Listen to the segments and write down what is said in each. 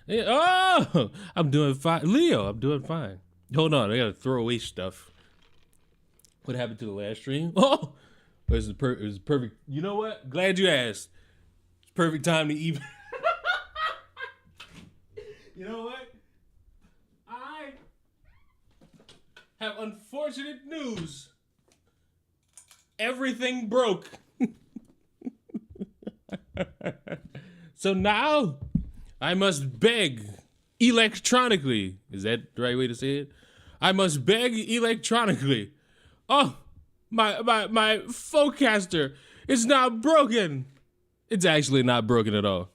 Oh, I'm doing fine. Leo, I'm doing fine. Hold on, I gotta throw away stuff. What happened to the last stream? Oh, it was perfect. You know what? Glad you asked. It's perfect time to even. You know what? I have unfortunate news. Everything broke. So now I must beg electronically. Is that the right way to say it? I must beg electronically. Oh, my Focaster is not broken. It's actually not broken at all.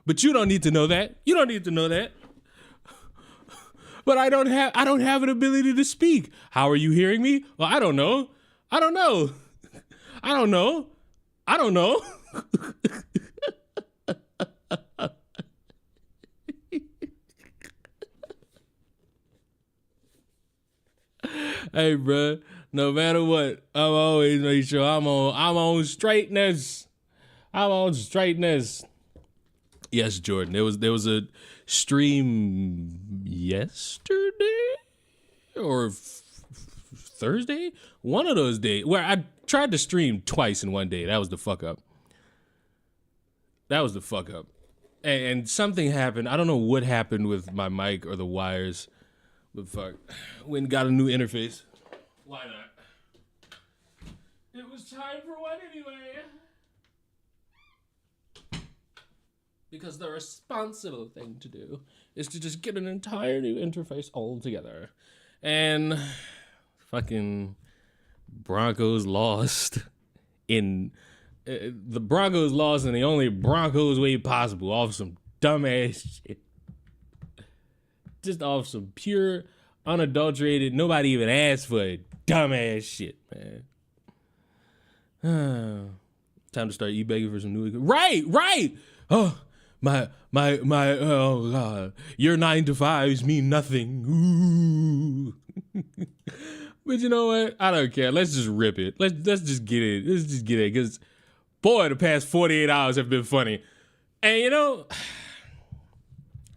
But you don't need to know that. You don't need to know that. But I don't have an ability to speak. How are you hearing me? Well, I don't know. I don't know. I don't know. I don't know. Hey, bro. No matter what, I'm always make sure I'm on straightness. I'm on straightness. Yes, Jordan. There was a stream yesterday or Thursday, one of those days where I tried to stream twice in one day. That was the fuck up. And something happened. I don't know what happened with my mic or the wires, but fuck, went and got a new interface. Why not? It was time for one anyway. Because the responsible thing to do is to just get an entire new interface altogether. And fucking Broncos lost in the Broncos lost in the only Broncos way possible, off some dumbass shit. Just off some pure, unadulterated, nobody even asked for it, dumbass shit, man. Time to start e-begging for some new equipment. Right. Oh, my, oh God, your 9 to 5s mean nothing. Ooh. But you know what? I don't care. Let's just rip it. Let's just get it. Let's just get it. Because, boy, the past 48 hours have been funny. And, you know,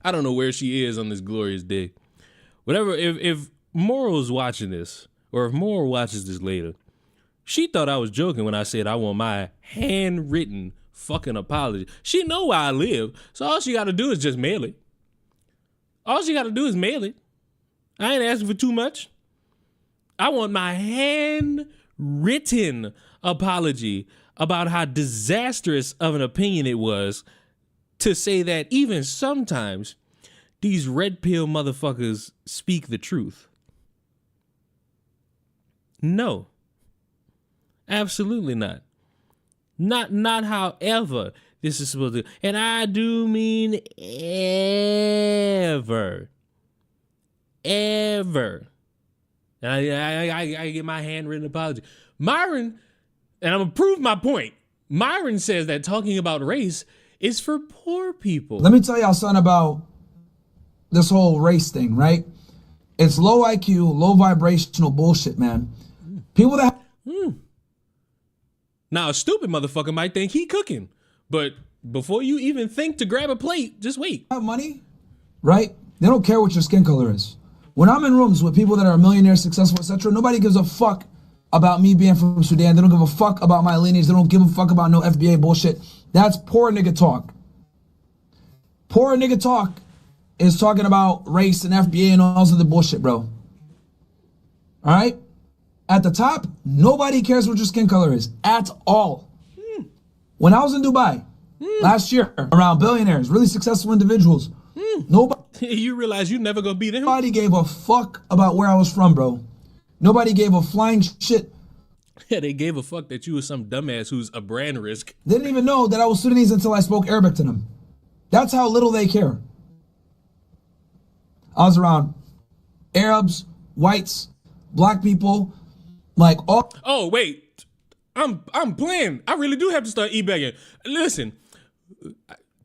I don't know where she is on this glorious day. Whatever, if Moral's watching this, or if Moral watches this later, she thought I was joking when I said I want my handwritten fucking apology. She know where I live, so all she got to do is just mail it. All she got to do is mail it. I ain't asking for too much. I want my handwritten apology about how disastrous of an opinion it was to say that even sometimes these red pill motherfuckers speak the truth. No. Absolutely not. Not however this is supposed to. And I do mean ever. Ever. And I get my handwritten apology. Myron, and I'm going to prove my point. Myron says that talking about race is for poor people. Let me tell y'all something about this whole race thing, right? It's low IQ, low vibrational bullshit, man. People that... Now, a stupid motherfucker might think he cooking, but before you even think to grab a plate, just wait. Have money, right? They don't care what your skin color is. When I'm in rooms with people that are millionaires, successful, etc., nobody gives a fuck about me being from Sudan. They don't give a fuck about my lineage. They don't give a fuck about no FBA bullshit. That's poor nigga talk. Poor nigga talk is talking about race and FBA and all this other bullshit, bro. All right? At the top, nobody cares what your skin color is at all. When I was in Dubai last year, around billionaires, really successful individuals, nobody... You realize you never gonna beat him? Nobody gave a fuck about where I was from, bro. Nobody gave a flying shit. Yeah, they gave a fuck that you was some dumbass who's a brand risk. They didn't even know that I was Sudanese until I spoke Arabic to them. That's how little they care. I was around Arabs, whites, black people, like all. Oh wait, I'm playing. I really do have to start e-begging. Listen,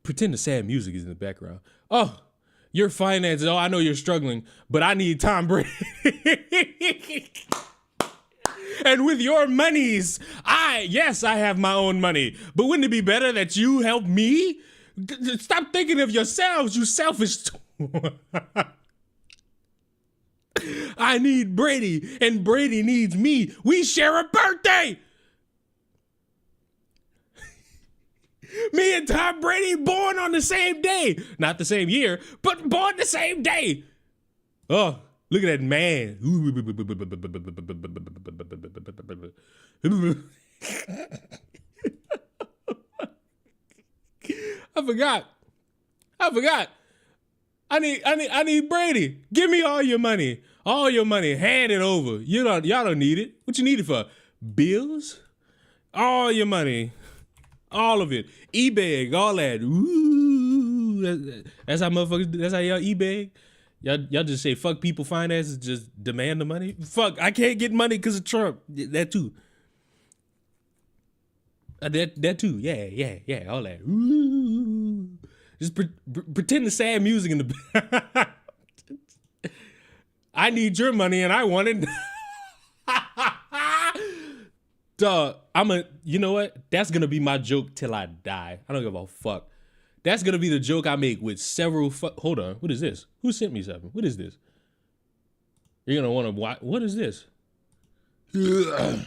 pretend the sad music is in the background. Oh, your finances. Oh, I know you're struggling, but I need Tom Brady. And with your monies, I have my own money. But wouldn't it be better that you help me? Stop thinking of yourselves, you selfish. I need Brady, and Brady needs me. We share a birthday. Me and Tom Brady born on the same day. Not the same year, but born the same day. Oh, look at that man. I forgot. I need Brady. Give me all your money. All your money. Hand it over. Y'all don't need it. What you need it for? Bills? All your money. All of it. E-bag, all that. Ooh. That's how motherfuckers, that's how y'all e-bag? Y'all just say fuck people finances, just demand the money? Fuck, I can't get money because of Trump. That too. That too. Yeah, all that. Ooh. Just pretend the sad music in the I need your money and I want it. Duh, you know what? That's gonna be my joke till I die. I don't give a fuck. That's gonna be the joke I make with several hold on, what is this? Who sent me something? What is this? You're gonna wanna watch, what is this? Ain't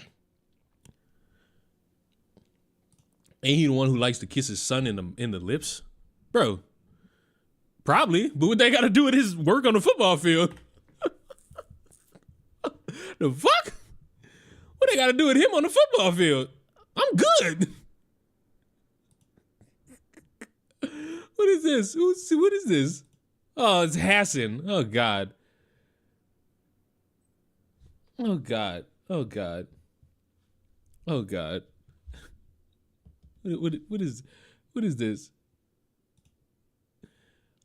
he the one who likes to kiss his son in the lips? Bro, probably, but what they gotta do with his work on the football field? The fuck? What they gotta do with him on the football field? I'm good. What is this? What is this? Oh, it's Hassan. Oh God. Oh God. Oh God. Oh God. What is this?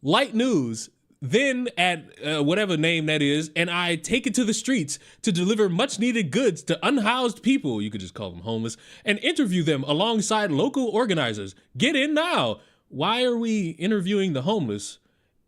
Light news. Then at whatever name that is, and I take it to the streets to deliver much needed goods to unhoused people, you could just call them homeless, and interview them alongside local organizers. Get in now. Why are we interviewing the homeless?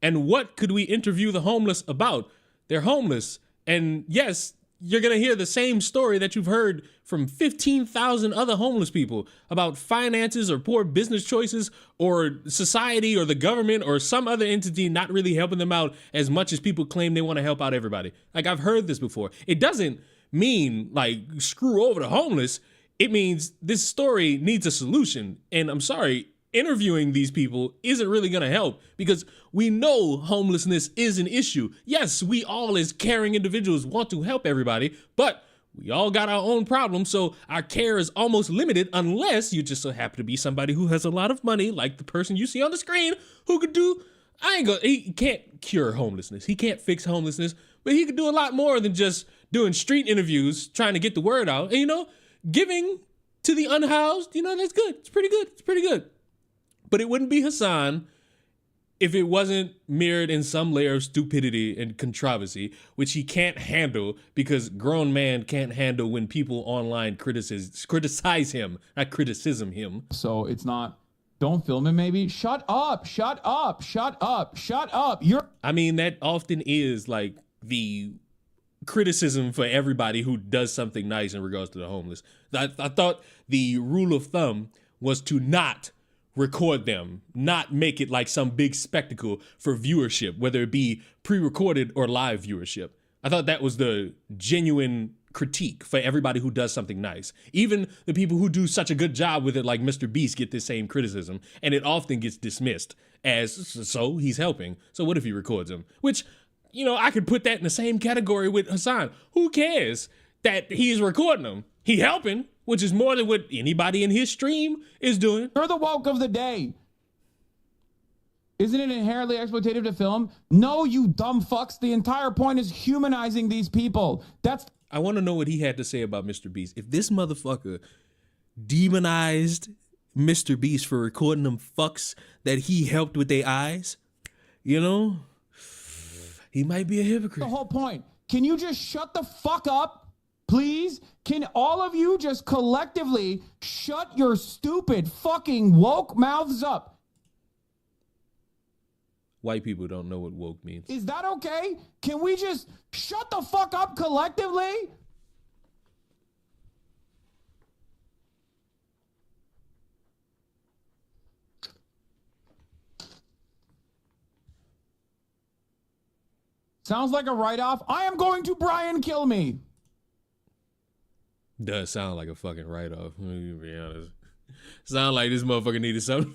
And what could we interview the homeless about? They're homeless. And yes, you're going to hear the same story that you've heard from 15,000 other homeless people about finances or poor business choices or society or the government or some other entity not really helping them out as much as people claim they want to help out everybody. Like, I've heard this before. It doesn't mean like screw over the homeless. It means this story needs a solution. And I'm sorry, interviewing these people isn't really going to help because we know homelessness is an issue. Yes, we all as caring individuals want to help everybody, but we all got our own problems, so our care is almost limited unless you just so happen to be somebody who has a lot of money, like the person you see on the screen, who could do, he can't cure homelessness. He can't fix homelessness, but he could do a lot more than just doing street interviews, trying to get the word out. And, giving to the unhoused, that's good. It's pretty good. But it wouldn't be Hassan if it wasn't mirrored in some layer of stupidity and controversy, which he can't handle because grown man can't handle when people online criticize him, not criticism him. So it's not, don't film him maybe. Shut up. I mean, that often is like the criticism for everybody who does something nice in regards to the homeless. I thought the rule of thumb was to not record them, not make it like some big spectacle for viewership, whether it be pre-recorded or live viewership. I thought that was the genuine critique for everybody who does something nice. Even the people who do such a good job with it, like Mr. Beast, get this same criticism, and it often gets dismissed as, so he's helping. So what if he records them? Which, I could put that in the same category with Hassan. Who cares that he's recording them? He helping, which is more than what anybody in his stream is doing. You're the woke of the day. Isn't it inherently exploitative to film? No, you dumb fucks. The entire point is humanizing these people. That's I want to know what he had to say about Mr. Beast. If this motherfucker demonized Mr. Beast for recording them fucks that he helped with their eyes, you know, he might be a hypocrite. The whole point. Can you just shut the fuck up, please? Can all of you just collectively shut your stupid fucking woke mouths up? White people don't know what woke means. Is that okay? Can we just shut the fuck up collectively? Sounds like a write-off. I am going to Brian kill me. Does sound like a fucking write-off. Let me be honest. Sound like this motherfucker needed something.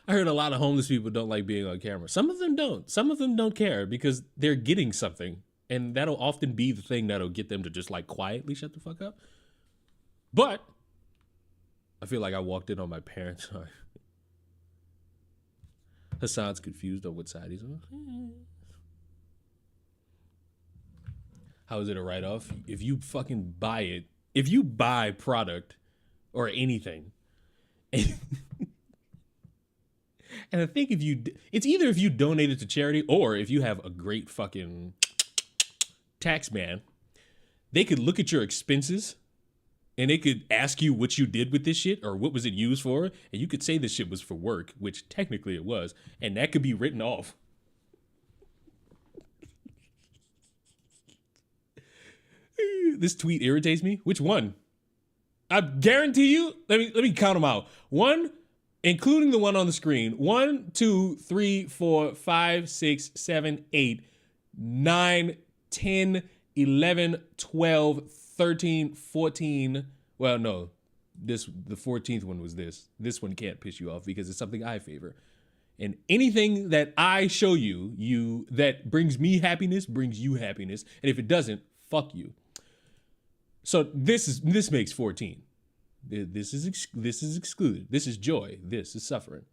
I heard a lot of homeless people don't like being on camera. Some of them don't. Some of them don't care because they're getting something. And that'll often be the thing that'll get them to just like quietly shut the fuck up. But I feel like I walked in on my parents. Hassan's confused on what side he's on. How is it a write-off? If you fucking buy it, if you buy product or anything, and I think it's either if you donate it to charity or if you have a great fucking tax man, they could look at your expenses and they could ask you what you did with this shit or what was it used for, and you could say this shit was for work, which technically it was, and that could be written off. This tweet irritates me. Which one? I guarantee you. Let me count them out. One, including the one on the screen. 1, 2, 3, 4, 5, 6, 7, 8, 9, 10, 11, 12, 13, 14. Well, no. The 14th one was this. This one can't piss you off because it's something I favor. And anything that I show you that brings me happiness brings you happiness. And if it doesn't, fuck you. So this makes 14. This is excluded. This is joy. This is suffering.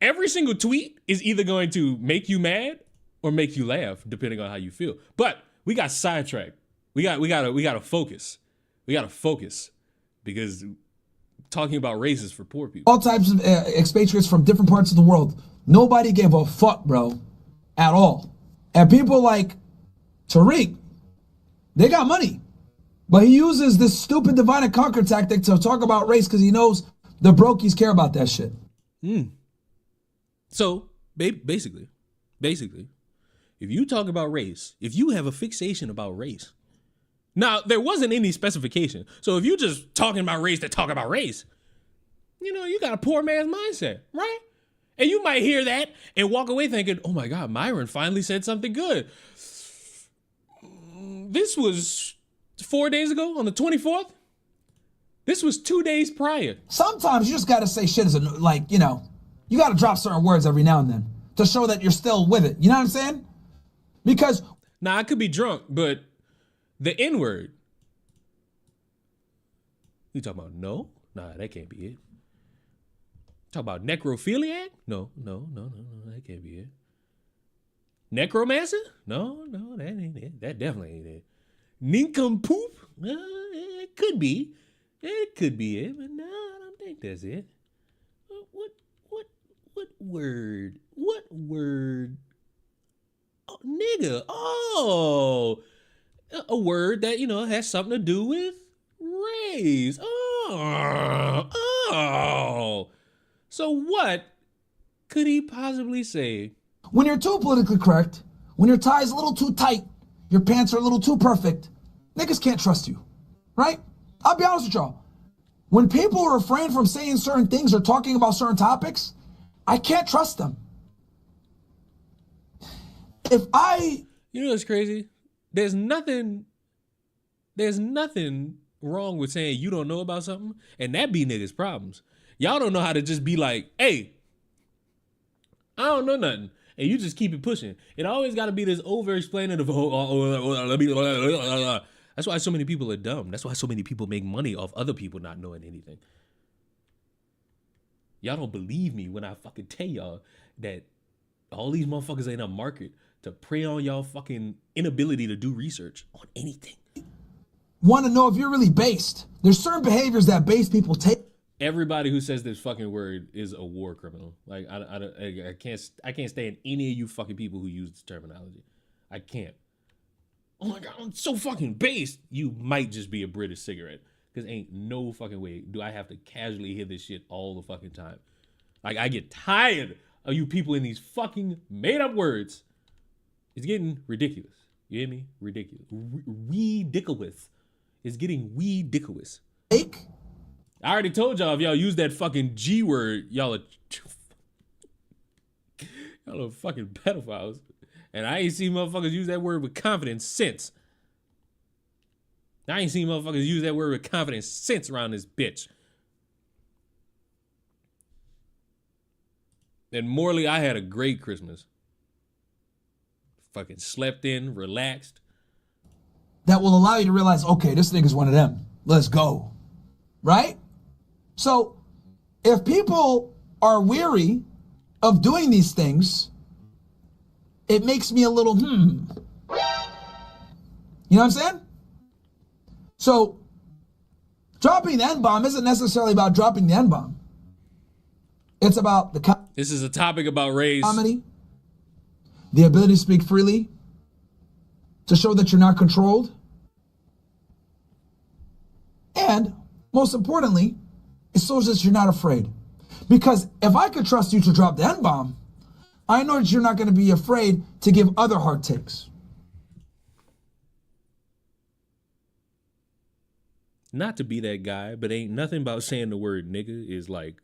Every single tweet is either going to make you mad or make you laugh, depending on how you feel. But we got sidetracked. We got to focus. We got to focus because talking about races for poor people. All types of expatriates from different parts of the world. Nobody gave a fuck, bro, at all. And people like Tariq, they got money. But he uses this stupid divide and conquer tactic to talk about race because he knows the brokies care about that shit. So, basically, if you talk about race, if you have a fixation about race, now there wasn't any specification. So if you just talking about race to talk about race, you know, you got a poor man's mindset, right? And you might hear that and walk away thinking, oh my God, Myron finally said something good. This was 4 days ago on the 24th. This was 2 days prior. Sometimes you just got to say shit as a, like, you know, you got to drop certain words every now and then to show that you're still with it. You know what I'm saying? Because now I could be drunk, but the N-word. You talking about no? Nah, that can't be it. Talk about necrophiliac? No, that can't be it. Necromancer? No, that ain't it. That definitely ain't it. Nincompoop? It could be. It could be it, but no, I don't think that's it. What word? What word? Oh, nigga. Oh, a word that, you know, has something to do with race. Oh. So what could he possibly say? when you're too politically correct, when your tie's a little too tight, your pants are a little too perfect, niggas can't trust you, right? I'll be honest with y'all. When people refrain from saying certain things or talking about certain topics, I can't trust them. You know what's crazy? There's nothing wrong with saying you don't know about something, and that be niggas' problems. Y'all don't know how to just be like, hey, I don't know nothing. And you just keep it pushing. It always got to be this over-explaining of, that's why so many people are dumb. That's why so many people make money off other people not knowing anything. Y'all don't believe me when I fucking tell y'all that all these motherfuckers ain't a market to prey on y'all fucking inability to do research on anything. Want to know if you're really based. There's certain behaviors that base people take. Everybody who says this fucking word is a war criminal. Like I can't stand any of you fucking people who use this terminology. I can't. Oh my god, I'm so fucking based. You might just be a British cigarette, because ain't no fucking way do I have to casually hear this shit all the fucking time. Like, I get tired of you people in these fucking made up words. It's getting ridiculous. You hear me? Ridiculous. Ridiculous. It's getting ridiculous. I already told y'all, if y'all use that fucking G word, y'all are fucking pedophiles. And I ain't seen motherfuckers use that word with confidence since. I ain't seen motherfuckers use that word with confidence since around this bitch. And Morley, I had a great Christmas. Fucking slept in, relaxed. That will allow you to realize, okay, this nigga's one of them. Let's go. Right? So, if people are weary of doing these things, it makes me a little, You know what I'm saying? So, dropping the N-bomb isn't necessarily about dropping the N-bomb. It's about the This is a topic about race. comedy, the ability to speak freely, to show that you're not controlled, and most importantly, it shows that you're not afraid. Because if I could trust you to drop the N-bomb, I know that you're not going to be afraid to give other hard takes. Not to be that guy, but ain't nothing about saying the word nigga is like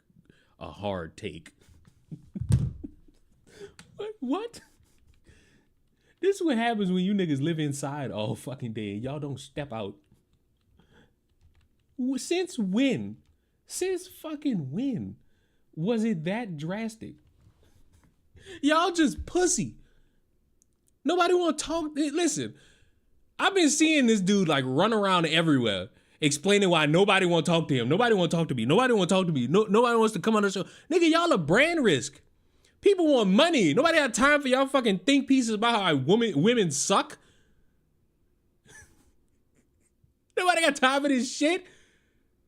a hard take. What? This is what happens when you niggas live inside all fucking day and y'all don't step out. Since when? Since fucking when was it that drastic? Y'all just pussy. Nobody want to talk. Listen, I've been seeing this dude like run around everywhere explaining why nobody want to talk to him. Nobody want to talk to me. Nobody want to talk to me. Nobody wants to come on the show. Nigga, y'all a brand risk. People want money. Nobody had time for y'all fucking think pieces about how women suck. Nobody got time for this shit.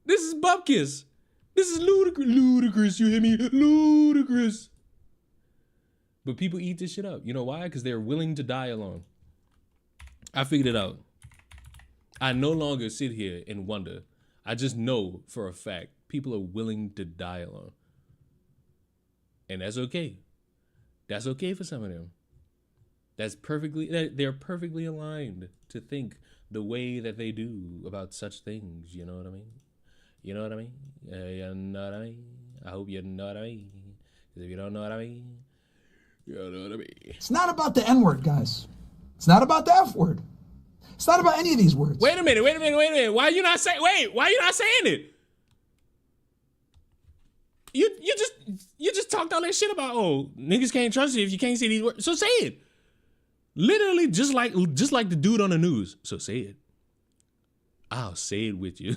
This is Bupkis. This is ludicrous. You hear me? Ludicrous. But people eat this shit up. You know why? Because they're willing to die alone. I figured it out. I no longer sit here and wonder. I just know for a fact people are willing to die alone. And that's okay. That's okay for some of them. They're perfectly aligned to think the way that they do about such things. You know what I mean? You know what I mean? You know what I mean? I hope you know what I mean. Because if you don't know what I mean, you don't know what I mean. It's not about the N-word, guys. It's not about the F-word. It's not about any of these words. Wait a minute. Why you not saying it? You just talked all that shit about, oh, niggas can't trust you if you can't say these words. So say it. Literally just like the dude on the news. So say it. I'll say it with you.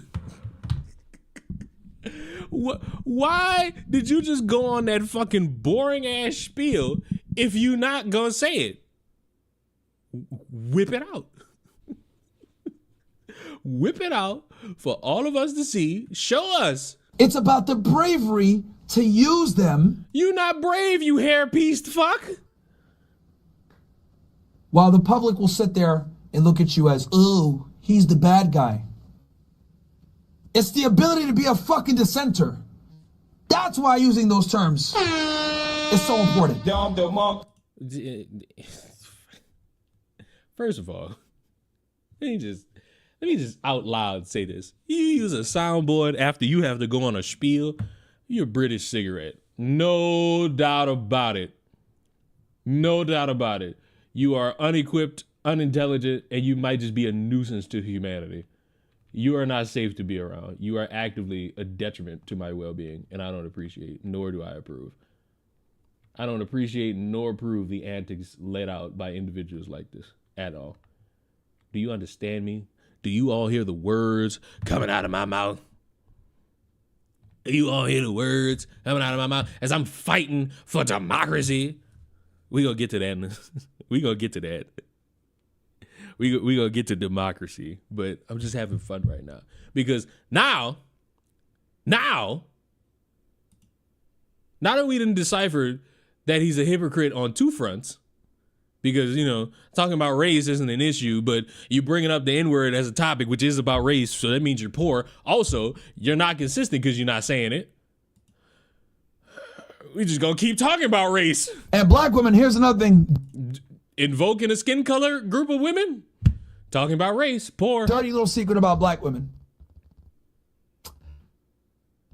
Why did you just go on that fucking boring ass spiel if you not gonna say it? Whip it out. Whip it out for all of us to see. Show us. It's about the bravery to use them. You not brave, you hair-pieced fuck. While the public will sit there and look at you as, oh, he's the bad guy. It's the ability to be a fucking dissenter. That's why using those terms is so important. First of all, let me just out loud say this. You use a soundboard after you have to go on a spiel, you're a British cigarette. No doubt about it. No doubt about it. You are unequipped, unintelligent, and you might just be a nuisance to humanity. You are not safe to be around. You are actively a detriment to my well-being, and I don't appreciate, nor do I approve. I don't appreciate nor approve the antics let out by individuals like this at all. Do you understand me? Do you all hear the words coming out of my mouth? Do you all hear the words coming out of my mouth as I'm fighting for democracy? We gonna get to that. We gonna get to that. We gonna get to democracy, but I'm just having fun right now because now that we didn't decipher that he's a hypocrite on two fronts, because talking about race isn't an issue, but you bringing up the N-word as a topic, which is about race, so that means you're poor. Also, you're not consistent because you're not saying it. We just gonna keep talking about race. And black women, here's another thing. Invoking a skin color group of women, talking about race, poor. Dirty little secret about black women.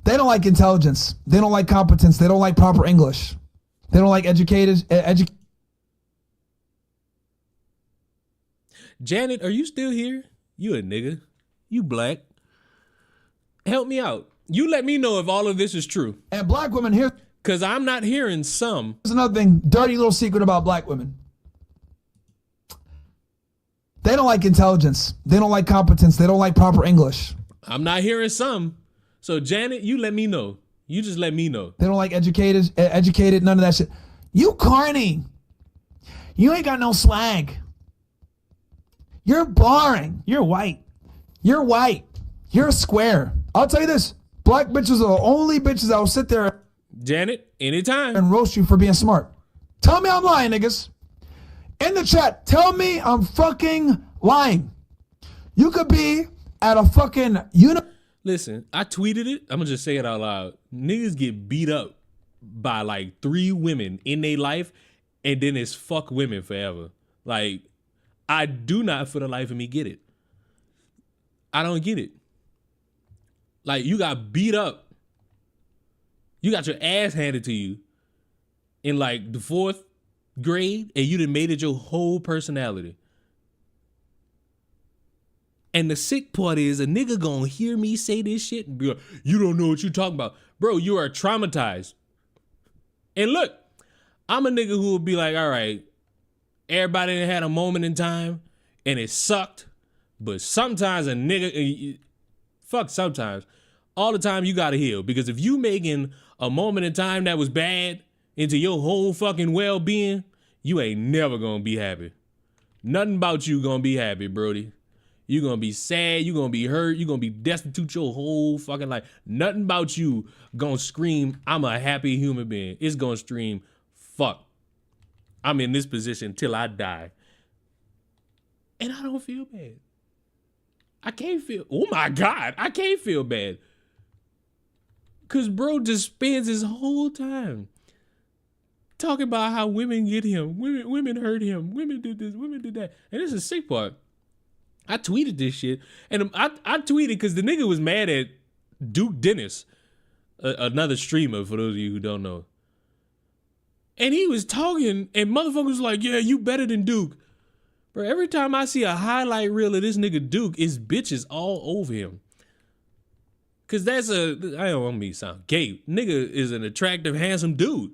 They don't like intelligence. They don't like competence. They don't like proper English. They don't like educated. Janet, are you still here? You a nigga. You black. Help me out. You let me know if all of this is true. And black women, here's Because I'm not hearing some. another thing. Dirty little secret about black women. They don't like intelligence. They don't like competence. They don't like proper English. I'm not hearing some. So Janet, you let me know. You just let me know. They don't like educated, none of that shit. You corny. You ain't got no swag. You're boring. You're white. You're white. You're a square. I'll tell you this. Black bitches are the only bitches that will sit there Janet, anytime. and roast you for being smart. Tell me I'm lying, niggas. In the chat, tell me I'm fucking lying. You could be at a fucking Listen, I tweeted it. I'm going to just say it out loud. Niggas get beat up by like 3 women in their life, and then it's fuck women forever. Like, I do not for the life of me get it. I don't get it. Like, you got beat up. You got your ass handed to you in like the 4th grade, and you done made it your whole personality. And the sick part is a nigga gonna hear me say this shit and be like, you don't know what you talking about. Bro, you are traumatized. And look, I'm a nigga who will be like, all right, everybody had a moment in time and it sucked, but sometimes a nigga, sometimes, all the time you gotta heal. Because if you making a moment in time that was bad into your whole fucking well-being, you ain't never gonna be happy. Nothing about you gonna be happy, Brody. You're going to be sad. You're going to be hurt. You're going to be destitute your whole fucking life. Nothing about you going to scream, I'm a happy human being. It's going to scream, fuck. I'm in this position till I die. And I don't feel bad. I can't feel, oh my God, I can't feel bad. Because bro just spends his whole time talking about how women get him. Women hurt him. Women did this. Women did that. And this is the sick part. I tweeted this shit, and I tweeted because the nigga was mad at Duke Dennis, another streamer, for those of you who don't know. And he was talking, and motherfucker was like, yeah, you better than Duke. Bro, every time I see a highlight reel of this nigga Duke, it's bitches all over him. Because I don't want me to sound gay. Nigga is an attractive, handsome dude.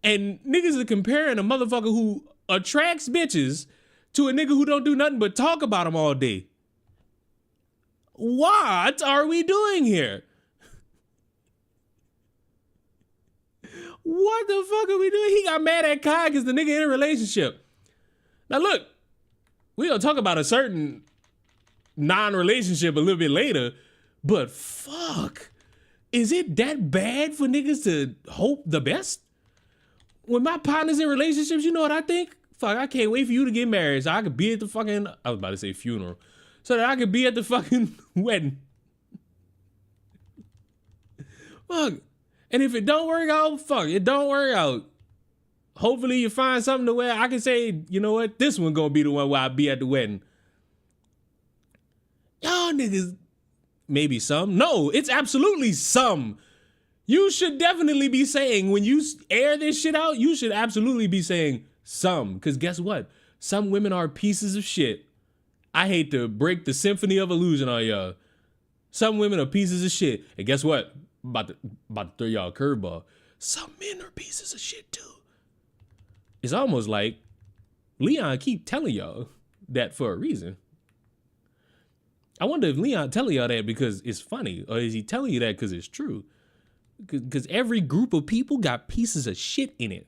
And niggas are comparing a motherfucker who attracts bitches to a nigga who don't do nothing but talk about him all day. What are we doing here? What the fuck are we doing? He got mad at Kai because the nigga in a relationship. Now look, we gonna talk about a certain non-relationship a little bit later, but fuck, is it that bad for niggas to hope the best? When my partner's in relationships, you know what I think? Fuck, I can't wait for you to get married so I could be at the fucking, I was about to say funeral, so that I could be at the fucking wedding. Fuck. And if it don't work out, fuck, it don't work out. Hopefully you find something to where I can say, you know what, this one gonna be the one where I be at the wedding. Y'all niggas, maybe some. No, it's absolutely some. You should definitely be saying, when you air this shit out, you should absolutely be saying some. Because guess what? Some women are pieces of shit. I hate to break the symphony of illusion on y'all. Some women are pieces of shit. And guess what? About to throw y'all a curveball. Some men are pieces of shit too. It's almost like Leon keep telling y'all that for a reason. I wonder if Leon telling y'all that because it's funny, or is he telling you that because it's true? Because every group of people got pieces of shit in it.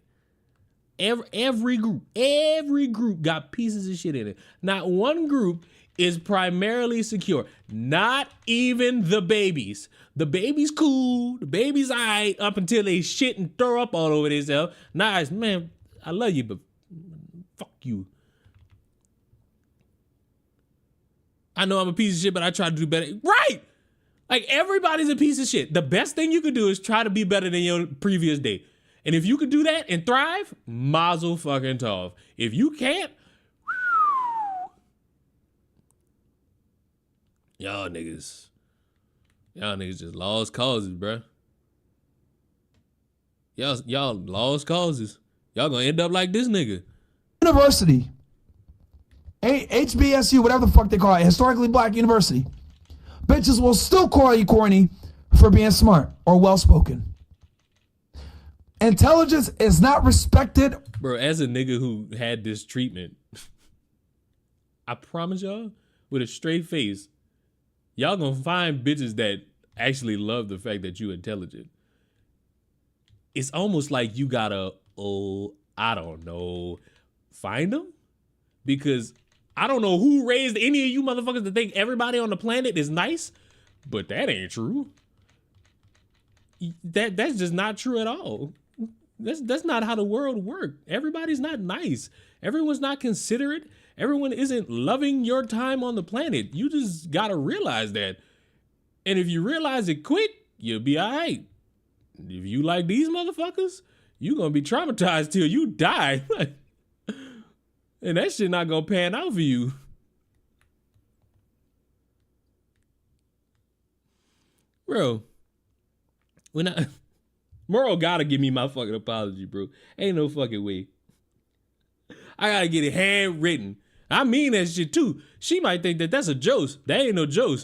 Every group got pieces of shit in it. Not one group is primarily secure. Not even the babies. The babies cool. The babies alright up until they shit and throw up all over themselves. Nice, man. I love you, but fuck you. I know I'm a piece of shit, but I try to do better. Right! Like, everybody's a piece of shit. The best thing you can do is try to be better than your previous day. And if you can do that and thrive, mazel fucking tov. If you can't, y'all niggas just lost causes, bruh. Y'all lost causes. Y'all gonna end up like this nigga. University. HBSU, whatever the fuck they call it, historically black university. Bitches will still call you corny for being smart or well-spoken. Intelligence is not respected. Bro, as a nigga who had this treatment, I promise y'all, with a straight face, y'all gonna find bitches that actually love the fact that you intelligent. It's almost like you gotta, I don't know, find them? Because I don't know who raised any of you motherfuckers to think everybody on the planet is nice, but that ain't true. That's just not true at all. That's not how the world works. Everybody's not nice. Everyone's not considerate. Everyone isn't loving your time on the planet. You just gotta realize that. And if you realize it quick, you'll be all right. If you like these motherfuckers, you gonna be traumatized till you die. And that shit not gonna pan out for you. Bro, Murrow gotta give me my fucking apology, bro. Ain't no fucking way. I gotta get it handwritten. I mean that shit too. She might think that that's a joke. That ain't no joke.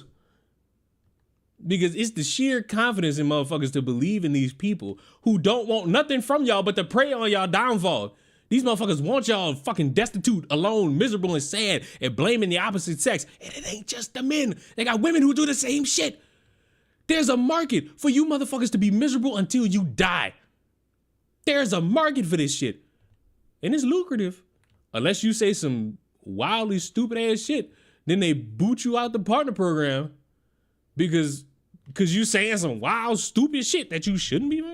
Because it's the sheer confidence in motherfuckers to believe in these people who don't want nothing from y'all but to prey on y'all downfall. These motherfuckers want y'all fucking destitute, alone, miserable, and sad, and blaming the opposite sex. And it ain't just the men. They got women who do the same shit. There's a market for you motherfuckers to be miserable until you die. There's a market for this shit. And it's lucrative. Unless you say some wildly stupid ass shit, then they boot you out the partner program because you saying some wild, stupid shit that you shouldn't be.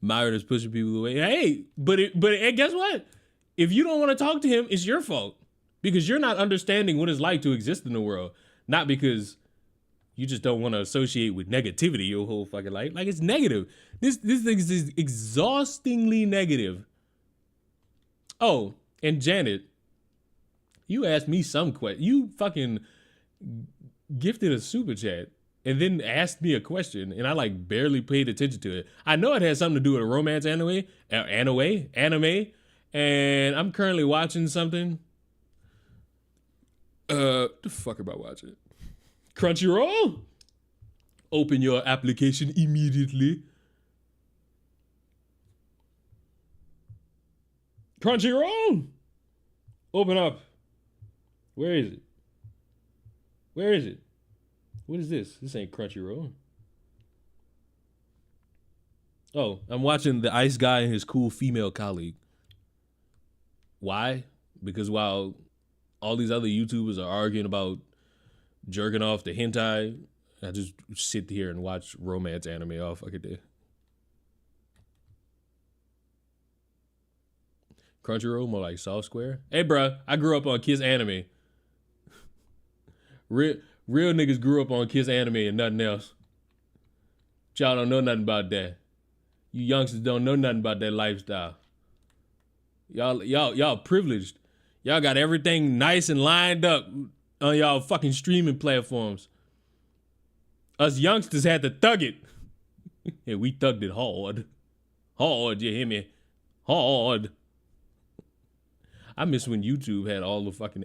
Myron is pushing people away. Hey, but guess what? If you don't want to talk to him, it's your fault. Because you're not understanding what it's like to exist in the world. Not because you just don't want to associate with negativity your whole fucking life. Like, it's negative. This thing is exhaustingly negative. Oh, and Janet, you asked me some question. You fucking gifted a super chat and then asked me a question, and I like barely paid attention to it. I know it has something to do with a romance anime, and I'm currently watching something. The fuck am I watching? Crunchyroll? Open your application immediately. Crunchyroll? Open up. Where is it? Where is it? What is this? This ain't Crunchyroll. Oh, I'm watching the Ice Guy and his cool female colleague. Why? Because while all these other YouTubers are arguing about jerking off the hentai, I just sit here and watch romance anime all fucking day. Crunchyroll, more like Soft Square. Hey, bruh, I grew up on Kiss Anime. Real niggas grew up on Kiss Anime and nothing else. Y'all don't know nothing about that. You youngsters don't know nothing about that lifestyle. Y'all privileged. Y'all got everything nice and lined up on y'all fucking streaming platforms. Us youngsters had to thug it. And we thugged it hard. Hard, you hear me? Hard. I miss when YouTube had all the fucking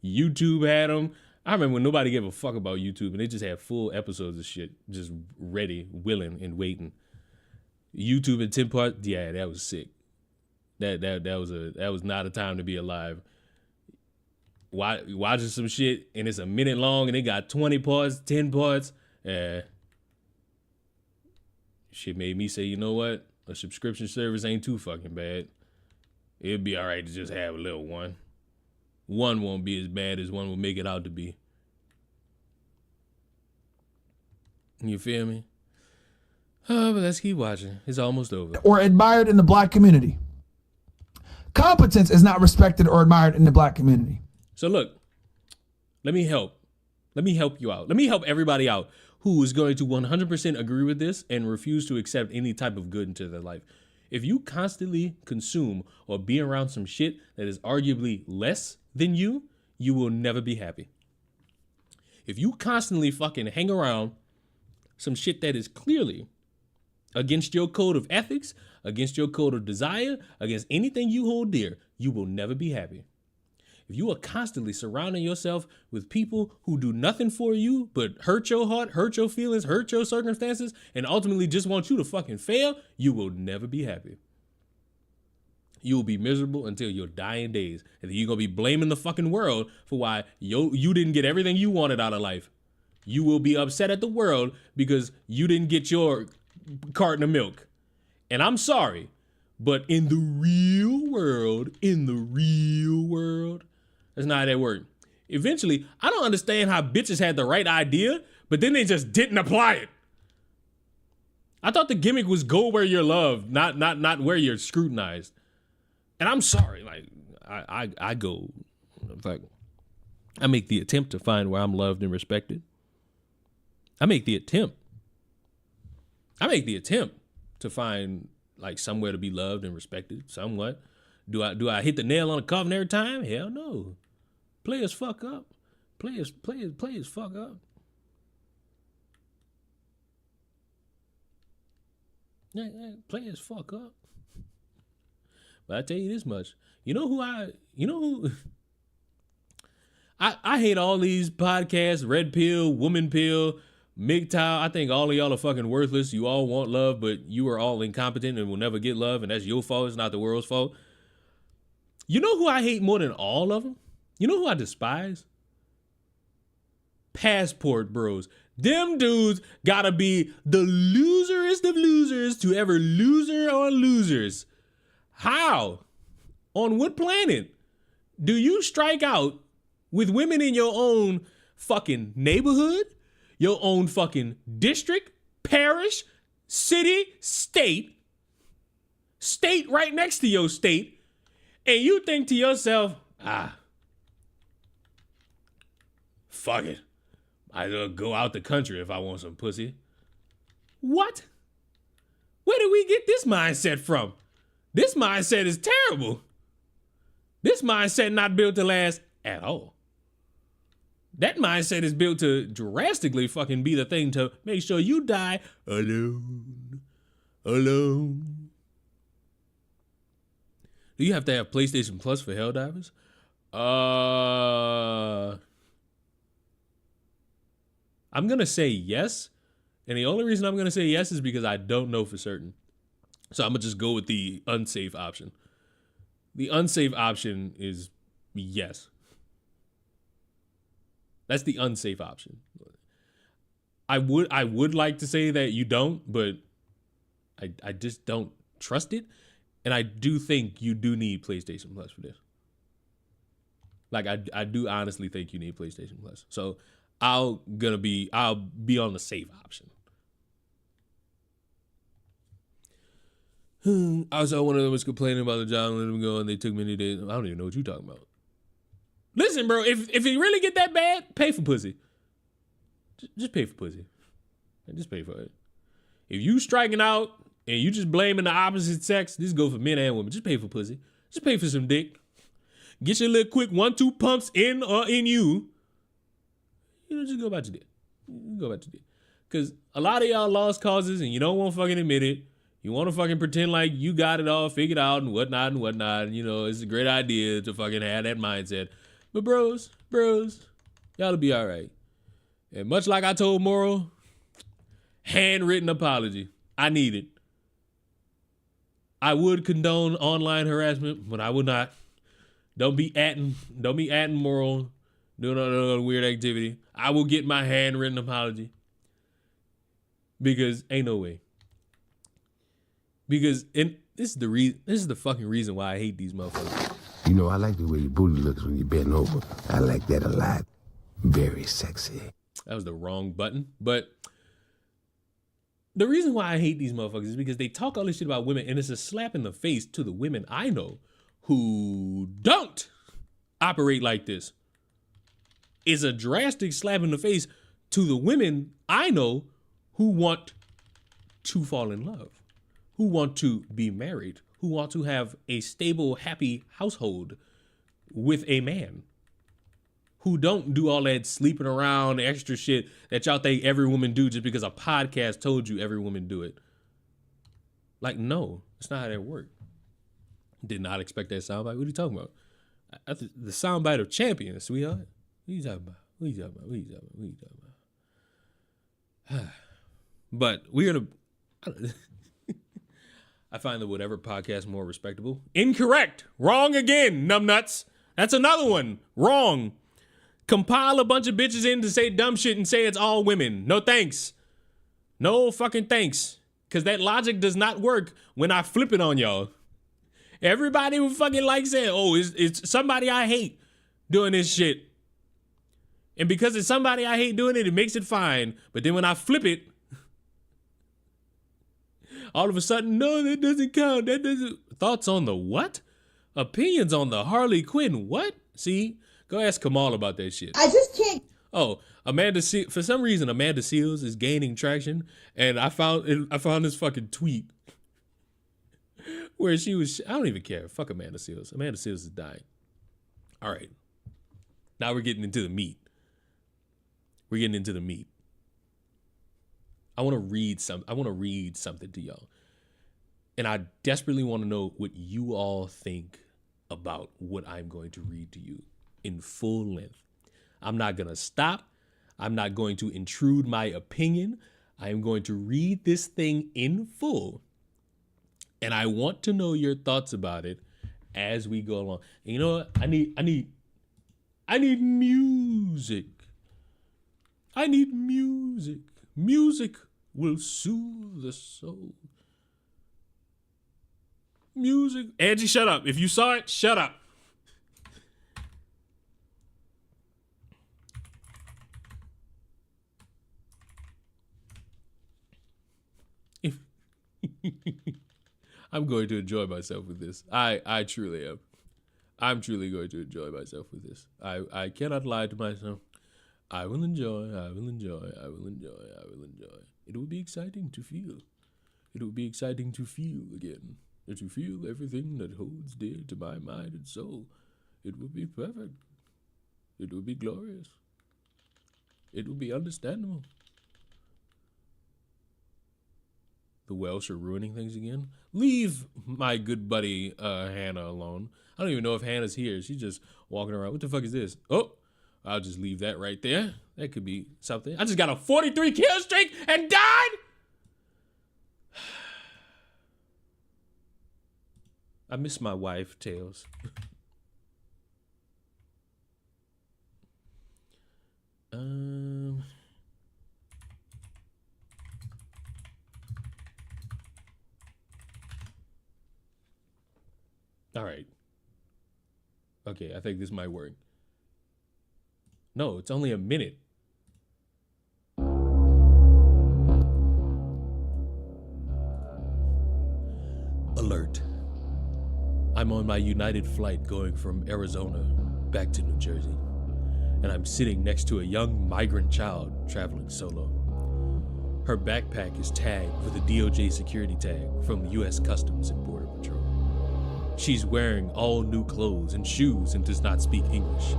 YouTube had them. I remember when nobody gave a fuck about YouTube and they just had full episodes of shit just ready, willing, and waiting. YouTube in 10 parts, yeah, that was sick. That was not a time to be alive. watching some shit and it's a minute long and it got 20 parts, 10 parts. Shit made me say, you know what? A subscription service ain't too fucking bad. It'd be all right to just have a little one. One won't be as bad as one will make it out to be. You feel me? Oh, but let's keep watching. It's almost over. Or admired in the black community. Competence is not respected or admired in the black community. So look, let me help you out. Let me help everybody out who is going to 100% agree with this and refuse to accept any type of good into their life. If you constantly consume or be around some shit that is arguably less than you will never be happy. If you constantly fucking hang around some shit that is clearly against your code of ethics, against your code of desire, against anything you hold dear, you will never be happy. If you are constantly surrounding yourself with people who do nothing for you but hurt your heart, hurt your feelings, hurt your circumstances, and ultimately just want you to fucking fail, you will never be happy. You will be miserable until your dying days. And then you're going to be blaming the fucking world for why you didn't get everything you wanted out of life. You will be upset at the world because you didn't get your carton of milk. And I'm sorry, but in the real world, that's not how that works. Eventually, I don't understand how bitches had the right idea, but then they just didn't apply it. I thought the gimmick was go where you're loved, not where you're scrutinized. And I'm sorry, like I go, like I make the attempt to find where I'm loved and respected. I make the attempt to find like somewhere to be loved and respected somewhat. Do I hit the nail on the coffin every time? Hell no. Players fuck up. Players fuck up. Yeah, players fuck up. But I tell you this much. You know who I hate all these podcasts, Red Pill, Woman Pill, MGTOW. I think all of y'all are fucking worthless. You all want love, but you are all incompetent and will never get love, and that's your fault. It's not the world's fault. You know who I hate more than all of them? You know who I despise? Passport bros. Them dudes gotta be the loserest of losers to ever loser on losers. How? On what planet do you strike out with women in your own fucking neighborhood, your own fucking district, parish, city, state right next to your state, and you think to yourself, fuck it. Might as well go out the country if I want some pussy. What? Where did we get this mindset from? This mindset is terrible. This mindset not built to last at all. That mindset is built to drastically fucking be the thing to make sure you die alone. Alone. Do you have to have PlayStation Plus for Helldivers? I'm going to say yes. And the only reason I'm going to say yes is because I don't know for certain. So I'm going to just go with the unsafe option. The unsafe option is yes. That's the unsafe option. I would like to say that you don't, but I just don't trust it. And I do think you do need PlayStation Plus for this. Like I do honestly think you need PlayStation Plus. So I'll be on the safe option. I saw one of them was complaining about the job and let him go, and they took many days. I don't even know what you're talking about. Listen, bro, if it really get that bad, pay for pussy. Just pay for pussy. Just pay for it. If you striking out and you just blaming the opposite sex, this go for men and women. Just pay for pussy. Just pay for some dick. Get your little quick 1-2 pumps in or in you. You know, just go about your day. Go about your day. Because a lot of y'all lost causes and you don't want to fucking admit it. You want to fucking pretend like you got it all figured out and whatnot and whatnot. And, you know, it's a great idea to fucking have that mindset. But bros, y'all will be all right. And much like I told Moral, handwritten apology. I need it. I would condone online harassment, but I would not Don't be atting moral, doing no weird activity. I will get my handwritten apology. Because ain't no way. Because this is the fucking reason why I hate these motherfuckers. You know, I like the way your booty looks when you bend over. I like that a lot. Very sexy. That was the wrong button. But the reason why I hate these motherfuckers is because they talk all this shit about women, and it's a slap in the face to the women I know who don't operate like this. It's a drastic slap in the face to the women I know who want to fall in love, who want to be married, who want to have a stable, happy household with a man, who don't do all that sleeping around extra shit that y'all think every woman do just because a podcast told you every woman do it. Like, no, that's not how that works. Did not expect that soundbite. What are you talking about? The soundbite of champions, sweetheart. What are you talking about? But we're gonna. I find the whatever podcast more respectable. Incorrect. Wrong again, numbnuts. That's another one. Wrong. Compile a bunch of bitches in to say dumb shit and say it's all women. No thanks. No fucking thanks. Because that logic does not work when I flip it on y'all. Everybody would fucking like saying, oh, it's somebody I hate doing this shit. And because it's somebody I hate doing it, it makes it fine. But then when I flip it, all of a sudden, no, that doesn't count. That doesn't. Thoughts on the what? Opinions on the Harley Quinn what? See? Go ask Kamal about that shit. I just can't. Oh, for some reason, Amanda Seales is gaining traction. And I found this fucking tweet where she was, I don't even care. Fuck Amanda Seales. Amanda Seales is dying. All right. Now we're getting into the meat. I want to read something to y'all. And I desperately want to know what you all think about what I'm going to read to you in full length. I'm not going to stop. I'm not going to intrude my opinion. I am going to read this thing in full. And I want to know your thoughts about it as we go along. And you know what? I need music. I need music. Music will soothe the soul. Music. Angie, shut up. If you saw it, shut up. I'm going to enjoy myself with this. I truly am. I'm truly going to enjoy myself with this. I cannot lie to myself. I will enjoy. It will be exciting to feel. It will be exciting to feel again. To feel everything that holds dear to my mind and soul. It will be perfect. It will be glorious. It will be understandable. The Welsh are ruining things again. Leave my good buddy Hannah alone. I don't even know if Hannah's here. She's just walking around. What the fuck is this? Oh, I'll just leave that right there. That could be something. I just got a 43 kill streak and died. I miss my wife, Tails. All right. Okay, I think this might work. No, it's only a minute. Alert. I'm on my United flight going from Arizona back to New Jersey, and I'm sitting next to a young migrant child traveling solo. Her backpack is tagged with a DOJ security tag from U.S. Customs and Border Patrol. She's wearing all new clothes and shoes and does not speak English.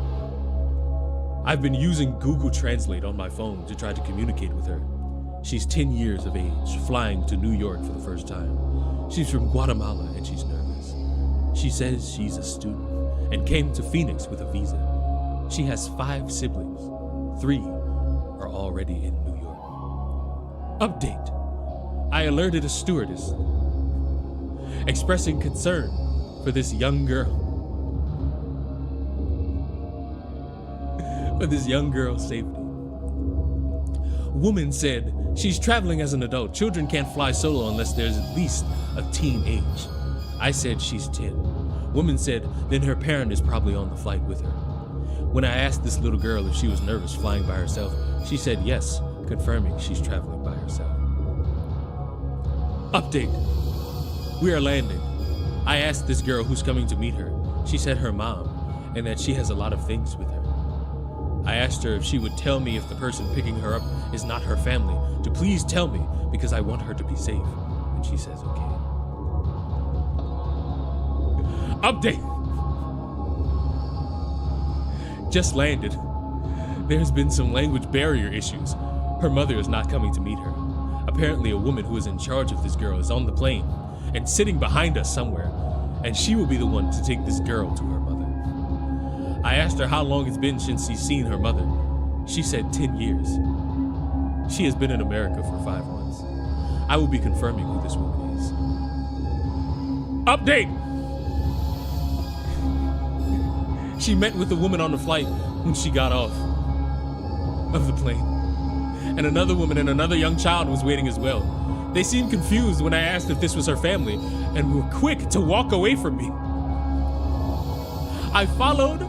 I've been using Google Translate on my phone to try to communicate with her. She's 10 years of age, flying to New York for the first time. She's from Guatemala and she's nervous. She says she's a student and came to Phoenix with a visa. She has 5 siblings. 3 are already in New York. Update. I alerted a stewardess expressing concern for this young girl. for this young girl's safety. Woman said she's traveling as an adult. Children can't fly solo unless there's at least a teen age. I said she's 10. Woman said then her parent is probably on the flight with her. When I asked this little girl if she was nervous flying by herself, she said yes, confirming she's traveling by herself. Update. We are landing. I asked this girl who's coming to meet her. She said her mom, and that she has a lot of things with her. I asked her if she would tell me if the person picking her up is not her family, to please tell me because I want her to be safe. And she says okay. Update. Just landed. There's been some language barrier issues. Her mother is not coming to meet her. Apparently a woman who is in charge of this girl is on the plane and sitting behind us somewhere, and she will be the one to take this girl to her mother. I asked her how long it's been since she's seen her mother. She said 10 years. She has been in America for 5 months. I will be confirming who this woman is. Update! She met with the woman on the flight when she got off of the plane. And another woman and another young child was waiting as well. They seemed confused when I asked if this was her family and were quick to walk away from me. I followed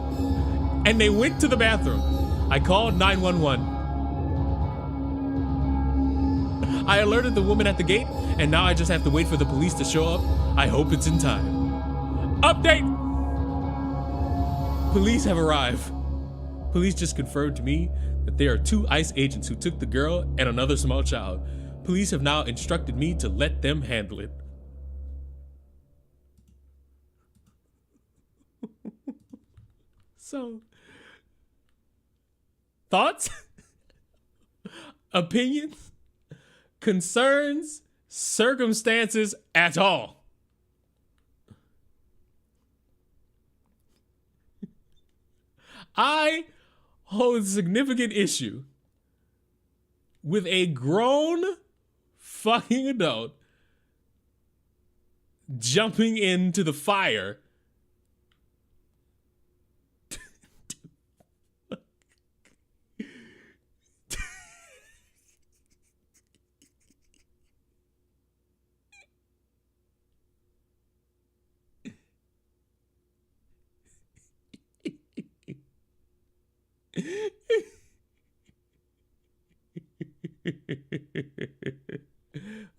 and they went to the bathroom. I called 911. I alerted the woman at the gate and now I just have to wait for the police to show up. I hope it's in time. Update! Police have arrived. Police just confirmed to me that there are 2 ICE agents who took the girl and another small child. Police have now instructed me to let them handle it. So, thoughts? Opinions? Concerns? Circumstances at all? I hold a significant issue with a grown fucking adult jumping into the fire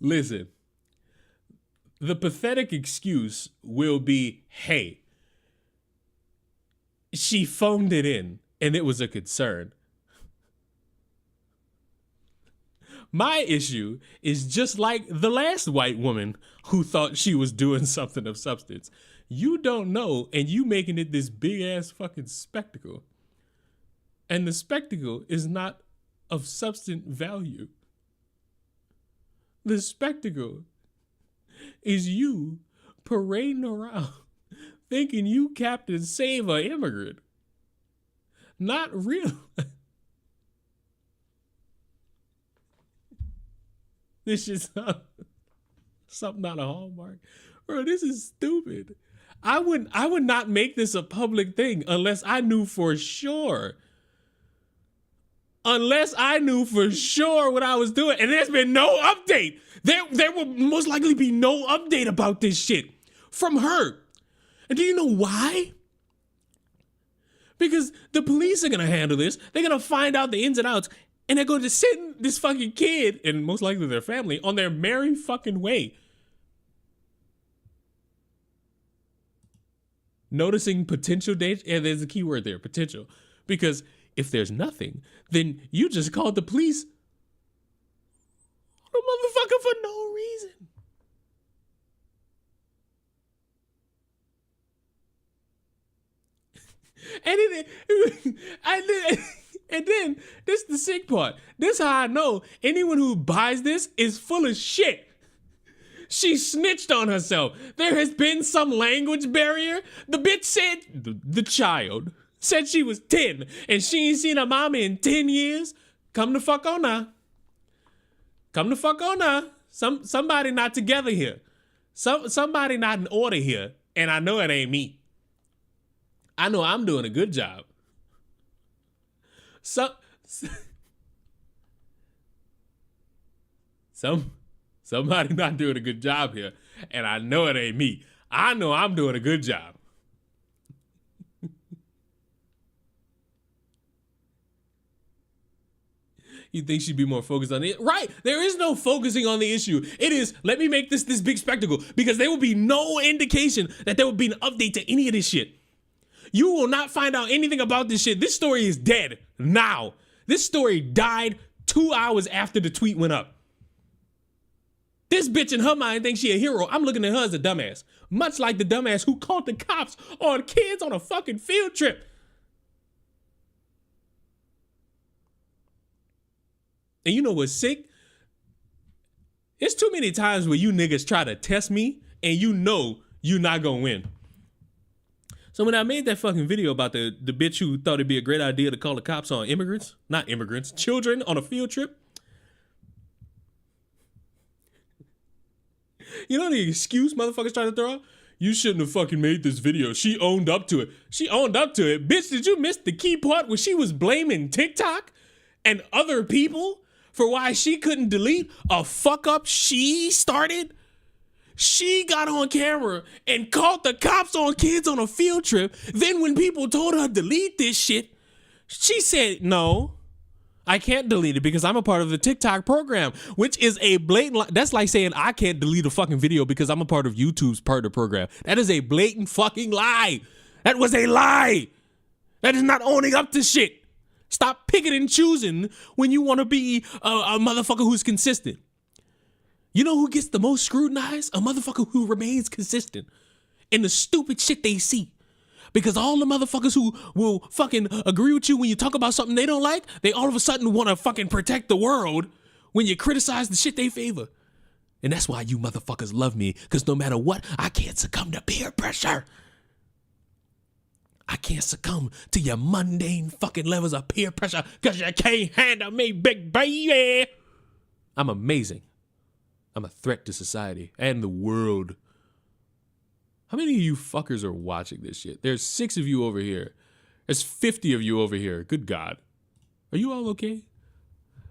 Listen, the pathetic excuse will be, hey, she phoned it in and it was a concern. My issue is just like the last white woman who thought she was doing something of substance. You don't know and you making it this big ass fucking spectacle. And the spectacle is not of substance value. The spectacle is you parading around thinking you Captain Save a Immigrant. Not real. This is something out of Hallmark. Bro, this is stupid. I would not make this a public thing unless I knew for sure. Unless I knew for sure what I was doing. And there's been no update. There will most likely be no update about this shit from her. And do you know why? Because the police are going to handle this. They're going to find out the ins and outs. And they're going to send this fucking kid, and most likely their family, on their merry fucking way. Noticing potential danger. Yeah, there's a key word there, potential. Because if there's nothing, then you just called the police on a motherfucker for no reason. And then this is the sick part. This is how I know anyone who buys this is full of shit. She snitched on herself. There has been some language barrier. The bitch said, the child said she was 10 and she ain't seen her mama in 10 years. Come the fuck on now. Come the fuck on now. Somebody not together here. Somebody not in order here. And I know it ain't me. I know I'm doing a good job. Somebody not doing a good job here, and I know it ain't me. I know I'm doing a good job. You think she'd be more focused on it? Right. There is no focusing on the issue. It is, let me make this big spectacle, because there will be no indication that there will be an update to any of this shit. You will not find out anything about this shit. This story is dead now. This story died 2 hours after the tweet went up. This bitch in her mind thinks she a hero. I'm looking at her as a dumbass. Much like the dumbass who called the cops on kids on a fucking field trip. And you know what's sick? It's too many times where you niggas try to test me and you know you're not gonna win. So when I made that fucking video about the bitch who thought it'd be a great idea to call the cops on children on a field trip. You know the excuse motherfuckers trying to throw out? You shouldn't have fucking made this video. She owned up to it. She owned up to it. Bitch, did you miss the key part where she was blaming TikTok and other people for why she couldn't delete a fuck up she started? She got on camera and called the cops on kids on a field trip. Then when people told her delete this shit, she said, no, I can't delete it because I'm a part of the TikTok program, which is a blatant lie. That's like saying I can't delete a fucking video because I'm a part of YouTube's partner program. That is a blatant fucking lie. That was a lie. That is not owning up to shit. Stop picking and choosing when you want to be a motherfucker who's consistent. You know who gets the most scrutinized? A motherfucker who remains consistent in the stupid shit they see. Because all the motherfuckers who will fucking agree with you when you talk about something they don't like, they all of a sudden want to fucking protect the world when you criticize the shit they favor. And that's why you motherfuckers love me, because no matter what, I can't succumb to peer pressure. I can't succumb to your mundane fucking levels of peer pressure because you can't handle me, big baby. I'm amazing. I'm a threat to society and the world. How many of you fuckers are watching this shit? There's 6 of you over here. There's 50 of you over here. Good God. Are you all okay?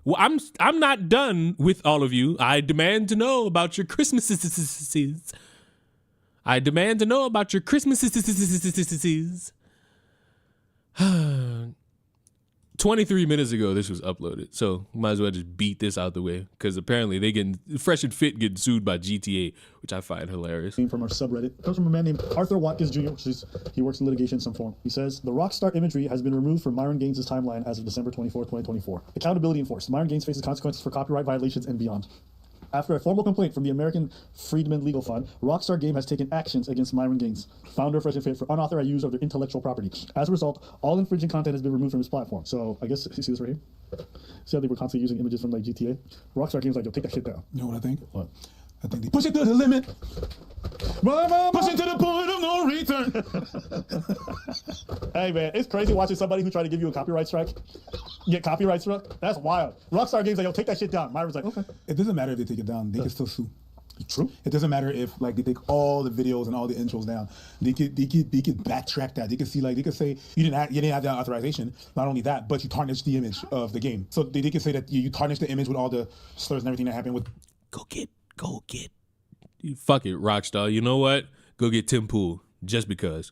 Well, I'm not done with all of you. I demand to know about your Christmases. I demand to know about your Christmases. 23 minutes ago, this was uploaded, so might as well just beat this out the way, because apparently they getting Fresh and Fit getting sued by GTA, which I find hilarious. From our subreddit, it comes from a man named Arthur Watkins Jr., he works in litigation in some form. He says, the Rockstar imagery has been removed from Myron Gaines' timeline as of December 24, 2024. Accountability enforced. Myron Gaines faces consequences for copyright violations and beyond. After a formal complaint from the American Freedmen Legal Fund, Rockstar Game has taken actions against Myron Gaines, founder of Fresh and Fit, for unauthorized use of their intellectual property. As a result, all infringing content has been removed from his platform. So I guess, you see this right here? See how they were constantly using images from like GTA? Rockstar Game's like, yo, take that shit down. You know what I think? What? I think they push it to the limit. Pushing to the point of no return. Hey man, it's crazy watching somebody who tried to give you a copyright strike get copyright struck. That's wild. Rockstar Games like, yo, take that shit down. Myron's like, okay. It doesn't matter if they take it down; they can still sue. True. It doesn't matter if like they take all the videos and all the intros down. They could backtrack that. They could see, like, they could say you didn't have that authorization. Not only that, but you tarnished the image of the game. So they could say that you tarnished the image with all the slurs and everything that happened with. Go get. Fuck it, Rockstar. You know what? Go get Tim Pool, just because.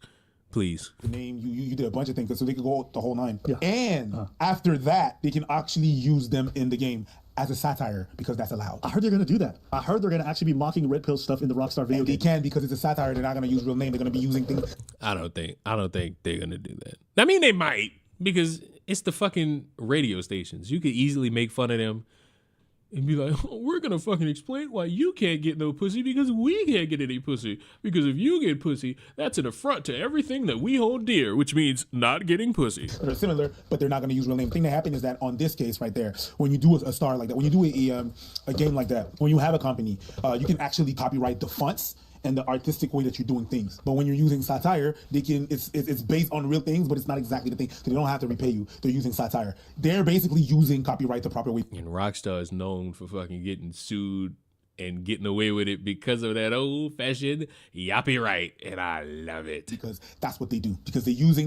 Please. The name, you did a bunch of things, so they could go the whole 9. Yeah. And after that, they can actually use them in the game as a satire, because that's allowed. I heard they're going to do that. I heard they're going to actually be mocking Red Pill stuff in the Rockstar video And they can, because it's a satire. They're not going to use real name. They're going to be using things. I don't think they're going to do that. I mean, they might, because it's the fucking radio stations. You could easily make fun of them and be like, oh, we're going to fucking explain why you can't get no pussy because we can't get any pussy. Because if you get pussy, that's an affront to everything that we hold dear, which means not getting pussy. They're similar, but they're not going to use real name. The thing that happened is that on this case right there, when you do a star like that, when you do a game like that, when you have a company, you can actually copyright the fonts and the artistic way that you're doing things. But when you're using satire, they can it's based on real things, but it's not exactly the thing. So they don't have to repay you. They're using satire. They're basically using copyright the proper way. And Rockstar is known for fucking getting sued and getting away with it because of that old-fashioned yappy right, and I love it. Because that's what they do. Because they use,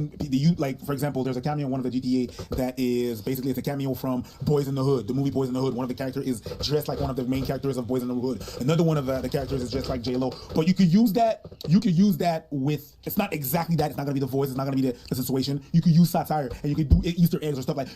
like, for example, there's a cameo in one of the GTA that is basically, it's a cameo from Boys in the Hood, the movie Boys in the Hood. One of the characters is dressed like one of the main characters of Boys in the Hood. Another one of the characters is just like J-Lo. But you could use that with, it's not exactly that, it's not gonna be the voice, it's not gonna be the situation. You could use satire, and you could do Easter eggs or stuff like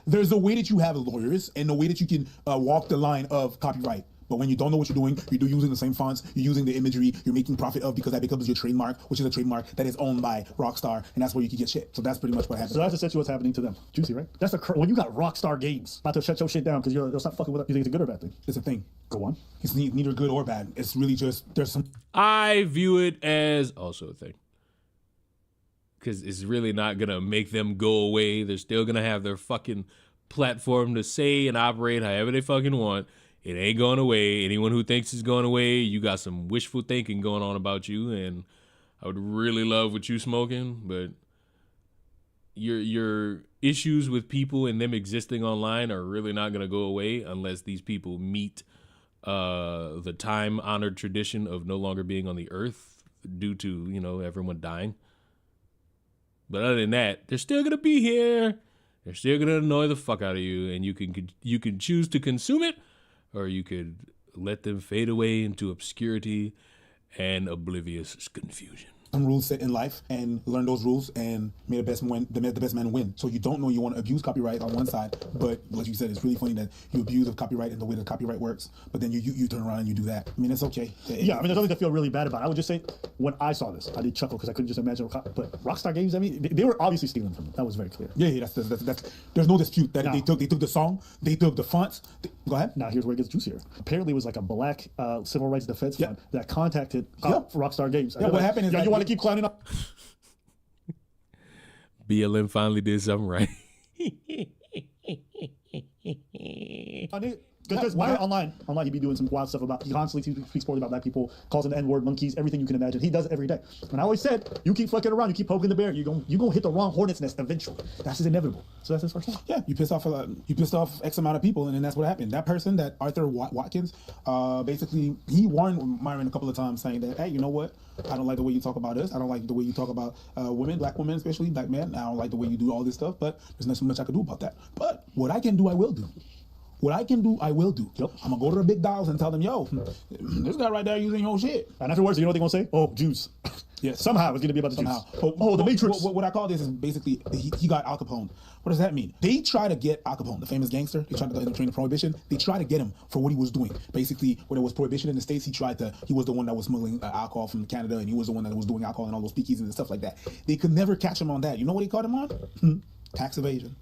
there's a way that you have lawyers, and a way that you can walk the line of copyright. But when you don't know what you're doing, you're using the same fonts, you're using the imagery, you're making profit of, because that becomes your trademark, which is a trademark that is owned by Rockstar, and that's where you can get shit. So that's pretty much what happens. So that's essentially what's happening to them. Juicy, right? That's when you got Rockstar Games about to shut your shit down because you're not fucking with it. You think it's a good or bad thing? It's a thing. Go on. It's neither good or bad. It's really just, there's some... I view it as also a thing. Because it's really not going to make them go away. They're still going to have their fucking platform to say and operate however they fucking want. It ain't going away. Anyone who thinks it's going away, you got some wishful thinking going on about you, and I would really love what you smoking, but your issues with people and them existing online are really not going to go away unless these people meet the time-honored tradition of no longer being on the earth due to, everyone dying. But other than that, they're still going to be here. They're still going to annoy the fuck out of you, and you can choose to consume it, or you could let them fade away into obscurity and oblivious confusion. Some rules set in life, and learn those rules, and may the best man win. So you don't know you want to abuse copyright on one side, but like you said, it's really funny that you abuse of copyright and the way that copyright works, but then you turn around and you do that. I mean, it's okay. Yeah, I mean, there's nothing to feel really bad about. I would just say, when I saw this, I did chuckle because I couldn't just imagine. But Rockstar Games, I mean, they were obviously stealing from it. That was very clear. Yeah, that's there's no dispute that they took the song, they took the fonts. Go ahead. Now here's where it gets juicier. Apparently, it was like a black civil rights defense fund that contacted Rockstar Games. Yeah, what happened is you want to keep clowning up. BLM finally did something right. Because online he'd be doing some wild stuff he constantly speaks poorly about black people, calls them the N-word, monkeys, everything you can imagine. He does it every day. And I always said, you keep fucking around, you keep poking the bear, you're gonna hit the wrong hornet's nest eventually. That's just inevitable. So that's his first one. Yeah, you pissed off X amount of people, and then that's what happened. That person, that Arthur Watkins, basically he warned Myron a couple of times, saying that, hey, you know what? I don't like the way you talk about us. I don't like the way you talk about women, black women, especially black men. I don't like the way you do all this stuff, but there's not so much I can do about that. But what I can do, I will do. What I can do, I will do. Yep. I'm gonna go to the big dogs and tell them, yo, this guy right there using your shit. And afterwards, you know what they're gonna say? Oh, Jews. Yeah. Somehow it's gonna be about the Somehow. Jews. Oh, the Matrix. What I call this is basically he got Al Capone. What does that mean? They try to get Al Capone, the famous gangster. They tried to during the Prohibition. They try to get him for what he was doing. Basically, when there was Prohibition in the States, he was the one that was smuggling alcohol from Canada, and he was the one that was doing alcohol and all those speakeasies and stuff like that. They could never catch him on that. You know what he caught him on? Tax evasion.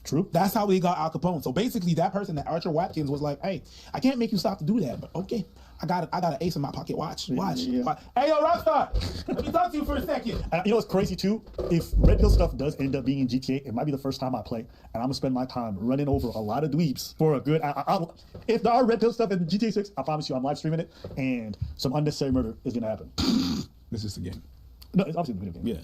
True. That's how they got Al Capone. So basically, that person, that Arthur Watkins, was like, "Hey, I can't make you stop to do that, but okay, I got an ace in my pocket. Watch. Hey, yo, Rockstar, let me talk to you for a second." And you know what's crazy too? If Red Pill stuff does end up being in GTA, it might be the first time I play, and I'm gonna spend my time running over a lot of dweebs for a good. If there are Red Pill stuff in GTA 6, I promise you, I'm live streaming it, and some unnecessary murder is gonna happen. This is the game. No, it's obviously the video game. Yeah.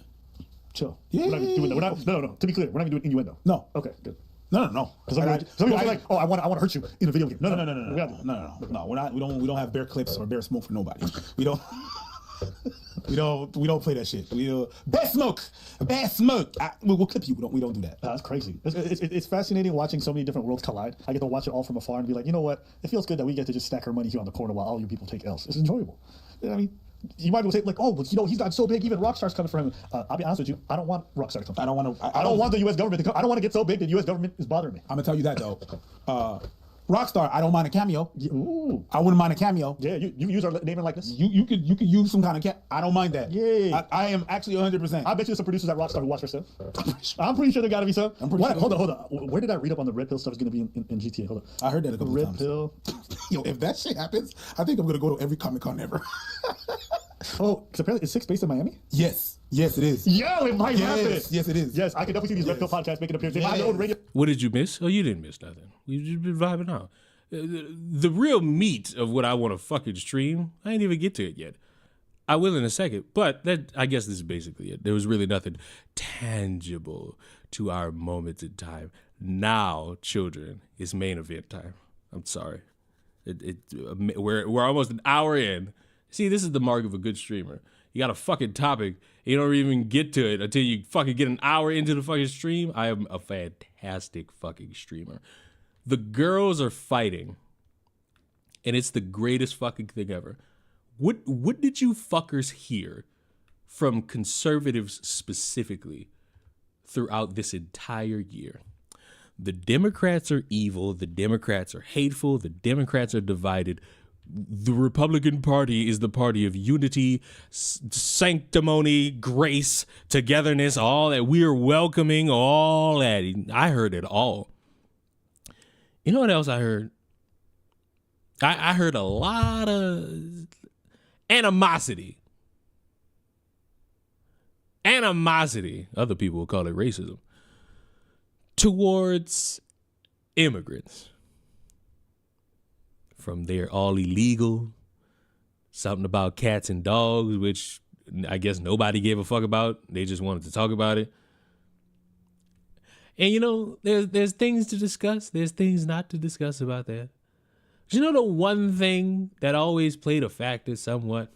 Chill. Yeah. We're not even doing that. No. To be clear, we're not even doing innuendo. No. Okay, good. No. Some people feel like, oh, I want to hurt you in a video game. No. We don't have bear clips or bear smoke for nobody. We don't. we don't play that shit. Bear smoke. We'll clip you. We don't do that. That's crazy. It's fascinating watching so many different worlds collide. I get to watch it all from afar and be like, you know what? It feels good that we get to just stack our money here on the corner while all you people take L's. It's enjoyable. You know what I mean? You might be able to say, like, oh, but he's gotten so big, even Rockstar's coming for him. I'll be honest with you, I don't want Rockstar to come. I don't want the U.S. government to come. I don't want to get so big that the U.S. government is bothering me. I'm gonna tell you that though. Rockstar, I don't mind a cameo. Ooh. I wouldn't mind a cameo. Yeah, you use our name and likeness. You could use some kind of I don't mind that. Yeah. I am actually 100%. I bet you there's some producers at Rockstar who watch our stuff. I'm pretty sure there gotta be some. Hold on. Where did I read up on the Red Pill stuff is gonna be in GTA? Hold on. I heard that a couple of Red times. Pill. Yo, if that shit happens, I think I'm gonna go to every Comic-Con ever. Oh, because apparently is 6 based in Miami? Yes, it is. Yo, it might happen. Yes, it is. Yes, I can definitely see these Red Pill podcasts making appearances. They have their own radio. What did you miss? Oh, you didn't miss nothing. You've just been vibing out. The real meat of what I want to fucking stream, I ain't even get to it yet. I will in a second, but I guess this is basically it. There was really nothing tangible to our moments in time. Now, children, it's main event time. I'm sorry. We're almost an hour in. See, this is the mark of a good streamer. You got a fucking topic. You don't even get to it until you fucking get an hour into the fucking stream. I am a fantastic fucking streamer. The girls are fighting, and it's the greatest fucking thing ever. What did you fuckers hear from conservatives specifically throughout this entire year? The Democrats are evil. The Democrats are hateful. The Democrats are divided. The Republican Party is the party of unity, sanctimony, grace, togetherness, all that. We are welcoming all that. I heard it all. You know what else I heard? I heard a lot of animosity. Other people will call it racism. Towards immigrants. From they're all illegal, something about cats and dogs, which I guess nobody gave a fuck about. They just wanted to talk about it. And you know, there's things to discuss. There's things not to discuss about that. But you know the one thing that always played a factor somewhat?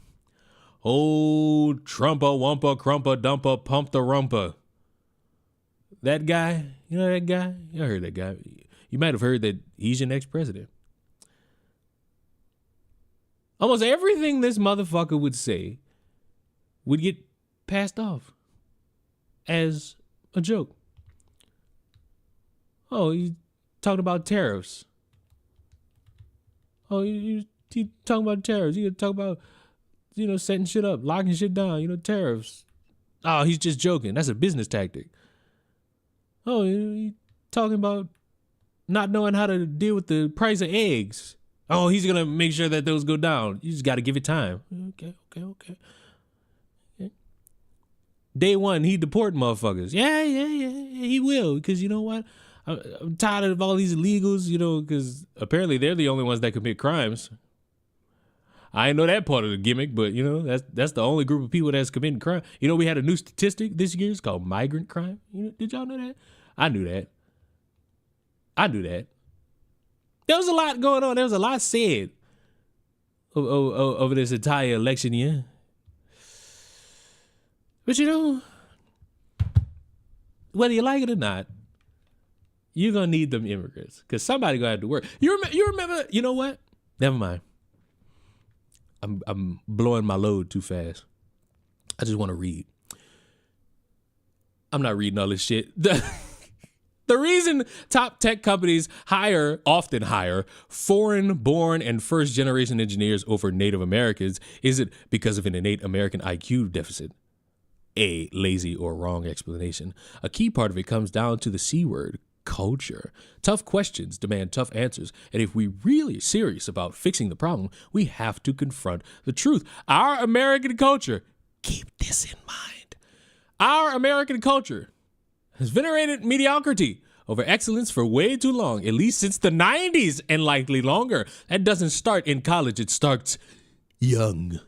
Oh, Trumpa, Wumpa, Crumpa, Dumpa, Pump the Rumpa. That guy, you know that guy? You heard that guy. You might have heard that he's your next president. Almost everything this motherfucker would say would get passed off as a joke. Oh, he talked about tariffs. Oh, he talking about tariffs. He talk about, setting shit up, locking shit down, tariffs. Oh, he's just joking. That's a business tactic. Oh, he talking about not knowing how to deal with the price of eggs. Oh, he's going to make sure that those go down. You just got to give it time. Okay. Day one, he deport motherfuckers. Yeah, he will. Because you know what? I'm tired of all these illegals, because apparently they're the only ones that commit crimes. I didn't know that part of the gimmick, but, that's the only group of people that's committing crime. We had a new statistic this year. It's called migrant crime. Did y'all know that? I knew that. There was a lot going on. There was a lot said over this entire election year. But whether you like it or not, you're going to need them immigrants because somebody going to have to work. You remember, you know what? Never mind. I'm blowing my load too fast. I just want to read. I'm not reading all this shit. The reason top tech companies often hire foreign-born and first-generation engineers over Native Americans isn't because of an innate American IQ deficit. A lazy or wrong explanation. A key part of it comes down to the C word, culture. Tough questions demand tough answers, and if we're really serious about fixing the problem, we have to confront the truth. Our American culture, keep this in mind, our American culture has venerated mediocrity over excellence for way too long, at least since the 90s and likely longer. That doesn't start in college, it starts young.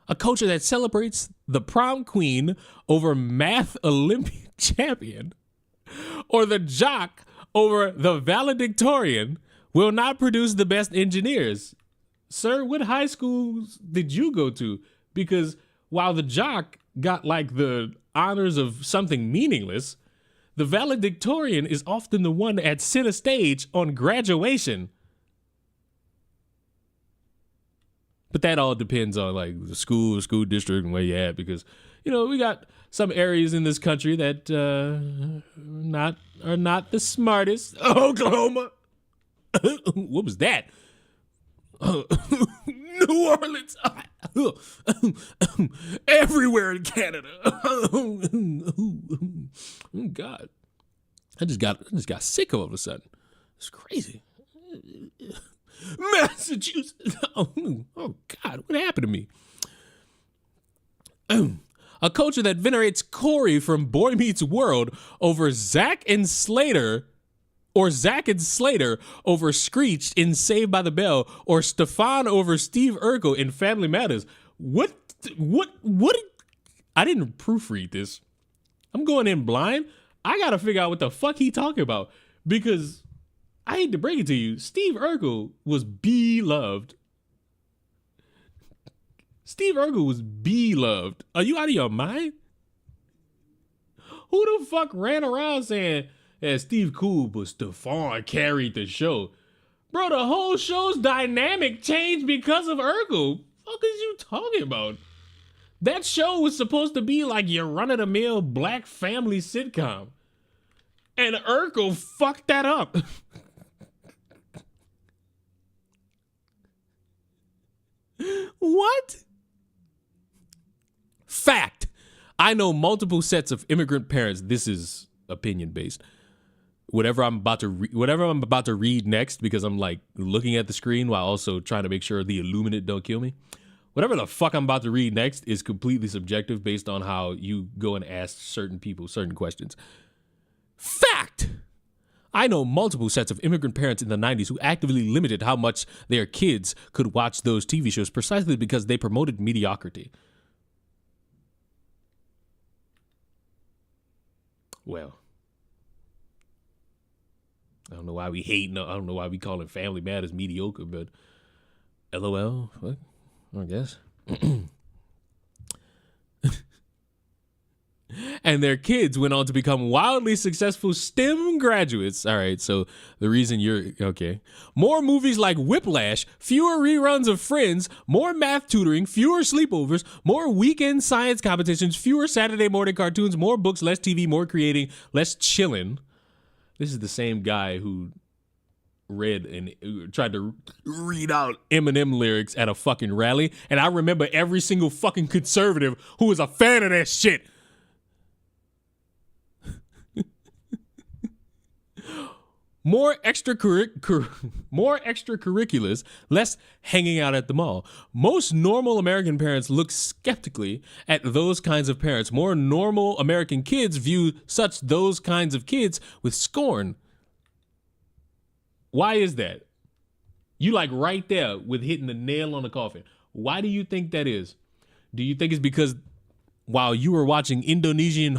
A culture that celebrates the prom queen over math Olympic champion or the jock over the valedictorian will not produce the best engineers. Sir, what high schools did you go to? Because while the jock got like the honors of something meaningless, the valedictorian is often the one at center stage on graduation. But that all depends on like the school district and where you're at, because we got some areas in this country that are not the smartest. Oklahoma. What was that? New Orleans. Everywhere in Canada. Oh God. I just got sick all of a sudden. It's crazy. Massachusetts. Oh God, what happened to me? A culture that venerates Corey from Boy Meets World over Zack and Slater over Screech in Saved by the Bell, or Stefan over Steve Urkel in Family Matters. What? I didn't proofread this. I'm going in blind. I gotta figure out what the fuck he talking about, because I hate to break it to you, Steve Urkel was beloved. Steve Urkel was beloved. Are you out of your mind? Who the fuck ran around saying, yeah, Steve cool, but Stefan carried the show? Bro, the whole show's dynamic changed because of Urkel. What is you talking about? That show was supposed to be like your run-of-the-mill black family sitcom. And Urkel fucked that up. What? Fact. I know multiple sets of immigrant parents. This is opinion based. Whatever I'm about to read next, because I'm like looking at the screen while also trying to make sure the Illuminate don't kill me. Whatever the fuck I'm about to read next is completely subjective based on how you go and ask certain people certain questions. Fact. I know multiple sets of immigrant parents in the 90s who actively limited how much their kids could watch those TV shows precisely because they promoted mediocrity. Well, I don't know why we hate. I don't know why we calling Family Matters mediocre, but LOL, what? I guess. And their kids went on to become wildly successful STEM graduates. All right, so the reason you're okay. More movies like Whiplash, fewer reruns of Friends, more math tutoring, fewer sleepovers, more weekend science competitions, fewer Saturday morning cartoons, more books, less TV, more creating, less chilling. This is the same guy who read and tried to read out Eminem lyrics at a fucking rally. And I remember every single fucking conservative who was a fan of that shit. More extracurriculars, less hanging out at the mall. Most normal American parents look skeptically at those kinds of parents. More normal American kids view those kinds of kids with scorn. Why is that? You like right there with hitting the nail on the coffin. Why do you think that is? Do you think it's because while you were watching Indonesian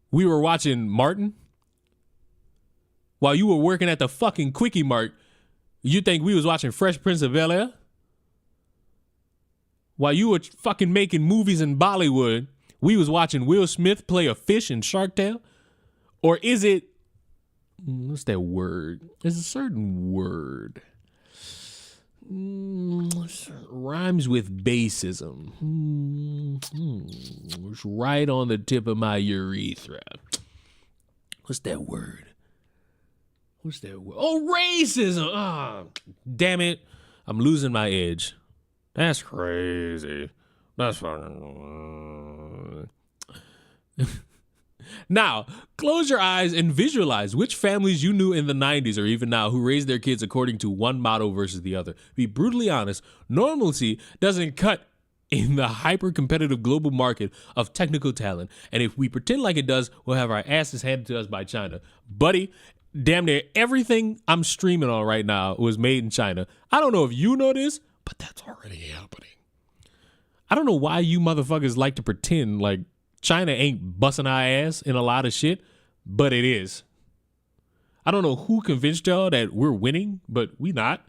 we were watching Martin? While you were working at the fucking Quickie Mart, you think we was watching Fresh Prince of Bel-Air? While you were fucking making movies in Bollywood, we was watching Will Smith play a fish in Shark Tale? Or is it, what's that word? There's a certain word. Rhymes with bassism. It's right on the tip of my urethra. What's that word? Oh, racism. Oh, damn it. I'm losing my edge. That's crazy. That's fucking... Now, close your eyes and visualize which families you knew in the 90s or even now who raised their kids according to one motto versus the other. Be brutally honest, normalcy doesn't cut in the hyper-competitive global market of technical talent. And if we pretend like it does, we'll have our asses handed to us by China. Buddy, damn near everything I'm streaming on right now was made in China. I don't know if you know this, but that's already happening. I don't know why you motherfuckers like to pretend like China ain't busting our ass in a lot of shit, but it is. I don't know who convinced y'all that we're winning, but we not.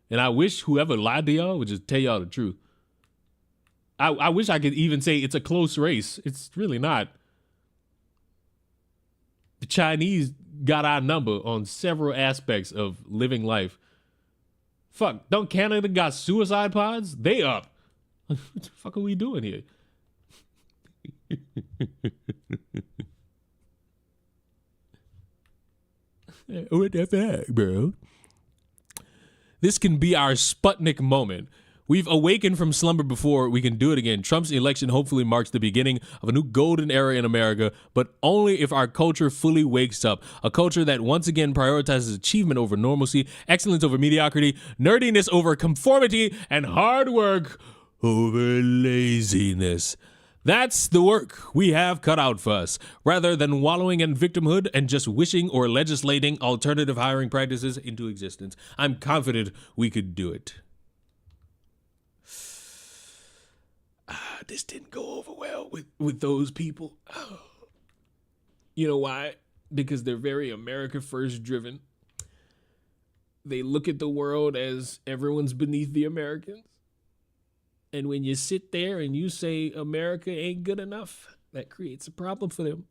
And I wish whoever lied to y'all would just tell y'all the truth. I wish I could even say it's a close race. It's really not. The Chinese got our number on several aspects of living life. Fuck, don't Canada got suicide pods? They up. What the fuck are we doing here? What the fuck, bro? This can be our Sputnik moment. We've awakened from slumber before. We can do it again. Trump's election hopefully marks the beginning of a new golden era in America, but only if our culture fully wakes up. A culture that once again prioritizes achievement over normalcy, excellence over mediocrity, nerdiness over conformity, and hard work over laziness. That's the work we have cut out for us. Rather than wallowing in victimhood and just wishing or legislating alternative hiring practices into existence, I'm confident we could do it. This didn't go over well with those people. You know why? Because they're very America First driven. they look at the world as everyone's beneath the Americans. And when you sit there and you say America ain't good enough, that creates a problem for them.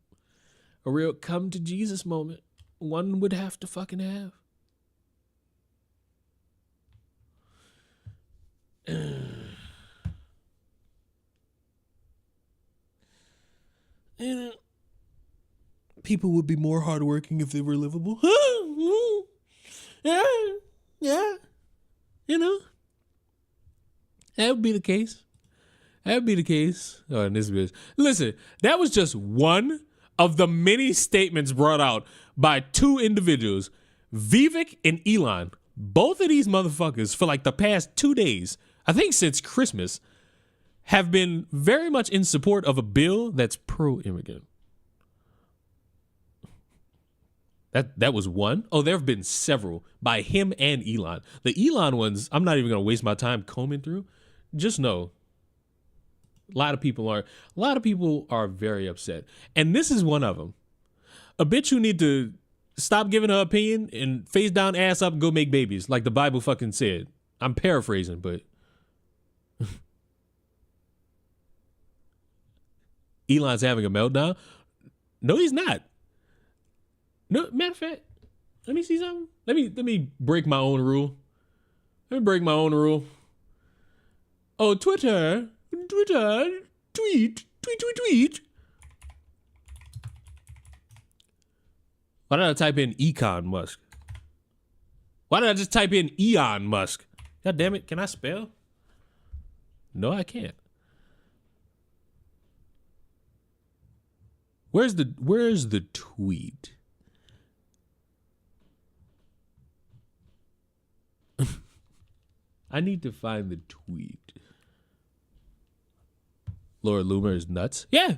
A real come to Jesus moment. One would have to fucking have. And people would be more hardworking if they were livable. Yeah. You know, that would be the case. That would be the case. Oh, and this bitch. Listen, that was just one of the many statements brought out by two individuals, Vivek and Elon. Both of these motherfuckers, for like the past 2 days, I think since Christmas, have been very much in support of a bill that's pro-immigrant. That was one. Oh, there have been several by him and Elon. The Elon ones, I'm not even going to waste my time combing through. Just know, a lot of people are very upset. And this is one of them. A bitch who need to stop giving her opinion and face down, ass up, and go make babies, like the Bible fucking said. I'm paraphrasing, but Elon's having a meltdown. No, he's not. No, matter of fact, let me see something. Let me break my own rule. Oh, Twitter, tweet. Why did I type in Econ Musk? Why did I just type in Elon Musk? God damn it, can I spell? No, I can't. Where's the tweet? I need to find the tweet. Laura Loomer is nuts. Yeah.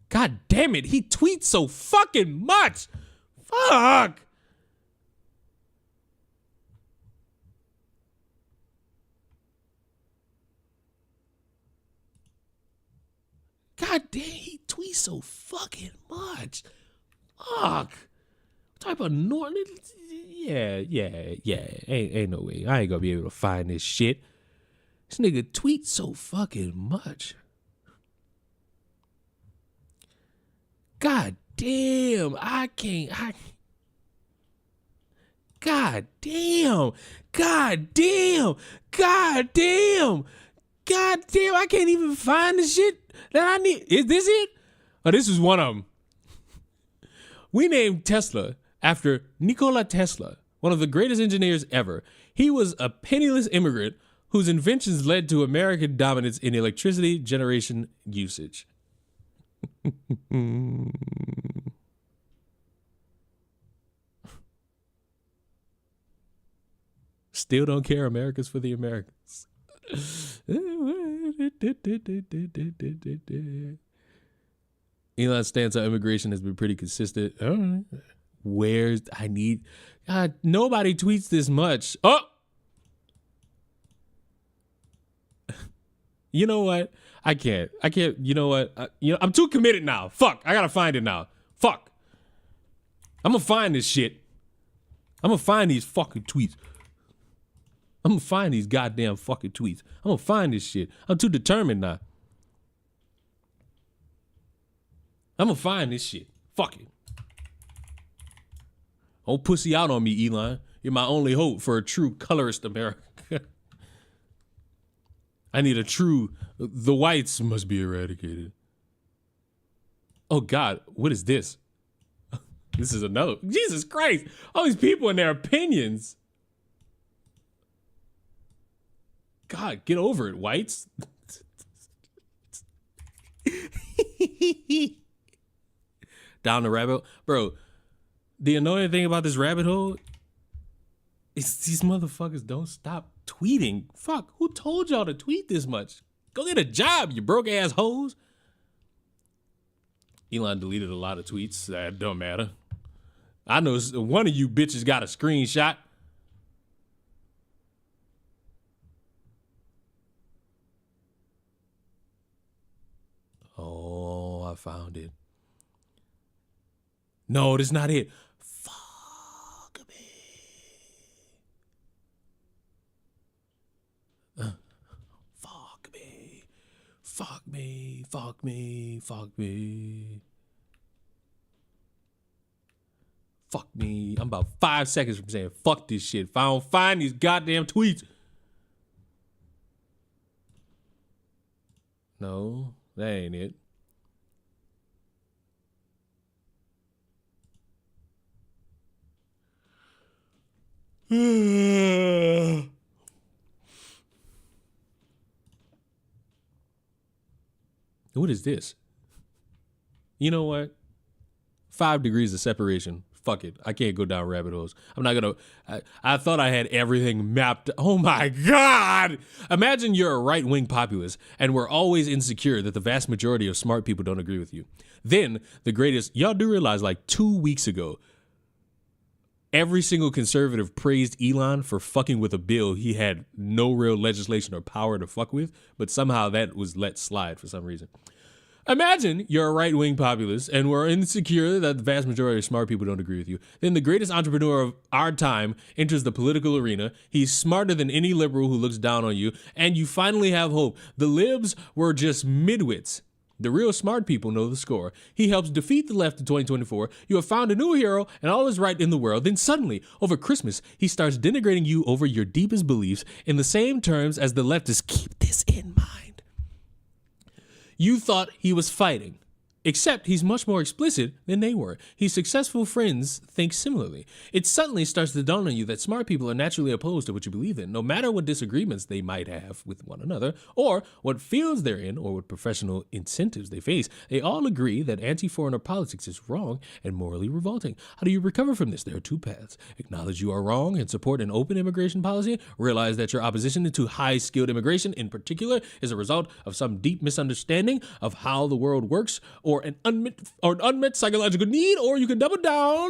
God damn it, he tweets so fucking much. Fuck. God damn, he tweets so fucking much. Fuck. Type of Norton. Yeah. Ain't no way. I ain't gonna be able to find this shit. This nigga tweets so fucking much. God damn. God damn. I can't even find the shit that I need. Is this it? Oh, this is one of them. We named Tesla after Nikola Tesla, one of the greatest engineers ever. He was a penniless immigrant whose inventions led to American dominance in electricity generation usage. Still don't care. America's for the Americans. Elon's stance on immigration has been pretty consistent. Nobody tweets this much. Oh, you know what? I can't. You know what? I'm too committed now. Fuck. I gotta find it now. Fuck. I'm gonna find this shit. I'm gonna find these fucking tweets. I'm gonna find these goddamn fucking tweets. I'm gonna find this shit. I'm too determined now. I'm gonna find this shit. Fuck it. Don't pussy out on me, Elon. You're my only hope for a true colorist America. I need a true, the whites must be eradicated. Oh God, what is this? This is another, Jesus Christ. All these people and their opinions. God, get over it, whites. Down the rabbit hole. Bro, the annoying thing about this rabbit hole is these motherfuckers don't stop tweeting. Fuck, who told y'all to tweet this much? Go get a job, you broke ass hoes. Elon deleted a lot of tweets. That don't matter. I know one of you bitches got a screenshot. Oh, I found it. No, that's not it. Fuck me. Fuck me. Fuck me. Fuck me. Fuck me. Fuck me. I'm about 5 seconds from saying fuck this shit. If I don't find these goddamn tweets. No, that ain't it. What is this? You know what? 5 degrees of separation. Fuck it. I can't go down rabbit holes. I'm not gonna. I thought I had everything mapped. Oh my God. Imagine you're a right-wing populist and we're always insecure that the vast majority of smart people don't agree with you. Then the greatest, y'all do realize like 2 weeks ago, every single conservative praised Elon for fucking with a bill he had no real legislation or power to fuck with, but somehow that was let slide for some reason. Imagine you're a right-wing populist and we're insecure that the vast majority of smart people don't agree with you. Then the greatest entrepreneur of our time enters the political arena. He's smarter than any liberal who looks down on you, and you finally have hope. The libs were just midwits. The real smart people know the score. He helps defeat the left in 2024. You have found a new hero and all is right in the world. Then suddenly, over Christmas, he starts denigrating you over your deepest beliefs in the same terms as the leftists. Keep this in mind. You thought he was fighting, except he's much more explicit than they were. His successful friends think similarly. It suddenly starts to dawn on you that smart people are naturally opposed to what you believe in, no matter what disagreements they might have with one another, or what fields they're in, or what professional incentives they face. They all agree that anti-foreigner politics is wrong and morally revolting. How do you recover from this? There are 2 paths. Acknowledge you are wrong and support an open immigration policy. Realize that your opposition to high-skilled immigration in particular is a result of some deep misunderstanding of how the world works, or an unmet psychological need, or you can double down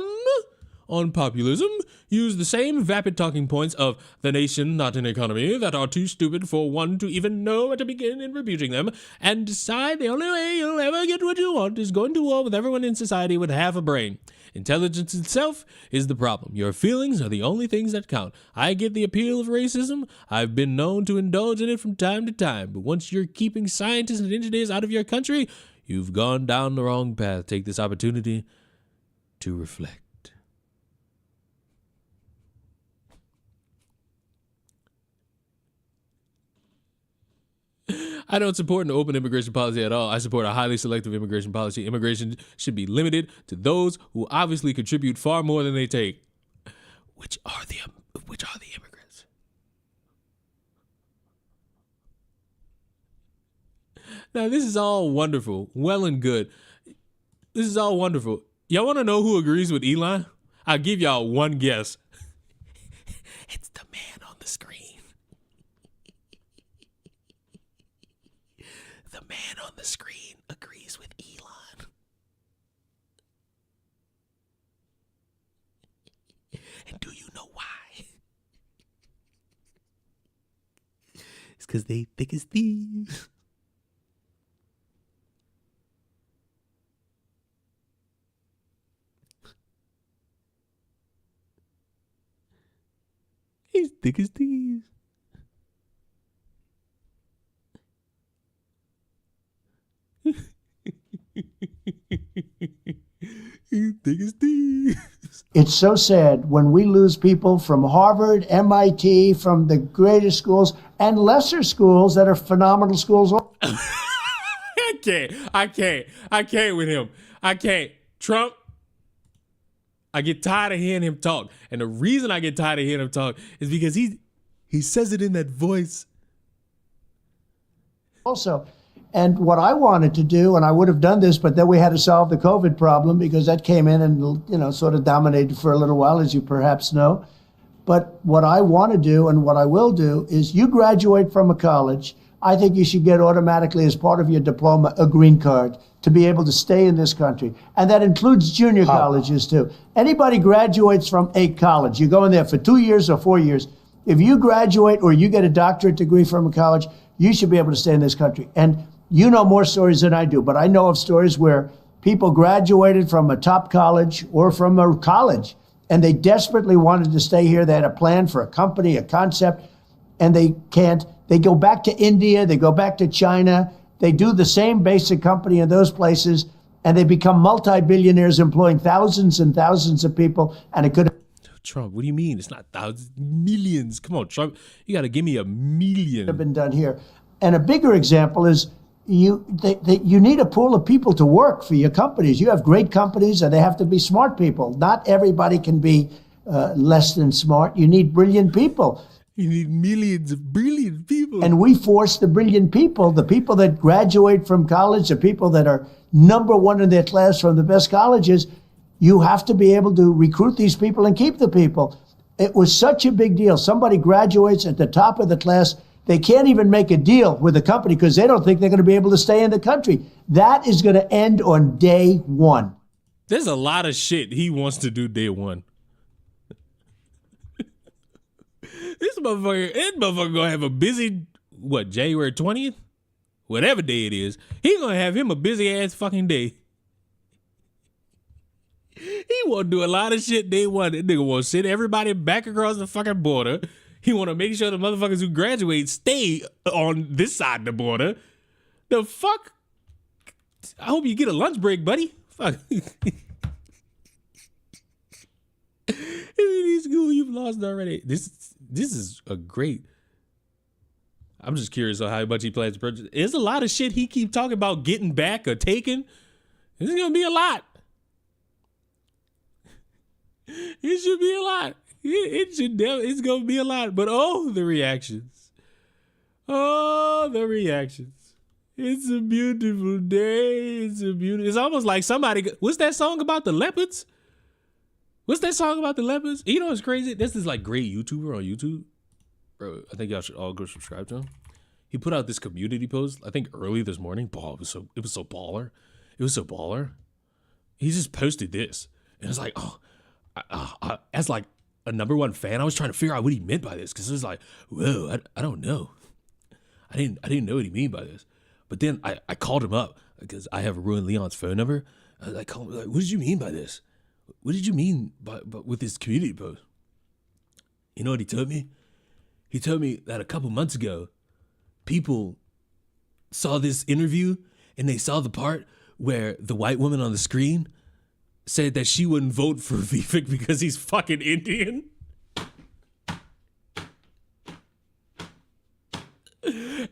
on populism. Use the same vapid talking points of the nation, not an economy, that are too stupid for one to even know where to begin in rebuking them, and decide the only way you'll ever get what you want is going to war with everyone in society with half a brain. Intelligence itself is the problem. Your feelings are the only things that count. I get the appeal of racism. I've been known to indulge in it from time to time, but once you're keeping scientists and engineers out of your country, you've gone down the wrong path. Take this opportunity to reflect. I don't support an open immigration policy at all. I support a highly selective immigration policy. Immigration should be limited to those who obviously contribute far more than they take. Which are the immigrants? Now, this is all wonderful, well and good. This is all wonderful. Y'all want to know who agrees with Elon? I'll give y'all one guess. It's the man on the screen. The man on the screen agrees with Elon. And do you know why? It's because they thick as thieves. He's thick as thieves. He's thick as thieves. It's so sad when we lose people from Harvard, MIT, from the greatest schools and lesser schools that are phenomenal schools. I can't with him. I can't. Trump, I get tired of hearing him talk. And the reason I get tired of hearing him talk is because he says it in that voice. Also, and what I wanted to do, and I would have done this, but then we had to solve the COVID problem because that came in and, sort of dominated for a little while, as you perhaps know. But what I want to do and what I will do is you graduate from a college, I think you should get automatically as part of your diploma a green card to be able to stay in this country. And that includes junior colleges too. Anybody graduates from a college, you go in there for 2 years or 4 years. If you graduate or you get a doctorate degree from a college, you should be able to stay in this country. And you know more stories than I do, but I know of stories where people graduated from a top college or from a college, and they desperately wanted to stay here. They had a plan for a company, a concept, and they can't. They go back to India, they go back to China, they do the same basic company in those places, and they become multi-billionaires employing thousands and thousands of people, and it could Trump, what do you mean? It's not thousands, millions. Come on, Trump. You got to give me a million. have been done here. And a bigger example is you need a pool of people to work for your companies. You have great companies, and they have to be smart people. Not everybody can be less than smart. You need brilliant people. You need millions of brilliant people. And we force the brilliant people, the people that graduate from college, the people that are number one in their class from the best colleges. You have to be able to recruit these people and keep the people. It was such a big deal. Somebody graduates at the top of the class. They can't even make a deal with the company because they don't think they're going to be able to stay in the country. That is going to end on day one. There's a lot of shit he wants to do day one. This motherfucker gonna have a busy, January 20th? Whatever day it is. He gonna have him a busy ass fucking day. He want to do a lot of shit day one. That nigga want to send everybody back across the fucking border. He want to make sure the motherfuckers who graduate stay on this side of the border. The fuck? I hope you get a lunch break, buddy. Fuck. Any school you've lost already. This is a great. I'm just curious on how much he plans to purchase. There's a lot of shit he keep talking about getting back or taking. It's gonna be a lot. It should be a lot. It's gonna be a lot. But the reactions. Oh, the reactions. It's a beautiful day. It's almost like somebody. What's that song about the leopards? What's that song about the leopards? You know what's crazy? This is like great YouTuber on YouTube. Bro, I think y'all should all go subscribe to him. He put out this community post, I think early this morning. It was so baller. It was so baller. He just posted this. And it's like, as like a number one fan, I was trying to figure out what he meant by this. Cause it was like, whoa, I don't know. I didn't know what he mean by this. But then I called him up because I have Ruin Leon's phone number. I called him like, what did you mean by this? What did you mean by with this community post? You know what he told me? He told me that a couple months ago, people saw this interview and they saw the part where the white woman on the screen said that she wouldn't vote for Vivek because he's fucking Indian.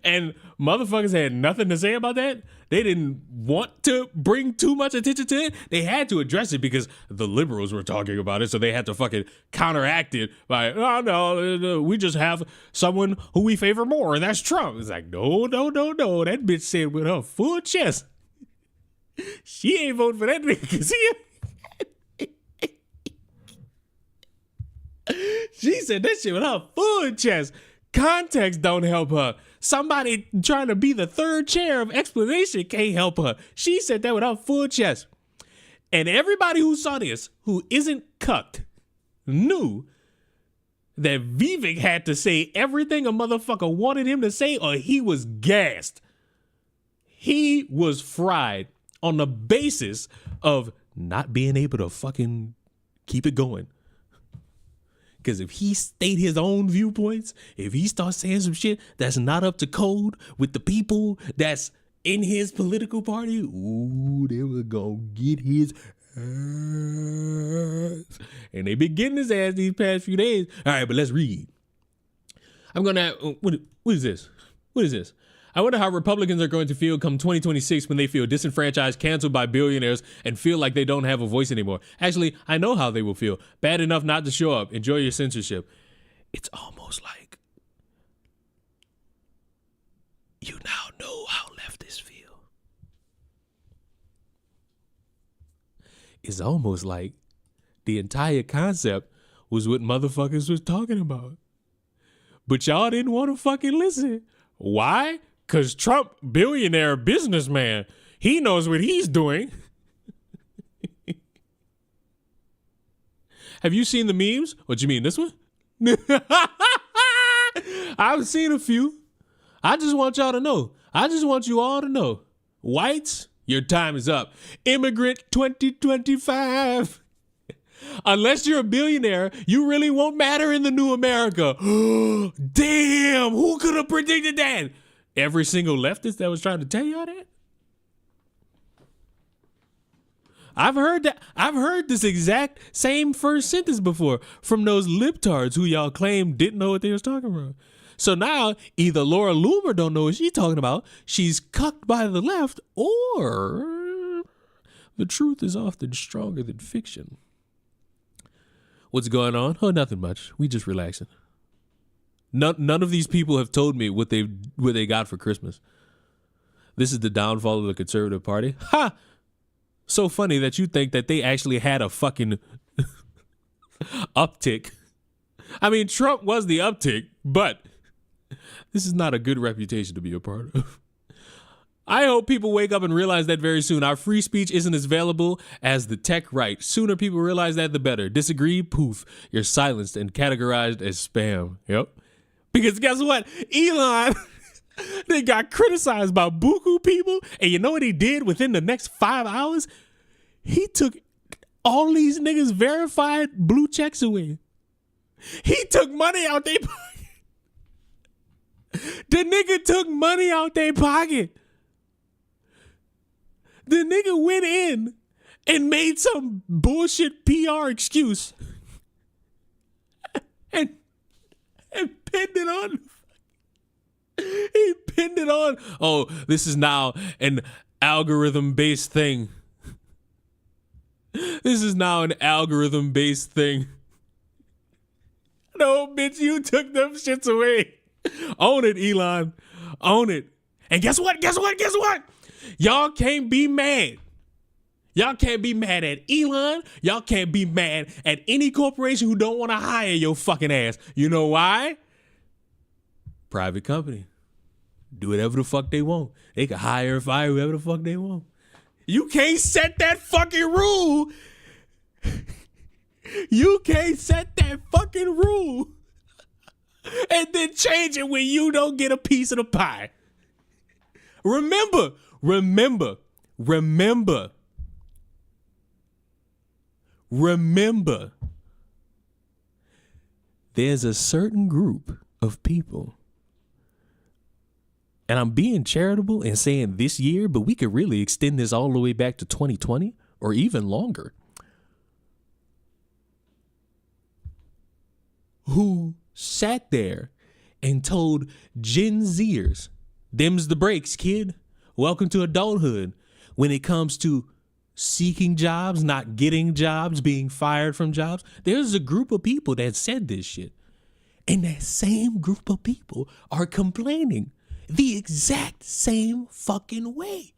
And motherfuckers had nothing to say about that. They didn't want to bring too much attention to it. They had to address it because the liberals were talking about it, so they had to fucking counteract it by, oh no, we just have someone who we favor more, and that's Trump. It's like, no. That bitch said with her full chest, she ain't voting for that nigga because she said that shit with her full chest. Context don't help her. Somebody trying to be the third chair of explanation can't help her. She said that with her full chest. And everybody who saw this, who isn't cucked, knew that Vivek had to say everything a motherfucker wanted him to say or he was gassed. He was fried on the basis of not being able to fucking keep it going. Because if he state his own viewpoints, if he starts saying some shit that's not up to code with the people that's in his political party, ooh, they were gonna get his ass. And they been getting his ass these past few days. All right, but let's read. I'm gonna, what is this? What is this? I wonder how Republicans are going to feel come 2026 when they feel disenfranchised, canceled by billionaires, and feel like they don't have a voice anymore. Actually, I know how they will feel. Bad enough not to show up. Enjoy your censorship. It's almost like you now know how leftists feel. It's almost like the entire concept was what motherfuckers was talking about. But y'all didn't want to fucking listen. Why? Because Trump, billionaire businessman, he knows what he's doing. Have you seen the memes? What you mean, this one? I've seen a few. I just want y'all to know. I just want you all to know. Whites, Your time is up. Immigrant 2025. Unless you're a billionaire, you really won't matter in the new America. Damn, who could have predicted that? Every single leftist that was trying to tell y'all that? I've heard this exact same first sentence before from those libtards who y'all claim didn't know what they was talking about. So now either Laura Loomer don't know what she's talking about, she's cucked by the left, or the truth is often stronger than fiction. What's going on? Oh, nothing much. We just relaxing. None of these people have told me what they got for Christmas. This is the downfall of the conservative party. Ha! So funny that you think that they actually had a fucking uptick. I mean, Trump was the uptick, but this is not a good reputation to be a part of. I hope people wake up and realize that very soon. Our free speech isn't as valuable as the tech right. Sooner people realize that, the better. Disagree? Poof. You're silenced and categorized as spam. Yep. Because guess what? Elon, they got criticized by buku people. And you know what he did within the next 5 hours? He took all these niggas' verified blue checks away. He took money out their pocket. The nigga took money out their pocket. The nigga went in and made some bullshit PR excuse and pinned it on. He pinned it on. Oh, this is now an algorithm-based thing. This is now an algorithm-based thing. No, bitch, you took them shits away. Own it, Elon. Own it. And guess what? Y'all can't be mad. Y'all can't be mad at Elon. Y'all can't be mad at any corporation who don't want to hire your fucking ass. You know why? Private company. Do whatever the fuck they want. They can hire and fire whoever the fuck they want. You can't set that fucking rule. You can't set that fucking rule and then change it when you don't get a piece of the pie. Remember, there's a certain group of people, and I'm being charitable and saying this year, but we could really extend this all the way back to 2020 or even longer, who sat there and told Gen Zers, them's the breaks, kid. Welcome to adulthood. When it comes to seeking jobs, not getting jobs, being fired from jobs, there's a group of people that said this shit. And that same group of people are complaining the exact same fucking way.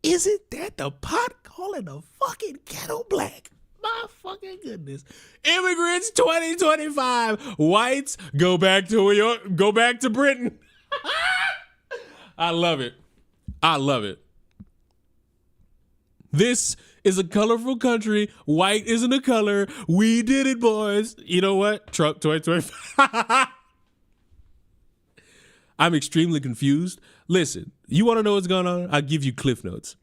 Isn't that the pot calling the fucking kettle black? My fucking goodness. Immigrants 2025. Whites, go back to Britain. I love it. This is a colorful country. White isn't a color. We did it, boys. You know what? Trump 2025. I'm extremely confused. Listen, you want to know what's going on? I'll give you Cliff Notes.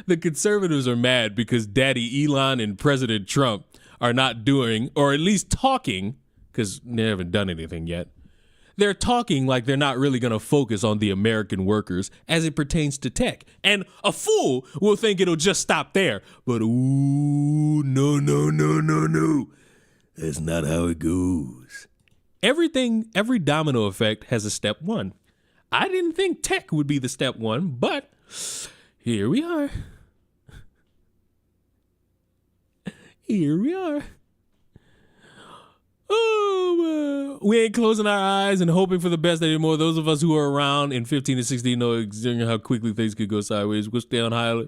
The conservatives are mad because Daddy Elon and President Trump are not doing, or at least talking, because they haven't done anything yet. They're talking like they're not really going to focus on the American workers as it pertains to tech. And a fool will think it'll just stop there. But ooh, no. That's not how it goes. Every domino effect has a step one. I didn't think tech would be the step one, but here we are. Oh, we ain't closing our eyes and hoping for the best anymore. Those of us who are around in 15 to 16 know exactly how quickly things could go sideways. We'll stay on high.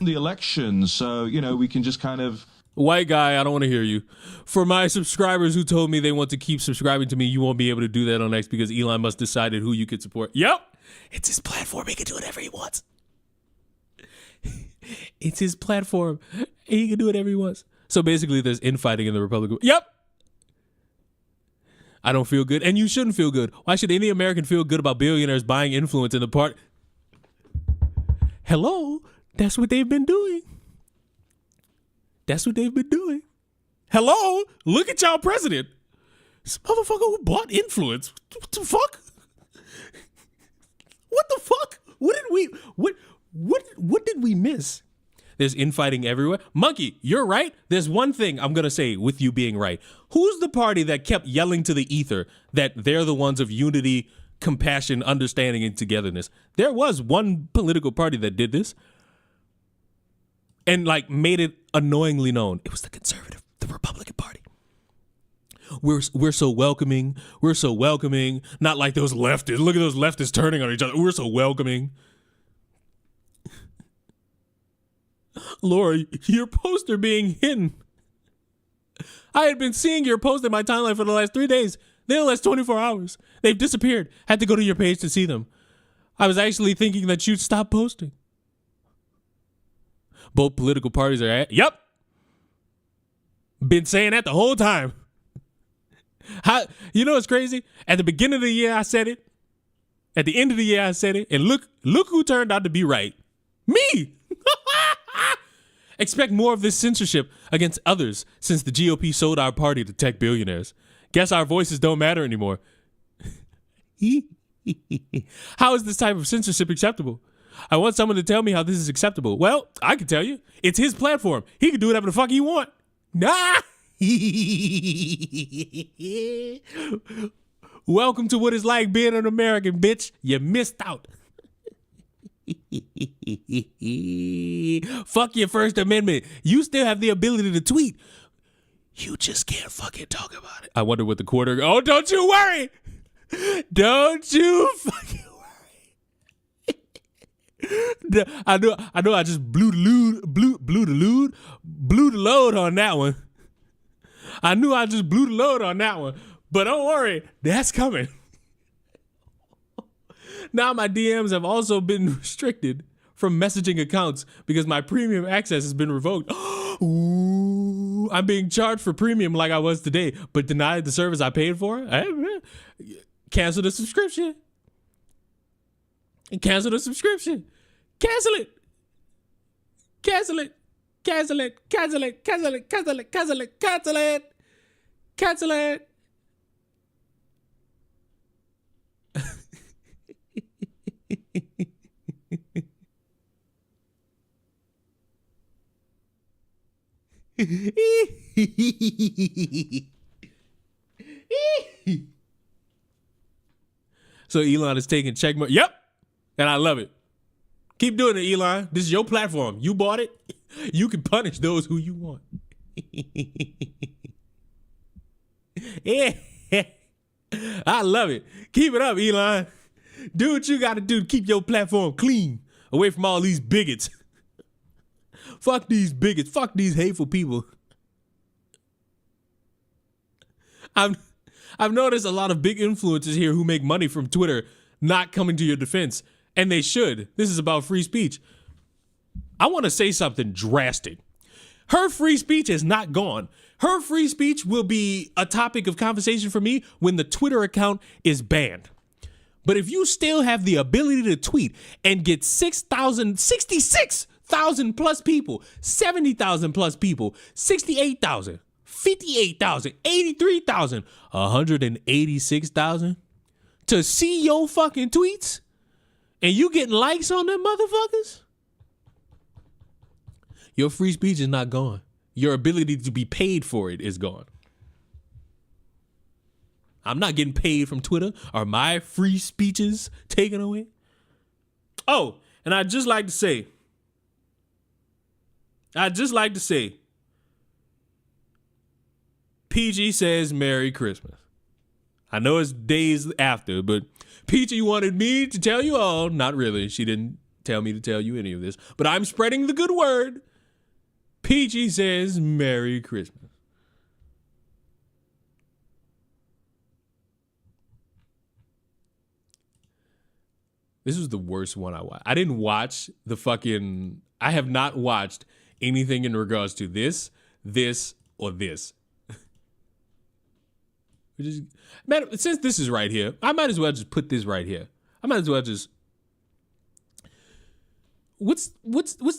The election, so, we can just kind of... White guy, I don't want to hear you. For my subscribers who told me they want to keep subscribing to me, you won't be able to do that on X because Elon Musk decided who you could support. Yep, it's his platform. He can do whatever he wants. It's his platform. He can do whatever he wants. So basically, there's infighting in the Republican. Yep. I don't feel good, and you shouldn't feel good. Why should any American feel good about billionaires buying influence in the part? Hello, that's what they've been doing. That's what they've been doing. Hello, look at y'all president. This motherfucker who bought influence. What the fuck? What the fuck? What did we miss? There's infighting everywhere. Monkey, you're right. There's one thing I'm going to say with you being right. Who's the party that kept yelling to the ether that they're the ones of unity, compassion, understanding, and togetherness? There was one political party that did this and like made it annoyingly known. It was the Republican Party. We're so welcoming. We're so welcoming. Not like those leftists. Look at those leftists turning on each other. We're so welcoming. Laura, your posts are being hidden. I had been seeing your post in my timeline for the last 3 days. Then the last 24 hours. They've disappeared. Had to go to your page to see them. I was actually thinking that you'd stop posting. Both political parties are at. Yep. Been saying that the whole time. You know what's crazy? At the beginning of the year, I said it. At the end of the year, I said it. And look who turned out to be right. Me. Expect more of this censorship against others since the GOP sold our party to tech billionaires. Guess our voices don't matter anymore. How is this type of censorship acceptable? I want someone to tell me how this is acceptable. Well, I can tell you. It's his platform. He can do whatever the fuck he want. Nah. Welcome to what it's like being an American, bitch. You missed out. Fuck your First Amendment. You still have the ability to tweet. You just can't fucking talk about it. I wonder what the quarter. Oh, don't you worry. Don't you fucking worry. I know. I just blew the load on that one. I knew I just blew the load on that one. But don't worry, that's coming. Now my DMs have also been restricted from messaging accounts because my premium access has been revoked. Ooh, I'm being charged for premium like I was today, but denied the service I paid for. Cancel the subscription. Cancel the subscription. Cancel it. Cancel it. Cancel it. Cancel it. Cancel it. Cancel it. Cancel it. Cancel it. Cancel it. So Elon is taking check mark. Yep. And I love it. Keep doing it, Elon. This is your platform. You bought it. You can punish those who you want. Yeah. I love it. Keep it up, Elon. Do what you got to do to keep your platform clean, away from all these bigots. Fuck these bigots. Fuck these hateful people. I've noticed a lot of big influencers here who make money from Twitter not coming to your defense, and they should. This is about free speech. I want to say something drastic. Her free speech is not gone. Her free speech will be a topic of conversation for me when the Twitter account is banned. But if you still have the ability to tweet and get 66,000 plus people, 70,000 plus people, 68,000, 58,000, 83,000, 186,000 to see your fucking tweets and you getting likes on them motherfuckers, your free speech is not gone. Your ability to be paid for it is gone. I'm not getting paid from Twitter. Are my free speeches taken away? Oh, and I'd just like to say, PG says Merry Christmas. I know it's days after, but PG wanted me to tell you all. Not really. She didn't tell me to tell you any of this, but I'm spreading the good word. PG says Merry Christmas. This was the worst one I watched. I didn't watch I have not watched anything in regards to this, or this. Man, since this is right here, I might as well just put this right here. I might as well just. What's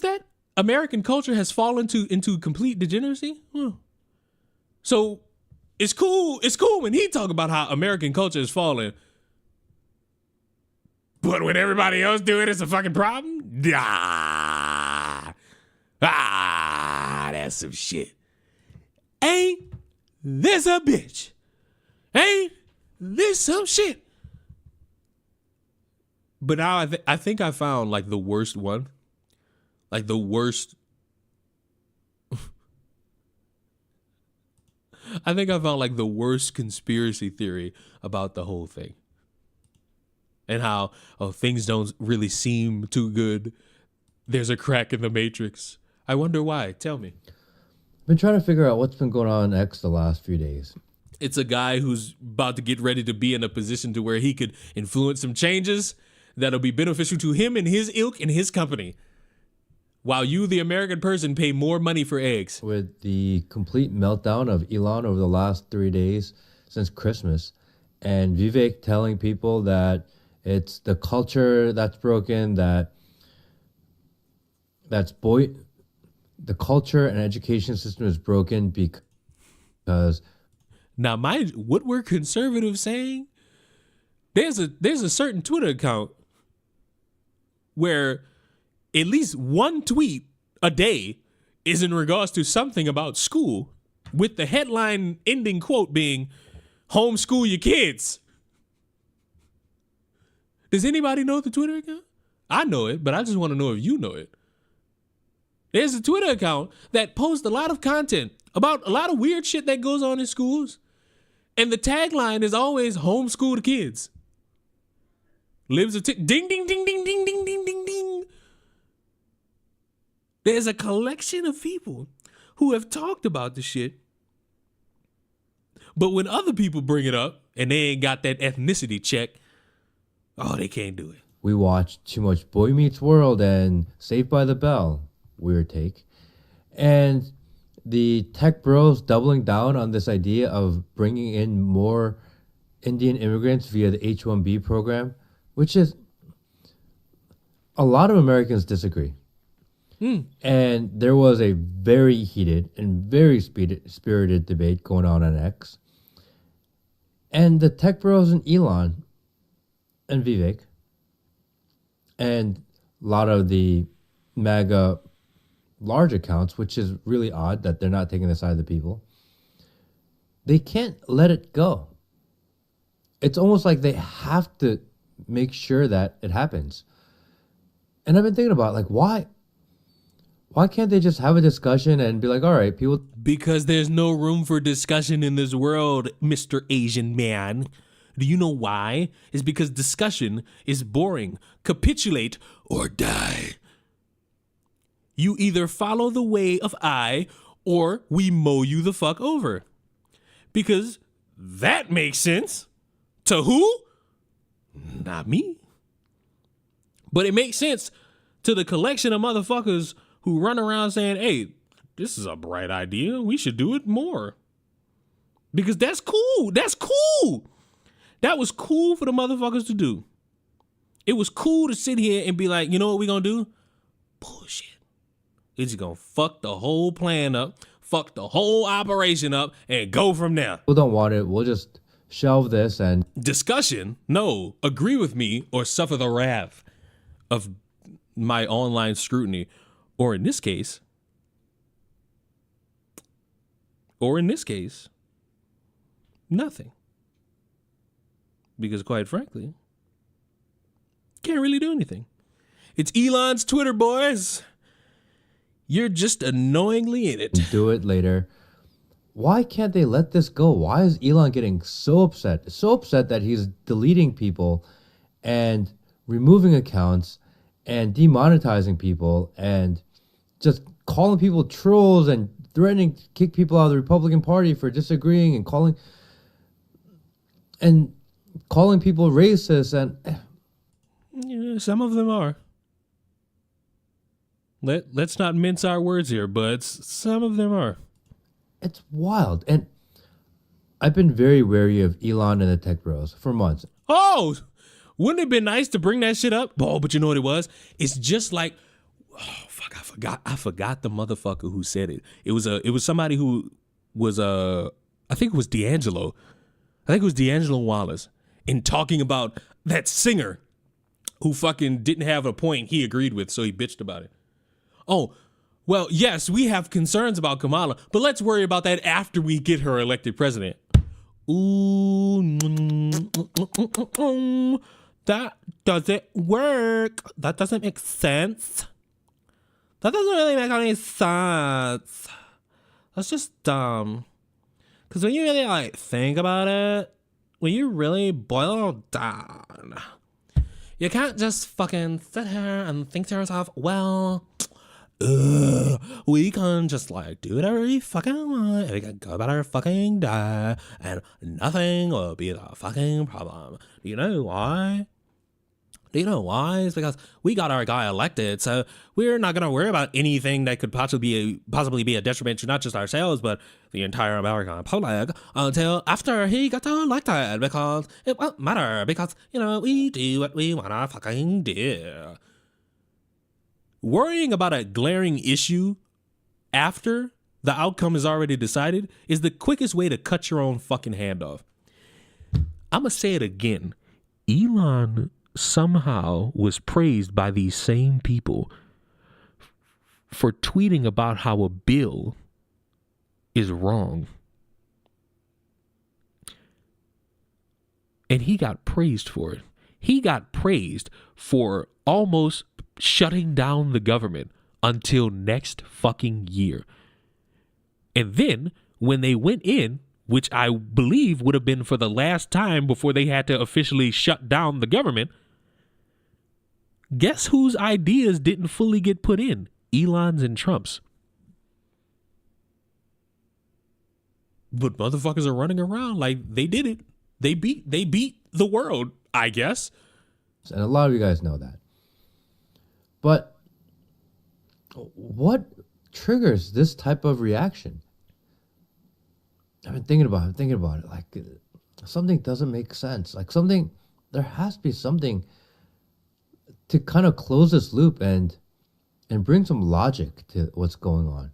that? American culture has fallen into complete degeneracy. So it's cool. It's cool when he talk about how American culture is falling, but when everybody else do it, it's a fucking problem. That's some shit. Ain't this a bitch? Ain't this some shit? But now I think I found like the worst one. Like the worst. I think I found like the worst conspiracy theory about the whole thing. And how things don't really seem too good. There's a crack in the matrix. I wonder why. Tell me. I've been trying to figure out what's been going on in X the last few days. It's a guy who's about to get ready to be in a position to where he could influence some changes that'll be beneficial to him and his ilk and his company. While you, the American person, pay more money for eggs. With the complete meltdown of Elon over the last 3 days since Christmas, and Vivek telling people that it's the culture that's broken, the culture and education system is broken because. Now, mind what we're conservatives saying. There's a certain Twitter account where at least one tweet a day is in regards to something about school, with the headline ending quote being, "Homeschool your kids." Does anybody know the Twitter account? I know it, but I just want to know if you know it. There's a Twitter account that posts a lot of content about a lot of weird shit that goes on in schools. And the tagline is always "Homeschool the kids." Lives a ding, ding, ding, ding, ding, ding, ding, ding, ding. There's a collection of people who have talked about the shit. But when other people bring it up and they ain't got that ethnicity check, they can't do it. We watch too much Boy Meets World and Saved by the Bell. Weird take. And the tech bros doubling down on this idea of bringing in more Indian immigrants via the H-1B program, which is a lot of Americans disagree. And there was a very heated and very spirited debate going on X. And the tech bros and Elon and Vivek and a lot of the MAGA large accounts, which is really odd that they're not taking the side of the people, they can't let it go. It's almost like they have to make sure that it happens. And I've been thinking about, like, why can't they just have a discussion and be like, all right, people... Because there's no room for discussion in this world, Mr. Asian man. Do you know why? It's because discussion is boring. Capitulate or die. You either follow the way of I, or we mow you the fuck over. Because that makes sense. To who? Not me. But it makes sense to the collection of motherfuckers who run around saying, "Hey, this is a bright idea. We should do it more." Because that's cool. That's cool. That was cool for the motherfuckers to do. It was cool to sit here and be like, you know what we gonna do? Bullshit. It's just gonna fuck the whole plan up, fuck the whole operation up, and go from there. People don't want it. We'll just shelve this and... Discussion? No. Agree with me or suffer the wrath of my online scrutiny. Or in this case, nothing. Because quite frankly, can't really do anything. It's Elon's Twitter, boys. You're just annoyingly in it. Do it later. Why can't they let this go? Why is Elon getting so upset? So upset that he's deleting people and removing accounts and demonetizing people and just calling people trolls and threatening to kick people out of the Republican Party for disagreeing and calling people racist. And yeah, some of them are. Let's not mince our words here, but some of them are. It's wild. And I've been very wary of Elon and the tech bros for months. Oh, wouldn't it have been nice to bring that shit up? Oh, but you know what it was? It's just like, oh fuck, I forgot the motherfucker who said it. It was somebody who was I think it was D'Angelo. I think it was D'Angelo Wallace in talking about that singer who fucking didn't have a point he agreed with, so he bitched about it. Oh, well, yes, we have concerns about Kamala, but let's worry about that after we get her elected president. Ooh, that doesn't work. That doesn't make sense. That doesn't really make any sense. That's just dumb. Because when you really like think about it, when you really boil it down, you can't just fucking sit here and think to yourself, well, we can just like do whatever we fucking want. We can go about our fucking day and nothing will be the fucking problem. Do you know why? Do you know why? It's because we got our guy elected, so we're not gonna worry about anything that could possibly be a detriment to not just ourselves, but the entire American public until after he got elected, because it won't matter, because, you know, we do what we wanna fucking do. Worrying about a glaring issue after the outcome is already decided is the quickest way to cut your own fucking hand off. I'm gonna say it again. Elon somehow was praised by these same people for tweeting about how a bill is wrong. And he got praised for it. He got praised for almost shutting down the government until next fucking year. And then when they went in, which I believe would have been for the last time before they had to officially shut down the government, guess whose ideas didn't fully get put in? Elon's and Trump's. But motherfuckers are running around like they did it. They beat the world, I guess. And a lot of you guys know that. But what triggers this type of reaction? I've been thinking about it. Like, something doesn't make sense. Like, there has to be something to kind of close this loop and bring some logic to what's going on.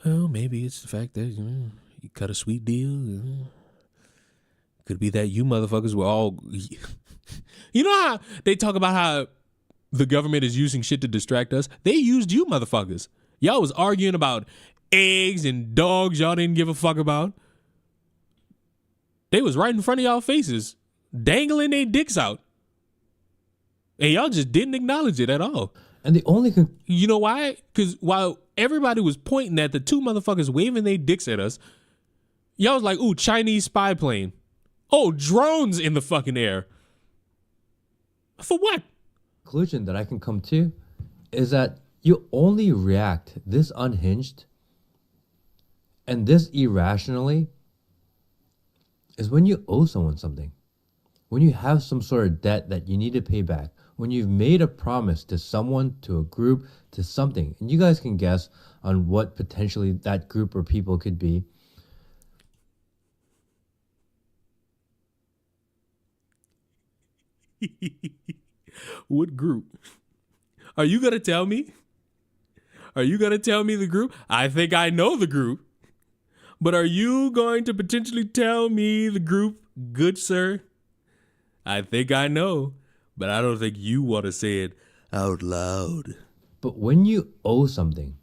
Well, maybe it's the fact that you cut a sweet deal. Could be that you motherfuckers were all... You know how they talk about how the government is using shit to distract us? They used you motherfuckers. Y'all was arguing about eggs and dogs y'all didn't give a fuck about. They was right in front of y'all faces, dangling their dicks out. And y'all just didn't acknowledge it at all. And the only... You know why? Because while everybody was pointing at the two motherfuckers waving their dicks at us, y'all was like, ooh, Chinese spy plane. Oh, drones in the fucking air. For what? Conclusion that I can come to is that you only react this unhinged and this irrationally is when you owe someone something. When you have some sort of debt that you need to pay back. When you've made a promise to someone, to a group, to something. And you guys can guess on what potentially that group or people could be. What group? Are you going to tell me? Are you going to tell me the group? I think I know the group. But are you going to potentially tell me the group, good sir? I think I know, but I don't think you want to say it out loud. But when you owe something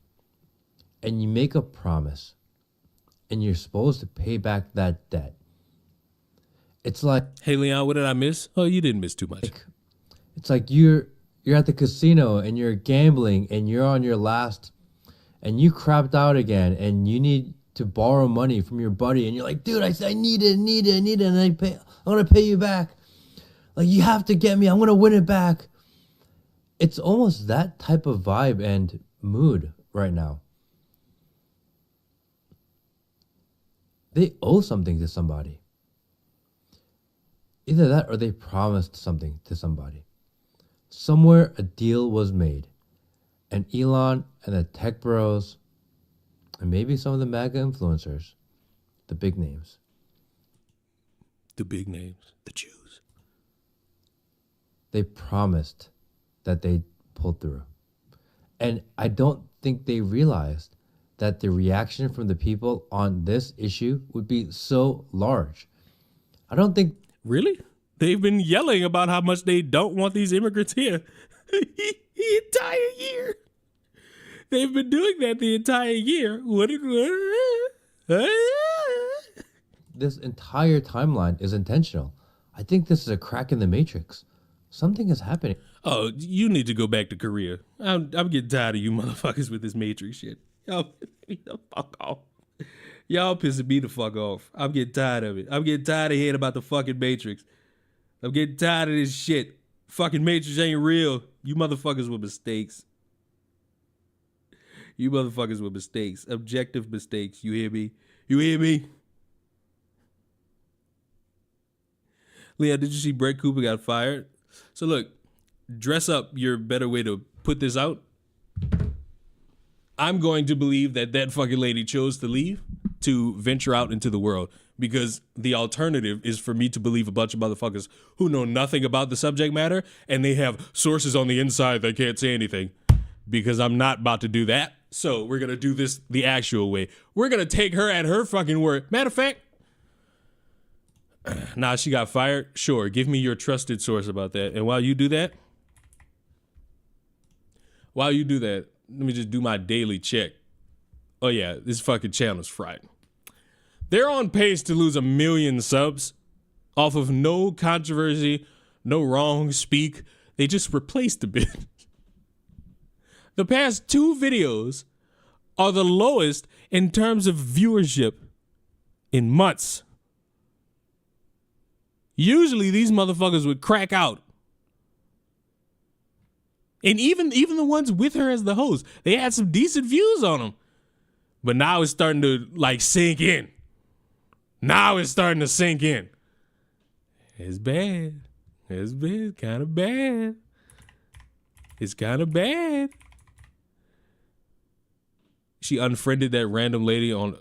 and you make a promise and you're supposed to pay back that debt, it's like... Hey, Leon, what did I miss? Oh, you didn't miss too much. It's like you're at the casino and you're gambling and you're on your last and you crapped out again and you need to borrow money from your buddy and you're like, dude, I need it, and I'm going to pay you back. Like, you have to get me. I'm going to win it back. It's almost that type of vibe and mood right now. They owe something to somebody. Either that or they promised something to somebody. Somewhere a deal was made. And Elon and the tech bros, and maybe some of the MAGA influencers, the big names. The big names, the Jews. They promised that they pulled through. And I don't think they realized that the reaction from the people on this issue would be so large. I don't think... Really? They've been yelling about how much they don't want these immigrants here the entire year. They've been doing that the entire year. This entire timeline is intentional. I think this is a crack in the matrix. Something is happening. Oh, you need to go back to Korea. I'm getting tired of you motherfuckers with this matrix shit. Y'all pissing me the fuck off. Y'all pissing me the fuck off. I'm getting tired of it. I'm getting tired of hearing about the fucking matrix. I'm getting tired of this shit. Fucking matrix ain't real. You motherfuckers with mistakes. You motherfuckers with mistakes. Objective mistakes. You hear me? You hear me? Leon, did you see Brett Cooper got fired? So look, dress up your better way to put this out. I'm going to believe that that fucking lady chose to leave to venture out into the world, because the alternative is for me to believe a bunch of motherfuckers who know nothing about the subject matter and they have sources on the inside that can't say anything, because I'm not about to do that. So we're going to do this the actual way. We're going to take her at her fucking word. Matter of fact, nah, she got fired. Sure, give me your trusted source about that. And while you do that, let me just do my daily check. Oh yeah, this fucking channel's fried. They're on pace to lose 1 million subs off of no controversy, no wrong speak. They just replaced a bit. The past 2 videos are the lowest in terms of viewership in months. Usually these motherfuckers would crack out. And even the ones with her as the host, they had some decent views on them. But now it's starting to like sink in. Now it's starting to sink in. It's bad. It's bad. Kind of bad. It's kind of bad. She unfriended that random lady on...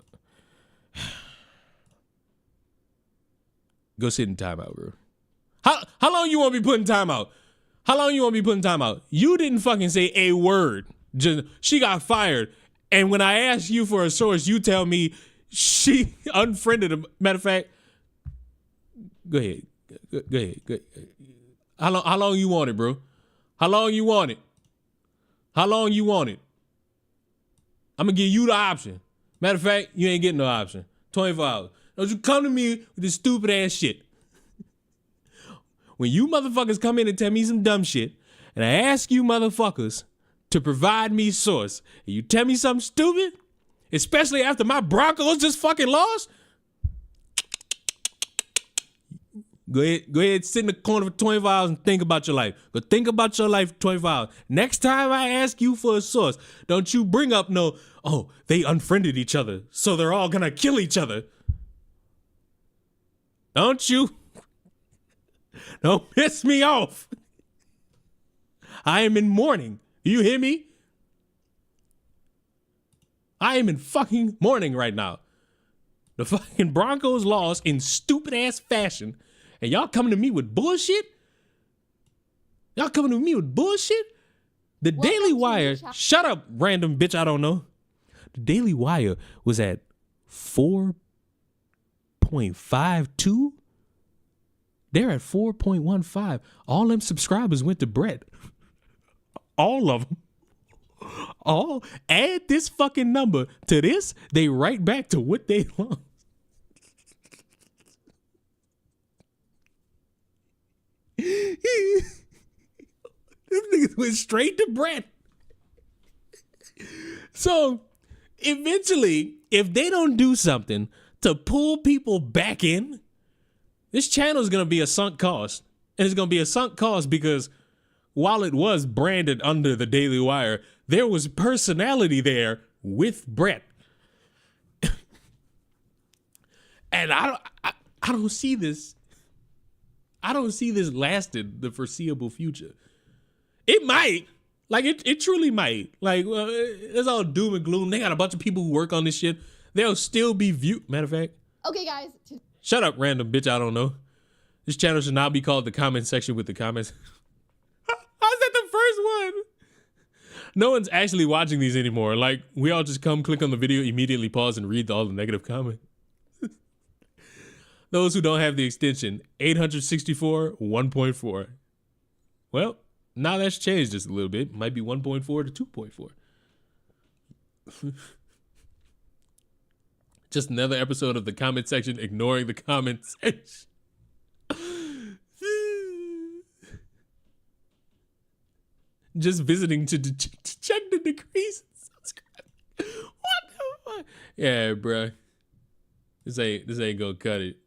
Go sit in timeout, bro. How long you want me putting timeout? How long you want me putting timeout? You didn't fucking say a word. Just, she got fired. And when I ask you for a source, you tell me she unfriended him. Matter of fact, go ahead. Go ahead. How long you want it, bro? How long you want it? How long you want it? I'm going to give you the option. Matter of fact, you ain't getting no option. 24 hours. Don't you come to me with this stupid ass shit. When you motherfuckers come in and tell me some dumb shit, and I ask you motherfuckers to provide me source, and you tell me something stupid, especially after my Broncos just fucking lost, go ahead, sit in the corner for 24 hours and think about your life. Go think about your life for 24 hours. Next time I ask you for a source, don't you bring up no, oh, they unfriended each other, so they're all gonna kill each other. Don't you? Don't piss me off. I am in mourning. You hear me? I am in fucking mourning right now. The fucking Broncos lost in stupid ass fashion, and y'all coming to me with bullshit? Y'all coming to me with bullshit? The Daily Wire, shut up, random bitch I don't know. The Daily Wire was at 4.52. They're at 4.15. All them subscribers went to Brett. All of them. All add this fucking number to this, they right back to what they lost. Them niggas went straight to Brett. So eventually, if they don't do something to pull people back in, this channel is going to be a sunk cost. And it's going to be a sunk cost because while it was branded under the Daily Wire, there was personality there with Brett. And I don't see this. I don't see this lasting the foreseeable future. It might. Like, it truly might. Like, it's all doom and gloom. They got a bunch of people who work on this shit. They'll still be viewed. Matter of fact, Okay, guys. Shut up, random bitch. I don't know. This channel should not be called the comment section with the comments. How's that the first one? No one's actually watching these anymore. Like, we all just come, click on the video, immediately pause, and read all the negative comments. Those who don't have the extension, 864 1.4. Well, now that's changed just a little bit. Might be 1.4 to 2.4. Just another episode of the comment section ignoring the comment section. Just visiting to check the decrease. What the fuck? Yeah, bruh. This ain't gonna cut it.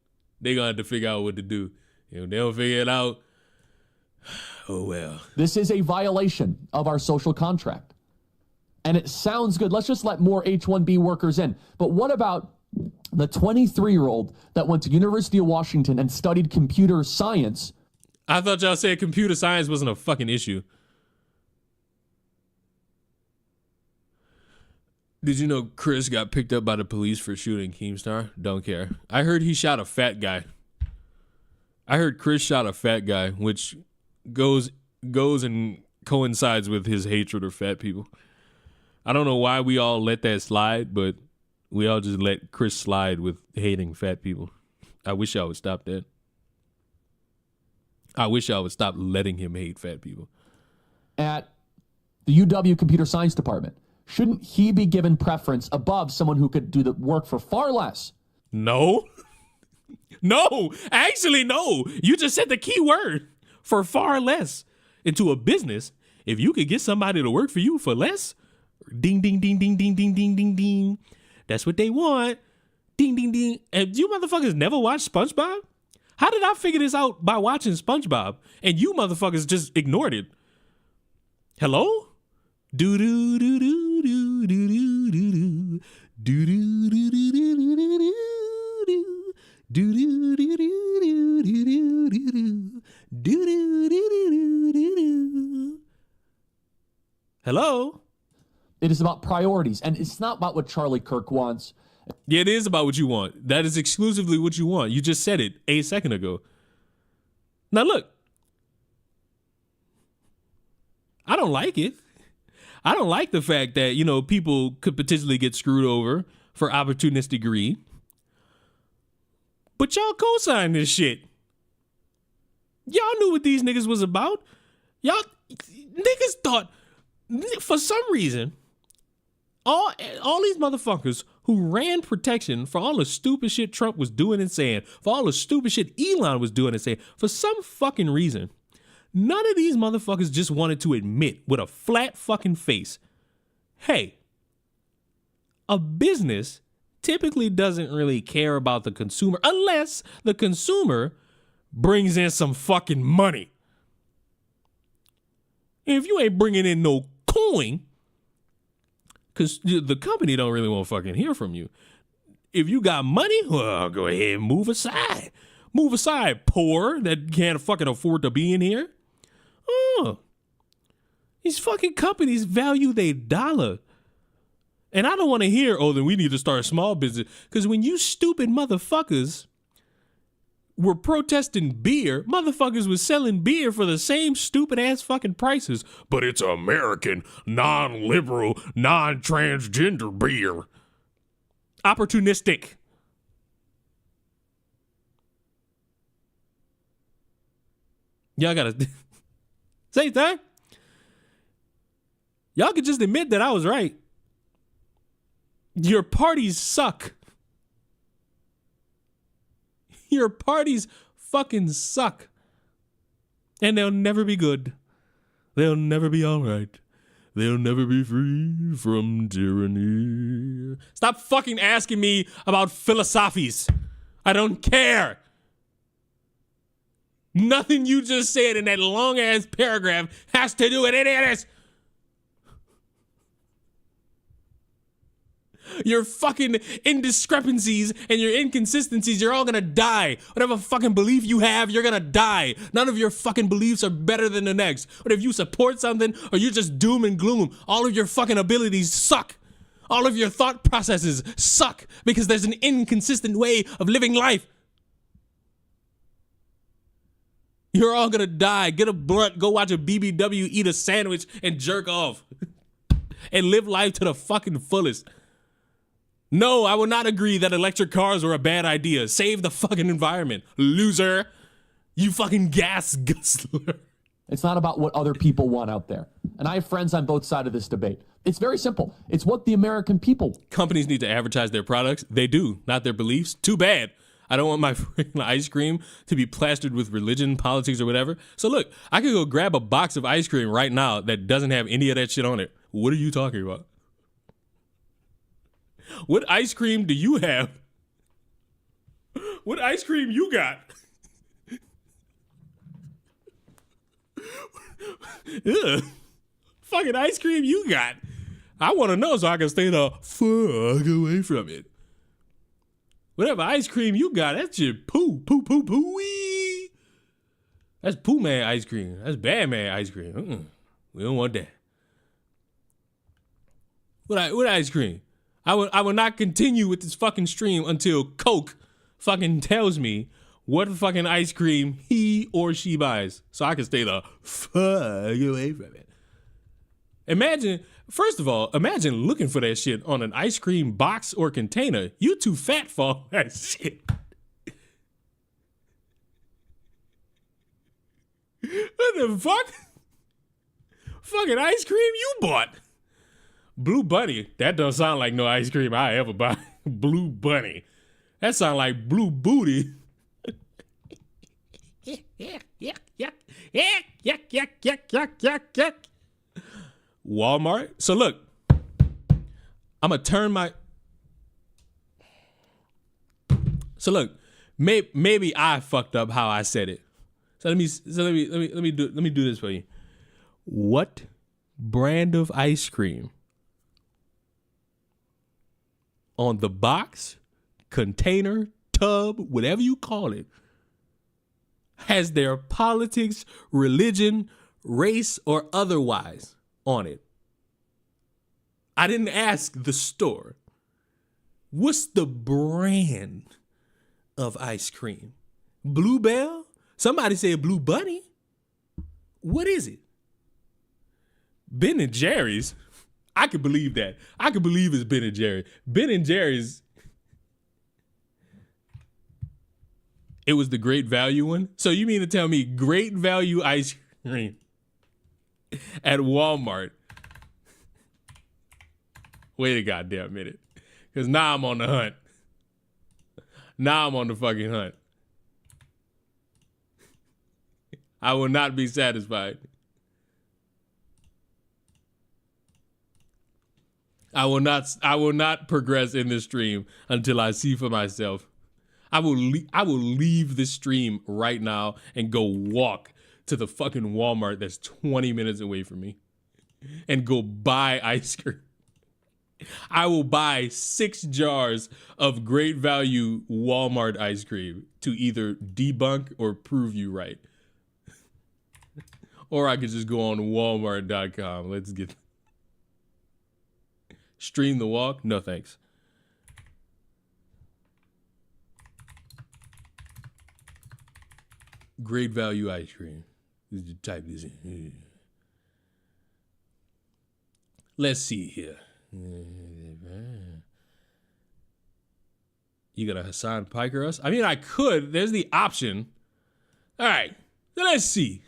They gonna have to figure out what to do. If they don't figure it out, oh well. This is a violation of our social contract. And it sounds good. Let's just let more H-1B workers in. But what about the 23-year-old that went to University of Washington and studied computer science? I thought y'all said computer science wasn't a fucking issue. Did you know Chris got picked up by the police for shooting Keemstar? Don't care. I heard he shot a fat guy. I heard Chris shot a fat guy, which goes and coincides with his hatred of fat people. I don't know why we all let that slide, but we all just let Chris slide with hating fat people. I wish y'all would stop that. I wish y'all would stop letting him hate fat people. At the UW Computer Science Department, shouldn't he be given preference above someone who could do the work for far less? No. No. Actually, no. You just said the key word. For far less. Into a business, if you could get somebody to work for you for less, ding, ding, ding, ding, ding, ding, ding, ding, ding. That's what they want. Ding, ding, ding. And you motherfuckers never watched SpongeBob? How did I figure this out by watching SpongeBob? And you motherfuckers just ignored it. Hello? Do do do do do do do do do do do do do do do do do. Hello? It is about priorities, and it's not about what Charlie Kirk wants. Yeah, it is about what you want. That is exclusively what you want. You just said it a second ago. Now look, I don't like it. I don't like the fact that, you know, people could potentially get screwed over for opportunistic greed. But y'all co-signed this shit. Y'all knew what these niggas was about. Y'all niggas thought, for some reason, all these motherfuckers who ran protection for all the stupid shit Trump was doing and saying, for all the stupid shit Elon was doing and saying, for some fucking reason, none of these motherfuckers just wanted to admit with a flat fucking face, hey, a business typically doesn't really care about the consumer unless the consumer brings in some fucking money. And if you ain't bringing in no coin, because the company don't really want to fucking hear from you. If you got money, well, go ahead and move aside. Move aside, poor that can't fucking afford to be in here. Oh, these fucking companies value their dollar. And I don't want to hear, oh, then we need to start a small business. Because when you stupid motherfuckers were protesting beer, motherfuckers was selling beer for the same stupid ass fucking prices. But it's American, non-liberal, non-transgender beer. Opportunistic. Y'all gotta say that. Y'all could just admit that I was right. Your parties suck. Your parties fucking suck. And they'll never be good. They'll never be all right. They'll never be free from tyranny. Stop fucking asking me about philosophies. I don't care. Nothing you just said in that long ass paragraph has to do with any of this. Your fucking indiscrepancies and your inconsistencies, you're all gonna die. Whatever fucking belief you have, you're gonna die. None of your fucking beliefs are better than the next. But if you support something or you're just doom and gloom, all of your fucking abilities suck. All of your thought processes suck because there's an inconsistent way of living life. You're all gonna die. Get a blunt, go watch a BBW, eat a sandwich, and jerk off. And live life to the fucking fullest. No, I will not agree that electric cars are a bad idea. Save the fucking environment, loser. You fucking gas guzzler. It's not about what other people want out there. And I have friends on both sides of this debate. It's very simple. It's what the American people. Companies need to advertise their products. They do, not their beliefs. Too bad. I don't want my freaking ice cream to be plastered with religion, politics, or whatever. So look, I could go grab a box of ice cream right now that doesn't have any of that shit on it. What are you talking about? What ice cream do you have? What ice cream you got? Ugh. Fucking ice cream you got. I want to know so I can stay the fuck away from it. Whatever ice cream you got, that's just poo-wee. That's poo man ice cream. That's bad man ice cream. We don't want that. What ice cream? I will not continue with this fucking stream until Coke fucking tells me what fucking ice cream he or she buys so I can stay the fuck away from it. First of all, imagine looking for that shit on an ice cream box or container. You too fat for all that shit. What the fuck? Fucking ice cream you bought. Blue Bunny. That don't sound like no ice cream I ever buy. Blue Bunny. That sound like Blue Booty. Walmart. So look, I'm gonna turn my. So look, maybe I fucked up how I said it. So let me do this for you. What brand of ice cream on the box, container, tub, whatever you call it, has their politics, religion, race, or otherwise on it? I didn't ask the store. What's the brand of ice cream? Bluebell? Somebody said Blue Bunny. What is it? Ben and Jerry's? I could believe that. I could believe it's Ben and Jerry. Ben and Jerry's. It was the Great Value one? So you mean to tell me Great Value ice cream at Walmart? Wait a goddamn minute. Because now I'm on the hunt. Now I'm on the fucking hunt. I will not be satisfied. I will not progress in this stream until I see for myself. I will leave this stream right now and go walk to the fucking Walmart that's 20 minutes away from me and go buy ice cream. I will buy 6 jars of Great Value Walmart ice cream to either debunk or prove you right. Or I could just go on Walmart.com. Let's get... Stream the walk? No thanks. Great Value ice cream. Type this in. Let's see here. You got a Hassan Piker us? I mean, I could. There's the option. All right. Let's see.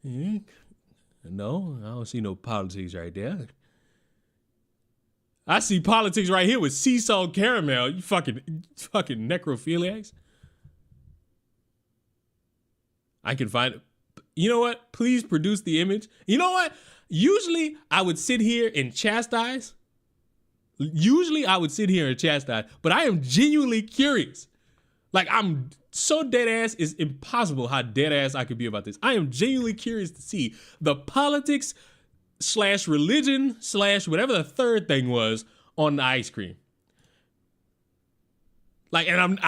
No, I don't see no politics right there. I see politics right here with sea salt caramel. You fucking necrophiliacs. I can find it. You know what? Please produce the image. You know what? Usually I would sit here and chastise. But I am genuinely curious. Like, I'm so dead ass, it's impossible how dead ass I could be about this. I am genuinely curious to see the politics / religion / whatever the third thing was on the ice cream. Like, and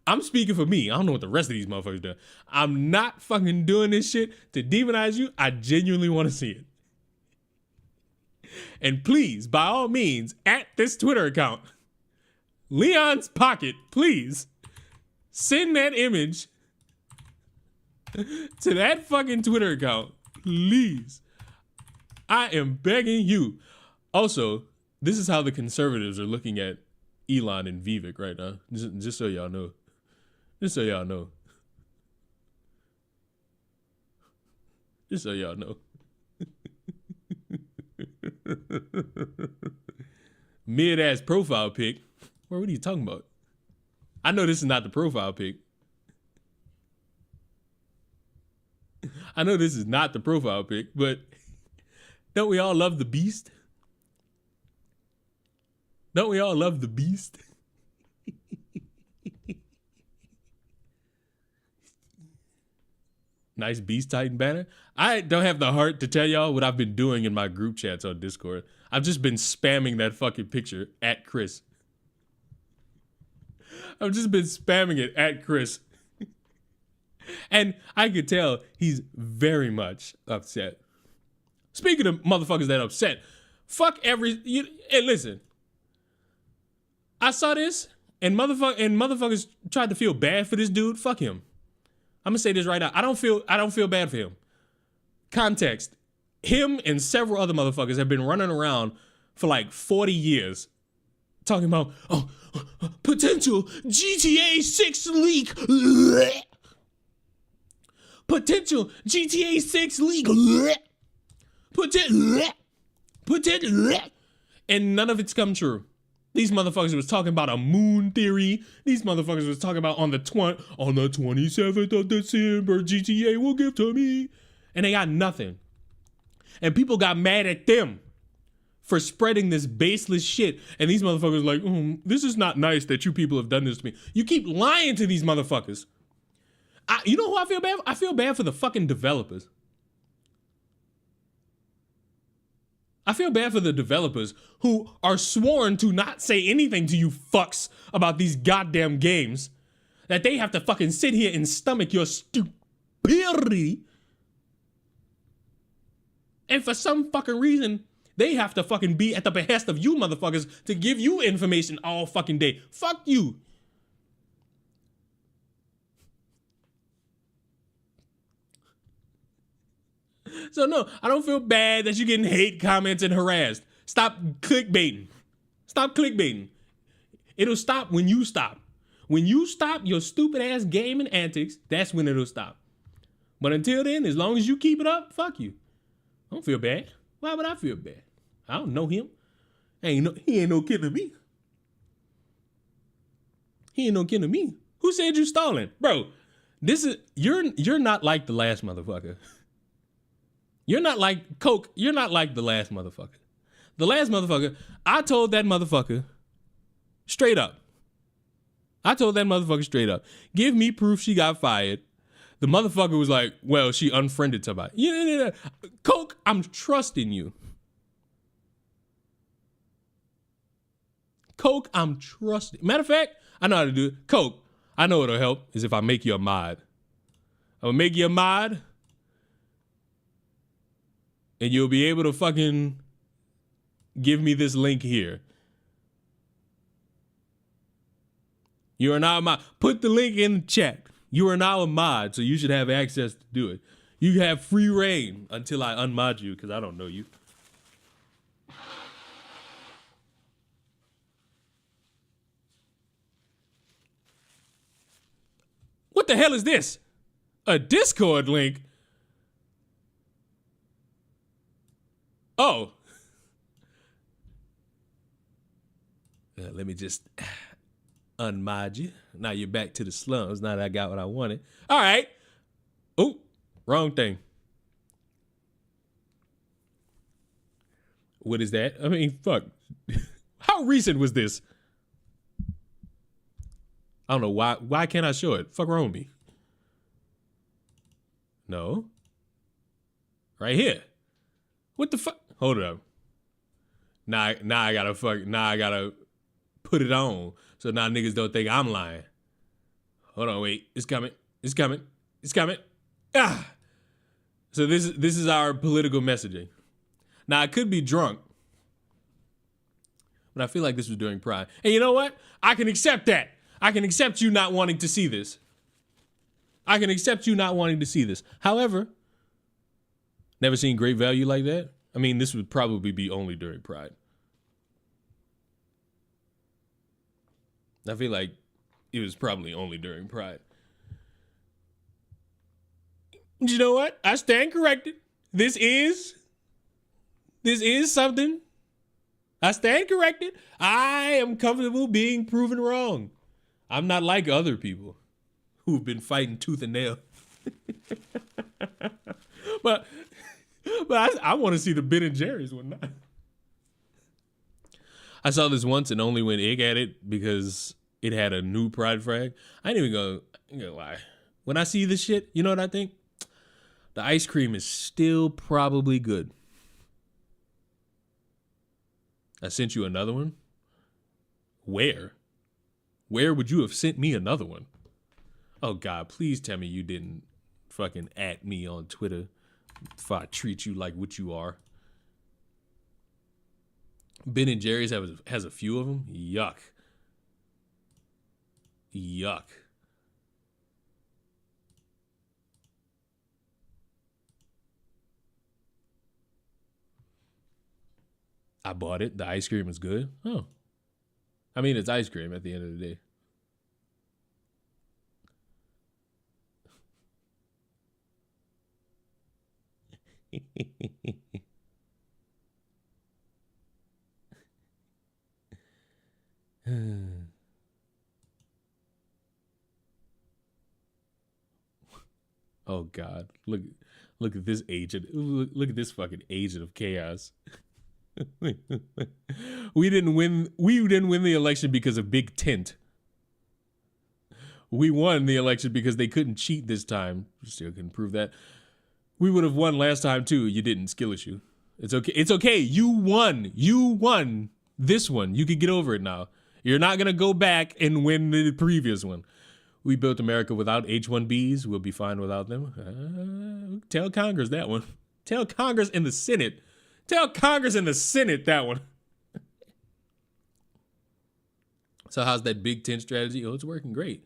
I'm speaking for me. I don't know what the rest of these motherfuckers do. I'm not fucking doing this shit to demonize you. I genuinely want to see it. And please, by all means, at this Twitter account, Leon's Pocket, please send that image to that fucking Twitter account. Please. I am begging you. Also, this is how the conservatives are looking at Elon and Vivek right now. Just so y'all know. Just so y'all know. Just so y'all know. Mid-ass profile pic. What are you talking about? I know this is not the profile pic. I know this is not the profile pic, but don't we all love the beast? Don't we all love the beast? Nice Beast Titan banner. I don't have the heart to tell y'all what I've been doing in my group chats on Discord. I've just been spamming that fucking picture at Chris. I've just been spamming it at Chris. And I could tell he's very much upset. Speaking of motherfuckers that upset, fuck hey, listen. I saw this and motherfuckers tried to feel bad for this dude. Fuck him. I'm gonna say this right now. I don't feel bad for him. Context. Him and several other motherfuckers have been running around for like 40 years talking about potential GTA 6 leak. Potential GTA 6 leak. And none of it's come true. These motherfuckers was talking about a moon theory. These motherfuckers was talking about on the 27th of December, GTA will give to me. And they got nothing. And people got mad at them for spreading this baseless shit. And these motherfuckers like, this is not nice that you people have done this to me. You keep lying to these motherfuckers. You know who I feel bad for? I feel bad for the fucking developers. I feel bad for the developers who are sworn to not say anything to you fucks about these goddamn games, that they have to fucking sit here and stomach your stupidity. And for some fucking reason, they have to fucking be at the behest of you motherfuckers to give you information all fucking day. Fuck you. So no, I don't feel bad that you're getting hate comments and harassed. Stop clickbaiting. Stop clickbaiting. It'll stop when you stop. When you stop your stupid ass gaming antics, that's when it'll stop. But until then, as long as you keep it up, fuck you. I don't feel bad. Why would I feel bad? I don't know him. He ain't no kin to me. He ain't no kin to me. Who said you stalling? Bro, you're not like the last motherfucker. You're not like Coke. You're not like the last motherfucker. The last motherfucker, I told that motherfucker straight up. Give me proof she got fired. The motherfucker was like, well, she unfriended somebody. Yeah. Coke, I'm trusting you. Coke, I'm trusting. Matter of fact, I know how to do it. Coke, I know what'll help is if I make you a mod. I'm gonna make you a mod. And you'll be able to fucking give me this link here. You are now a mod. Put the link in the chat. You are now a mod, so you should have access to do it. You have free reign until I unmod you, because I don't know you. What the hell is this? A Discord link? Oh. Let me just unmod you. Now you're back to the slums. Now that I got what I wanted. All right. Oh, wrong thing. What is that? I mean, fuck. How recent was this? I don't know why. Why can't I show it? Fuck wrong with me. No. Right here. What the fuck? Hold up. Now I gotta put it on. So now niggas don't think I'm lying. Hold on, wait. It's coming. Ah! So this is our political messaging. Now I could be drunk. But I feel like this was during Pride. And you know what? I can accept that. I can accept you not wanting to see this. I can accept you not wanting to see this. However, never seen great value like that. I mean, this would probably be only during Pride. I feel like it was probably only during Pride. You know what? I stand corrected. This is something. I stand corrected. I am comfortable being proven wrong. I'm not like other people who've been fighting tooth and nail. but I want to see the Ben and Jerry's one. I saw this once and only when Ig had it because it had a new Pride flag. I ain't even gonna lie. When I see this shit, you know what I think? The ice cream is still probably good. I sent you another one. Where? Where would you have sent me another one? Oh God, please tell me you didn't fucking at me on Twitter if I treat you like what you are. Ben and Jerry's has a few of them. Yuck. Yuck. I bought it. The ice cream is good. Oh. I mean, it's ice cream at the end of the day. Oh God! Look at this agent. Look at this fucking agent of chaos. We didn't win the election because of Big Tent. We won the election because they couldn't cheat this time. Still couldn't prove that. We would have won last time too. You didn't. Skill issue. It's okay. It's okay. You won. You won this one. You could get over it now. You're not gonna go back and win the previous one. We built America without H-1Bs. We'll be fine without them. Tell Congress that one. Tell Congress in the Senate. Tell Congress in the Senate that one. So how's that Big Tent strategy? Oh, it's working great.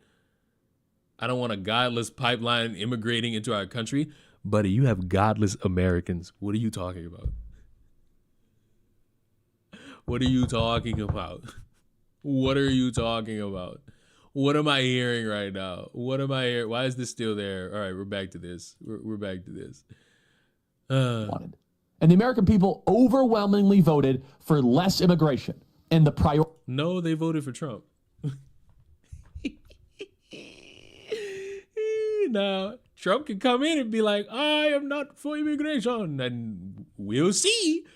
I don't want a godless pipeline immigrating into our country. Buddy, you have godless Americans. What are you talking about? What are you talking about? What are you talking about? What am I hearing right now? What am I hearing? Why is this still there? All right, we're back to this. We're back to this. Wanted. And the American people overwhelmingly voted for less immigration. And the priority. No, they voted for Trump. Now, Trump can come in and be like, I am not for immigration. And we'll see.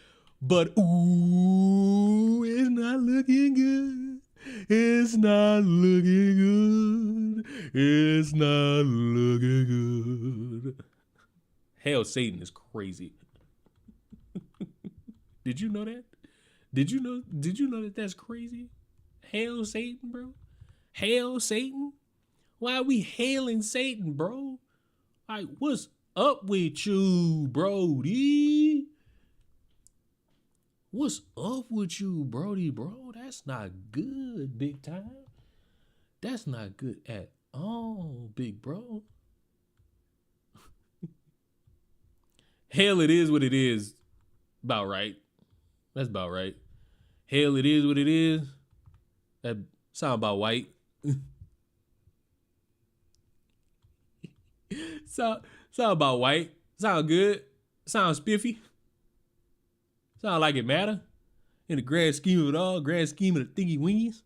But, ooh, it's not looking good. It's not looking good. It's not looking good. Hail Satan is crazy. Did you know that? Did you know that that's crazy? Hail Satan, bro. Hail Satan. Why are we hailing Satan, bro? Like, what's up with you, Brody? What's up with you, Brody, bro? That's not good, big time. That's not good at all, big bro. Hell, it is what it is. About right. That's about right. Hell, it is what it is. That sound about white. Sound about white. Sound good. Sound spiffy. Sound like it matter. In the grand scheme of it all, grand scheme of the thingy wingies.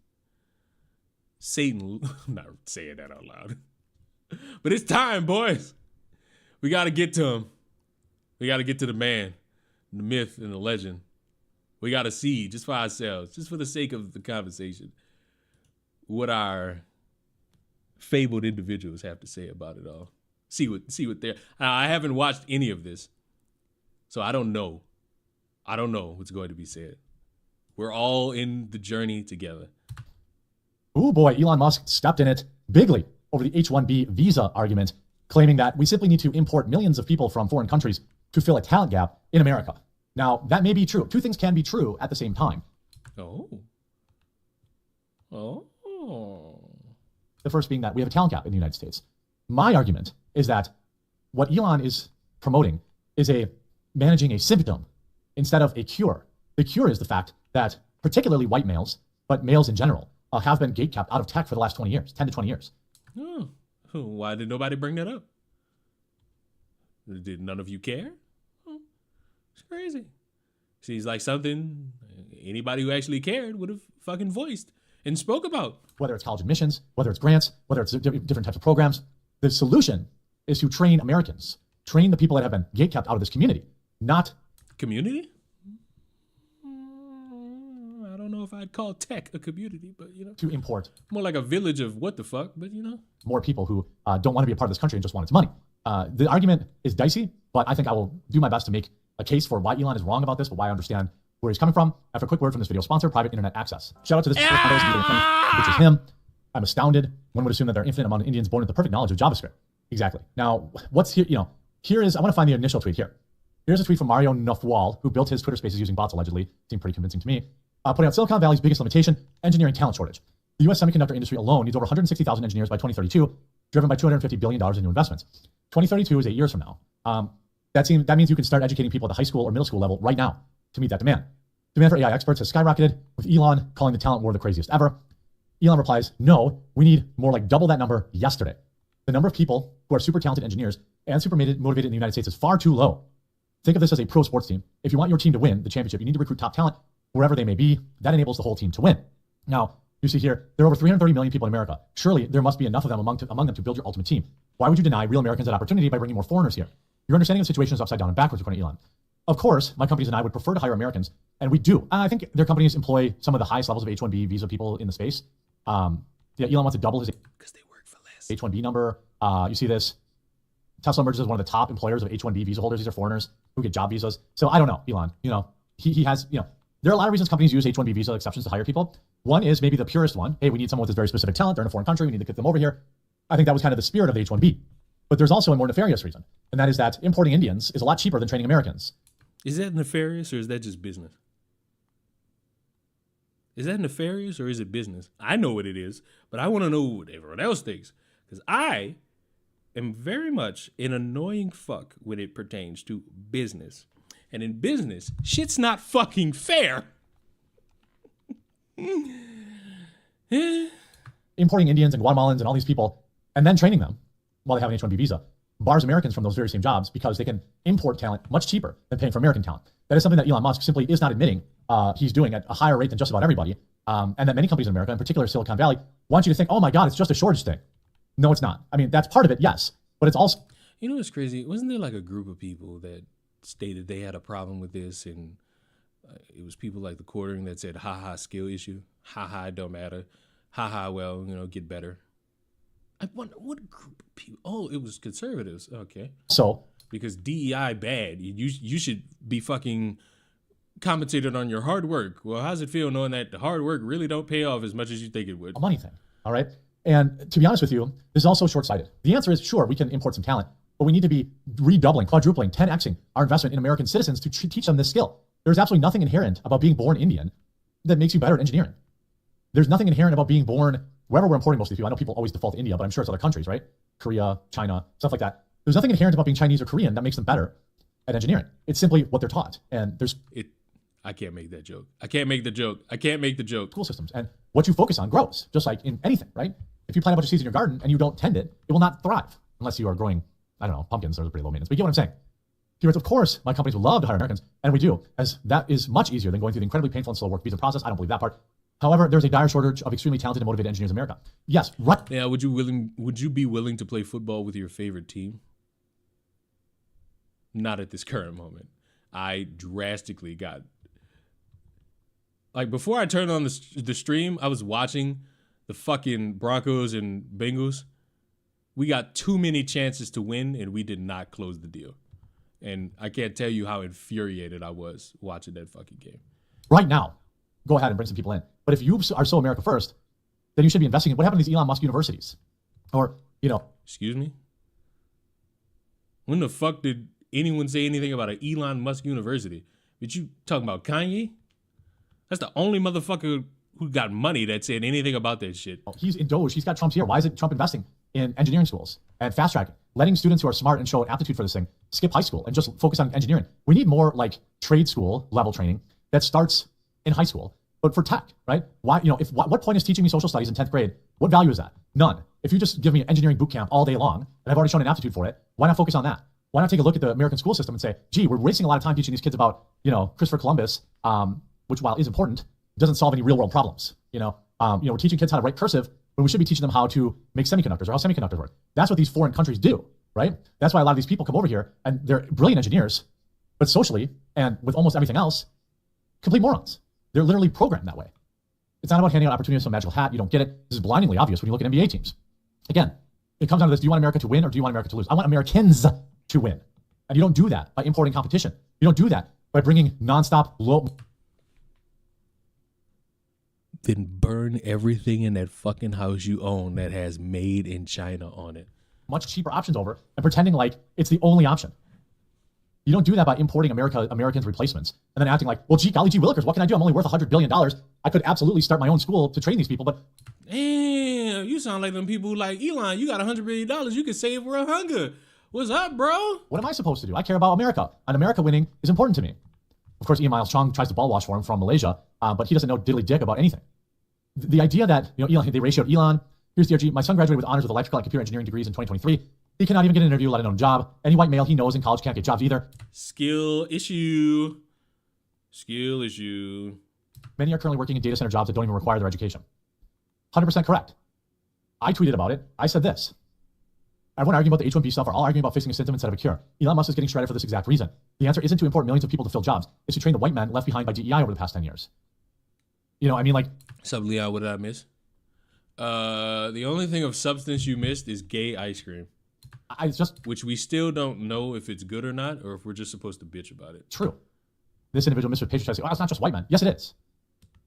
Satan, I'm not saying that out loud. But it's time, boys. We got to get to him. We got to get to the man, the myth, and the legend. We got to see, just for ourselves, just for the sake of the conversation, what our fabled individuals have to say about it all. See what they're. I haven't watched any of this, so I don't know. I don't know what's going to be said. We're all in the journey together. Oh boy, Elon Musk stepped in it bigly over the H-1B visa argument, claiming that we simply need to import millions of people from foreign countries to fill a talent gap in America. Now, that may be true. Two things can be true at the same time. Oh. Oh. The first being that we have a talent gap in the United States. My argument is that what Elon is promoting is managing a symptom instead of a cure. The cure is the fact that particularly white males, but males in general, have been gatekept out of tech for the last 20 years, 10 to 20 years. Oh. Why did nobody bring that up? Did none of you care? Oh, it's crazy. Seems like something anybody who actually cared would have fucking voiced and spoke about. Whether it's college admissions, whether it's grants, whether it's different types of programs, the solution is to train Americans, train the people that have been gatekept out of this community, not community. I don't know if I'd call tech a community, but to import more like a village of what the fuck. But more people who don't want to be a part of this country and just want its money. The argument is dicey, but I think I will do my best to make a case for why Elon is wrong about this, but why I understand where he's coming from. After a quick word from this video sponsor, Private Internet Access. Shout out to this which is him. I'm astounded. One would assume that there are infinite amount of Indians born with the perfect knowledge of JavaScript. Exactly. Now, what's here? Here is, I want to find the initial tweet here. Here's a tweet from Mario Nofwal, who built his Twitter Spaces using bots allegedly. Seemed pretty convincing to me. Putting out Silicon Valley's biggest limitation, engineering talent shortage. The U.S. semiconductor industry alone needs over 160,000 engineers by 2032, driven by $250 billion in new investments. 2032 is 8 years from now. That means you can start educating people at the high school or middle school level right now to meet that demand. Demand for AI experts has skyrocketed, with Elon calling the talent war the craziest ever. Elon replies, no, we need more like double that number yesterday. The number of people who are super talented engineers and super motivated in the United States is far too low. Think of this as a pro sports team. If you want your team to win the championship, you need to recruit top talent wherever they may be. That enables the whole team to win. Now, you see here, there are over 330 million people in America. Surely there must be enough of them among them to build your ultimate team. Why would you deny real Americans that opportunity by bringing more foreigners here? Your understanding of the situation is upside down and backwards, according to Elon. Of course, my companies and I would prefer to hire Americans, and we do. I think their companies employ some of the highest levels of H-1B visa people in the space. Elon wants to double his because they work for less H-1B number. You see this. Tesla emerges as one of the top employers of H-1B visa holders. These are foreigners who get job visas. So I don't know, Elon. He has, there are a lot of reasons companies use H-1B visa exceptions to hire people. One is maybe the purest one. Hey, we need someone with this very specific talent. They're in a foreign country. We need to get them over here. I think that was kind of the spirit of the H-1B. But there's also a more nefarious reason, and that is that importing Indians is a lot cheaper than training Americans. Is that nefarious or is that just business? Is that nefarious or is it business? I know what it is, but I want to know what everyone else thinks. Because I am very much an annoying fuck when it pertains to business. And in business, shit's not fucking fair. Importing Indians and Guatemalans and all these people and then training them while they have an H-1B visa bars Americans from those very same jobs because they can import talent much cheaper than paying for American talent. That is something that Elon Musk simply is not admitting he's doing at a higher rate than just about everybody. And that many companies in America, in particular Silicon Valley, want you to think, oh my God, it's just a shortage thing. No, it's not. I mean, that's part of it, yes. But it's also... What's crazy? Wasn't there like a group of people that stated they had a problem with this, and it was people like the Quartering that said, haha, skill issue. Haha, it don't matter. Haha, well, get better. I wonder what group of people. Oh, it was conservatives. Okay. So because DEI bad, you should be fucking compensated on your hard work. Well, how's it feel knowing that the hard work really don't pay off as much as you think it would? A money thing. All right. And to be honest with you, this is also short-sighted. The answer is sure, we can import some talent, but we need to be redoubling, quadrupling, 10xing our investment in American citizens to teach them this skill. There's absolutely nothing inherent about being born Indian that makes you better at engineering. There's nothing inherent about being born wherever we're importing most of these people. I know people always default to India, but I'm sure it's other countries, right? Korea, China, stuff like that. There's nothing inherent about being Chinese or Korean that makes them better at engineering. It's simply what they're taught. And I can't make that joke. I can't make the joke. School systems. And what you focus on grows, just like in anything, right? If you plant a bunch of seeds in your garden and you don't tend it, it will not thrive unless you are growing, I don't know, pumpkins. Those are pretty low maintenance. But you get what I'm saying? He writes, of course, my companies would love to hire Americans, and we do, as that is much easier than going through the incredibly painful and slow work visa process. I don't believe that part. However, there's a dire shortage of extremely talented and motivated engineers in America. Yes, right. Yeah, would you be willing to play football with your favorite team? Not at this current moment. I drastically got... Like, before I turned on the stream, I was watching the fucking Broncos and Bengals. We got too many chances to win, and we did not close the deal. And I can't tell you how infuriated I was watching that fucking game. Right now, go ahead and bring some people in. But if you are so America first, then you should be investing in what happened to these Elon Musk universities? Or, Excuse me? When the fuck did anyone say anything about an Elon Musk university? Did you talking about Kanye? That's the only motherfucker who got money that said anything about that shit. He's in Doge. He's got Trump's here. Why isn't Trump investing in engineering schools and fast track, letting students who are smart and show aptitude for this thing skip high school and just focus on engineering? We need more like trade school level training that starts in high school, but for tech, right? Why, what point is teaching me social studies in 10th grade? What value is that? None. If you just give me an engineering boot camp all day long, and I've already shown an aptitude for it, why not focus on that? Why not take a look at the American school system and say, gee, we're wasting a lot of time teaching these kids about, Christopher Columbus, which while is important, doesn't solve any real world problems. We're teaching kids how to write cursive when we should be teaching them how to make semiconductors or how semiconductors work. That's what these foreign countries do, right? That's why a lot of these people come over here and they're brilliant engineers, but socially and with almost everything else, complete morons. They're literally programmed that way. It's not about handing out opportunity with some magical hat. You don't get it. This is blindingly obvious when you look at NBA teams. Again, it comes down to this. Do you want America to win or do you want America to lose? I want Americans to win. And you don't do that by importing competition. You don't do that by bringing nonstop low. Then burn everything in that fucking house you own that has made in China on it. Much cheaper options over and pretending like it's the only option. You don't do that by importing Americans' replacements and then acting like, well, golly gee willikers, what can I do? I'm only worth $100 billion. I could absolutely start my own school to train these people, but... Damn, you sound like them people who like, Elon, you got $100 billion. You could save for a hunger. What's up, bro? What am I supposed to do? I care about America, and America winning is important to me. Of course, Ian Miles Chong tries to ball wash for him from Malaysia, but he doesn't know diddly dick about anything. The idea that, Elon, they ratioed Elon. Here's DRG. My son graduated with honors with electrical and computer engineering degrees in 2023. He cannot even get an interview, let alone a job. Any white male he knows in college can't get jobs either. Skill issue. Skill issue. Many are currently working in data center jobs that don't even require their education. 100% correct. I tweeted about it. I said this. Everyone arguing about the H-1B stuff are all arguing about fixing a symptom instead of a cure. Elon Musk is getting shredded for this exact reason. The answer isn't to import millions of people to fill jobs. It's to train the white men left behind by DEI over the past 10 years. What's up, Leon? What did I miss? The only thing of substance you missed is gay ice cream. Which we still don't know if it's good or not, or if we're just supposed to bitch about it. True. This individual, Mr. Patriot, says, it's not just white men. Yes, it is.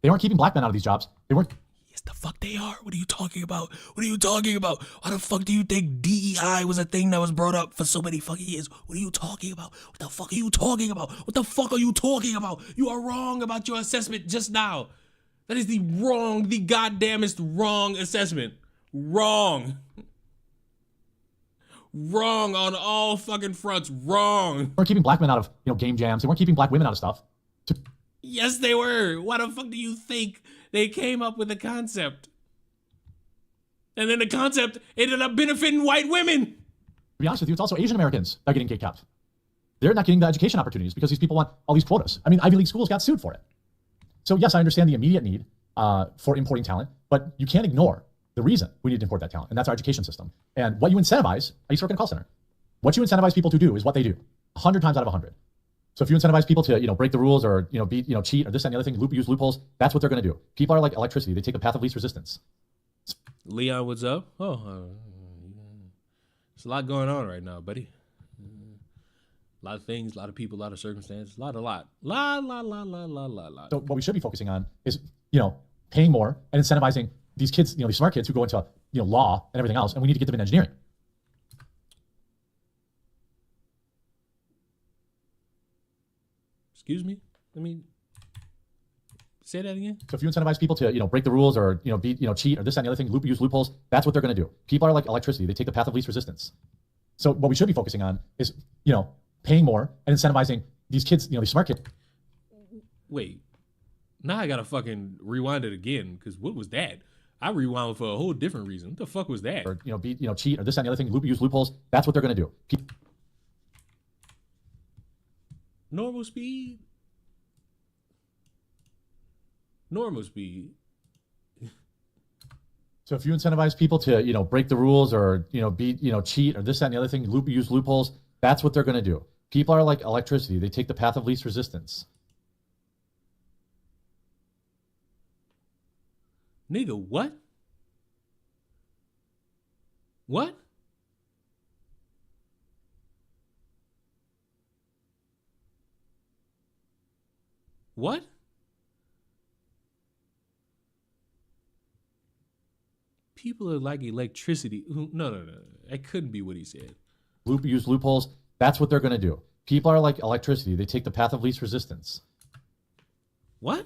They weren't keeping black men out of these jobs. They weren't. Yes, the fuck they are. What are you talking about? What are you talking about? Why the fuck do you think DEI was a thing that was brought up for so many fucking years? What are you talking about? What the fuck are you talking about? What the fuck are you talking about? You are wrong about your assessment just now. That is the goddamnest wrong assessment. Wrong. Wrong on all fucking fronts. Wrong. They weren't keeping black men out of, game jams. They weren't keeping black women out of stuff. Yes, they were. Why the fuck do you think they came up with the concept? And then the concept ended up benefiting white women. To be honest with you, it's also Asian Americans that are getting gatekept. They're not getting the education opportunities because these people want all these quotas. Ivy League schools got sued for it. So yes, I understand the immediate need for importing talent, but you can't ignore the reason we need to import that talent, and that's our education system. And what you incentivize, I used to work in a call center. What you incentivize people to do is what they do, 100 times out of 100. So if you incentivize people to, break the rules or, cheat or this and the other thing, use loopholes, that's what they're going to do. People are like electricity. They take the path of least resistance. Leon, what's up? There's a lot going on right now, buddy. A lot of things, a lot of people, a lot of circumstances, a lot. So what we should be focusing on is, paying more and incentivizing these kids, these smart kids who go into, law and everything else, and we need to get them in engineering. Excuse me? Say that again? So if you incentivize people to, break the rules or, cheat or this and the other thing, use loopholes, that's what they're going to do. People are like electricity. They take the path of least resistance. So what we should be focusing on is, paying more and incentivizing these kids, these smart kids. Wait, now I got to fucking rewind it again, because what was that? I rewound for a whole different reason. What the fuck was that? Or, cheat or this and the other thing, use loopholes, that's what they're going to do. Normal speed? Normal speed. So if you incentivize people to, break the rules or, cheat or this and the other thing, use loopholes, that's what they're going to do. People are like electricity. They take the path of least resistance. Nigga, what? What? What? People are like electricity. No. That couldn't be what he said. Use loopholes. That's what they're going to do. People are like electricity. They take the path of least resistance. What?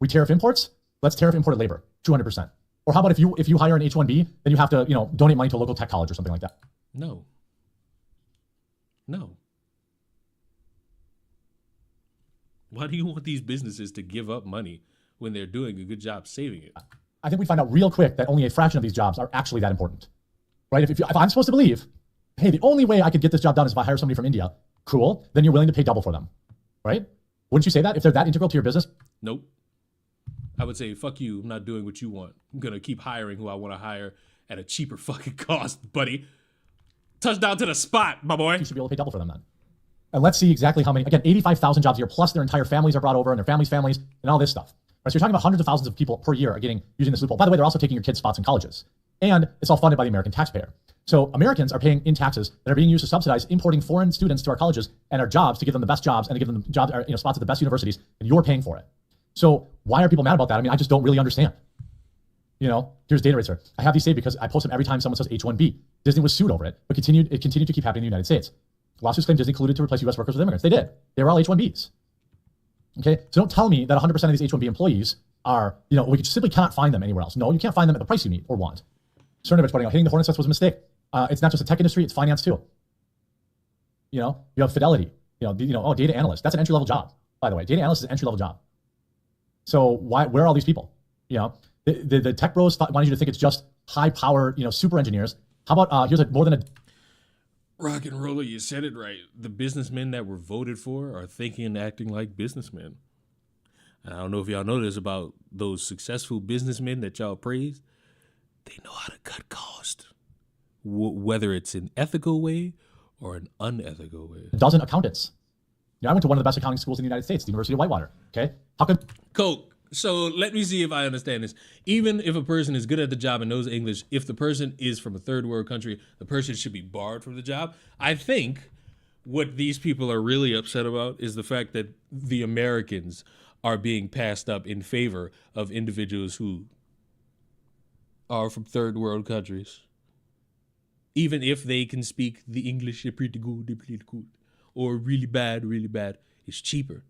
We tariff imports. Let's tariff imported labor, 200%. Or how about if you hire an H-1B, then you have to donate money to a local tech college or something like that. No. Why do you want these businesses to give up money when they're doing a good job saving it? I think we find out real quick that only a fraction of these jobs are actually that important, right? If I'm supposed to believe, hey, the only way I could get this job done is if I hire somebody from India, cool, then you're willing to pay double for them, right? Wouldn't you say that if they're that integral to your business? Nope. I would say, fuck you, I'm not doing what you want. I'm going to keep hiring who I want to hire at a cheaper fucking cost, buddy. Touchdown to the spot, my boy. You should be able to pay double for them then. And let's see exactly how many, again, 85,000 jobs a year, plus their entire families are brought over and their families, and all this stuff. Right, so you're talking about hundreds of thousands of people per year are using this loophole. By the way, they're also taking your kids' spots in colleges. And it's all funded by the American taxpayer. So Americans are paying in taxes that are being used to subsidize importing foreign students to our colleges and our jobs to give them the best jobs and to give them jobs, spots at the best universities, and you're paying for it. So why are people mad about that? I mean, I just don't really understand. Here's data rates here. I have these saved because I post them every time someone says H-1B. Disney was sued over it, but it continued to keep happening in the United States. Lawsuits claim Disney colluded to replace U.S. workers with immigrants. They did. They were all H-1Bs. Okay, so don't tell me that 100% of these H-1B employees are, we simply cannot find them anywhere else. No, you can't find them at the price you need or want. Cernovich pointing out, hitting the hornet's nest was a mistake. It's not just the tech industry, it's finance too. You have Fidelity, data analyst. That's an entry-level job, by the way. Data analyst is an entry-level job. So where are all these people? The tech bros wanted you to think it's just high-power, super engineers. How about, here's more than a... Rock and roller, you said it right. The businessmen that were voted for are thinking and acting like businessmen. And I don't know if y'all know this about those successful businessmen that y'all praise. They know how to cut cost, whether it's an ethical way or an unethical way. A dozen accountants. I went to one of the best accounting schools in the United States, the University of Whitewater. Okay, how could... Coke. So let me see if I understand this. Even if a person is good at the job and knows English, if the person is from a third world country, the person should be barred from the job. I think what these people are really upset about is the fact that the Americans are being passed up in favor of individuals who are from third world countries. Even if they can speak the English pretty good, or really bad, it's cheaper.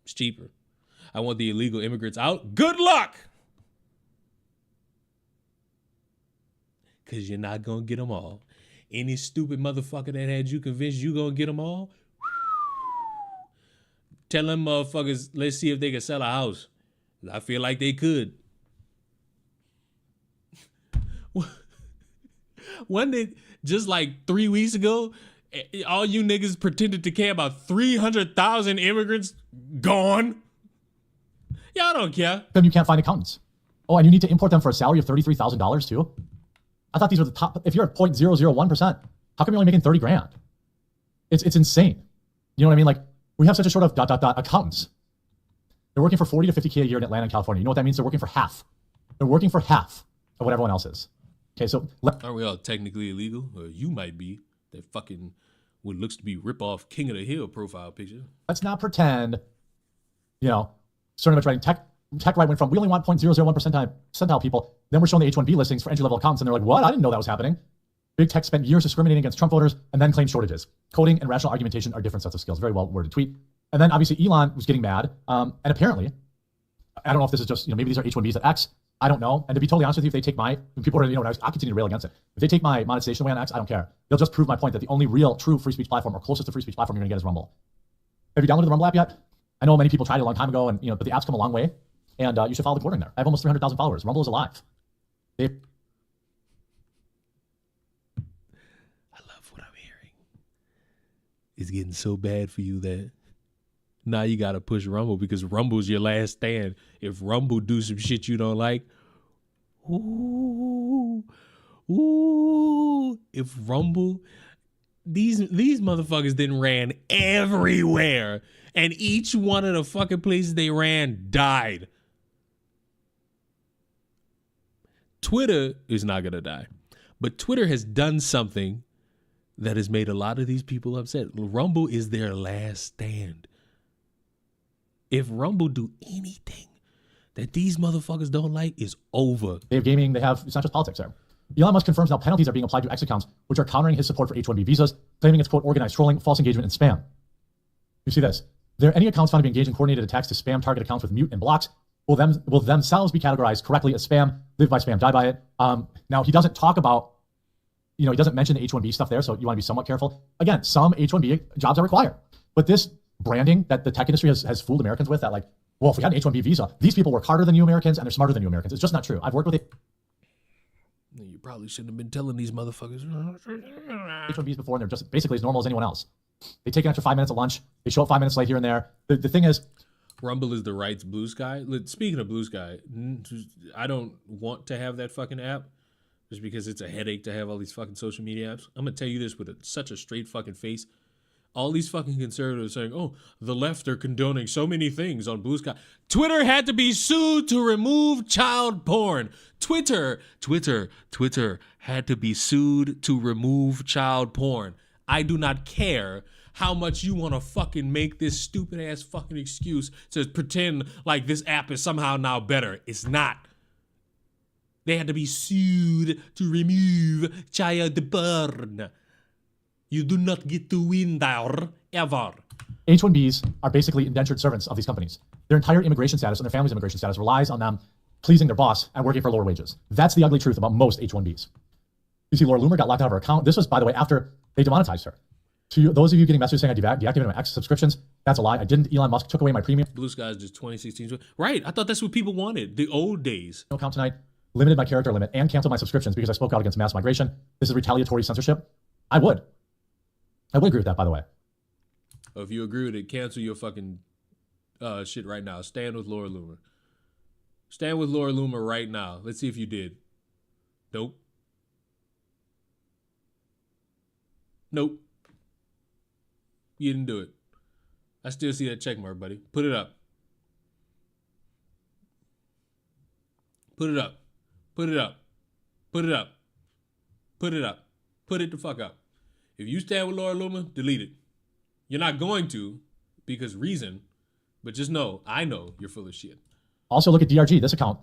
It's cheaper. I want the illegal immigrants out. Good luck! Because you're not going to get them all. Any stupid motherfucker that had you convinced you going to get them all, tell them motherfuckers, let's see if they can sell a house. I feel like they could. One day, just like 3 weeks ago, all you niggas pretended to care about 300,000 immigrants gone. Y'all don't care. Then you can't find accountants. Oh, and you need to import them for a salary of $33,000 too? I thought these were the top. If you're at 0.001%, how come you're only making 30 grand? It's insane. You know what I mean? Like, we have such a short of ... accountants. They're working for 40 to 50K a year in Atlanta and California. You know what that means? They're working for half. They're working for half of what everyone else is. Okay, so... Aren't we all technically illegal? Or you might be. That fucking... what looks to be rip-off King of the Hill profile picture. Let's not pretend, Cernovich writing, tech right went from, we only want 0.001 percentile people. Then we're showing the H-1B listings for entry-level accountants, and they're like, what? I didn't know that was happening. Big tech spent years discriminating against Trump voters and then claimed shortages. Coding and rational argumentation are different sets of skills. Very well worded tweet. And then obviously Elon was getting mad. And apparently, I don't know if this is just, maybe these are H-1Bs at X. I don't know. And to be totally honest with you, if they take people are, I'll continue to rail against it. If they take my monetization away on X, I don't care. They'll just prove my point that the only real, true free speech platform or closest to free speech platform you're gonna get is Rumble. Have you downloaded the Rumble app yet? I know many people tried it a long time ago, and but the app's come a long way, and you should follow the quarter in there. I have almost 300,000 followers. Rumble is alive. I love what I'm hearing. It's getting so bad for you that now you gotta push Rumble because Rumble's your last stand. If Rumble do some shit you don't like, if Rumble, these motherfuckers didn't ran everywhere, and each one of the fucking places they ran died. Twitter is not gonna die, but Twitter has done something that has made a lot of these people upset. Rumble is their last stand. If Rumble do anything that these motherfuckers don't like, is over. They have gaming. It's not just politics there. Elon Musk confirms now penalties are being applied to X accounts, which are countering his support for H-1B visas, claiming it's, quote, organized trolling, false engagement, and spam. You see this? Any accounts found to be engaged in coordinated attacks to spam target accounts with mute and blocked will themselves be categorized correctly as spam, live by spam, die by it. Now, he doesn't talk about, he doesn't mention the H-1B stuff there, so you want to be somewhat careful. Again, some H-1B jobs are required. But this branding that the tech industry has fooled Americans with, that like, well, if we had an H-1B visa, these people work harder than you Americans and they're smarter than you Americans. It's just not true. I've worked with You probably shouldn't have been telling these motherfuckers. H-1Bs before, and they're just basically as normal as anyone else. They take an extra 5 minutes at lunch. They show up 5 minutes late here and there. The thing is, Rumble is the right's Blue Sky. Speaking of Blue Sky, I don't want to have that fucking app just because it's a headache to have all these fucking social media apps. I'm going to tell you this with such a straight fucking face. All these fucking conservatives saying, oh, the left are condoning so many things on Blue Sky. Twitter had to be sued to remove child porn. Twitter had to be sued to remove child porn. I do not care how much you want to fucking make this stupid ass fucking excuse to pretend like this app is somehow now better. It's not. They had to be sued to remove child porn. You do not get to win there, ever. H-1Bs are basically indentured servants of these companies. Their entire immigration status and their family's immigration status relies on them pleasing their boss and working for lower wages. That's the ugly truth about most H-1Bs. You see, Laura Loomer got locked out of her account. This was, by the way, after they demonetized her. To those of you getting messages saying I deactivated my X subscriptions, that's a lie. I didn't. Elon Musk took away my premium. Blue Sky is just 2016. Right. I thought that's what people wanted. The old days. Account tonight, limited my character limit, and canceled my subscriptions because I spoke out against mass migration. This is retaliatory censorship. I would agree with that, by the way. If you agree with it, cancel your fucking shit right now. Stand with Laura Loomer. Stand with Laura Loomer right now. Let's see if you did. Nope. Nope. You didn't do it. I still see that check mark, buddy. Put it up. Put it up. Put it up. Put it up. Put it up. Put it the fuck up. If you stand with Laura Loomer, delete it. You're not going to because reason, but just know, I know you're full of shit. Also look at DRG, this account,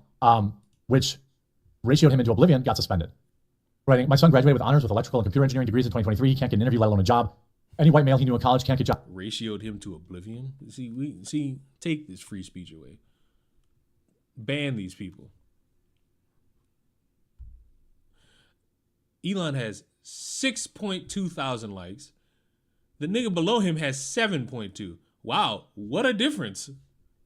which ratioed him into oblivion, got suspended. Writing, my son graduated with honors with electrical and computer engineering degrees in 2023. He can't get an interview, let alone a job. Any white male he knew in college can't get a job. Ratioed him to oblivion? Take this free speech away. Ban these people. Elon has 6.2 thousand likes. The nigga below him has 7.2. Wow, what a difference.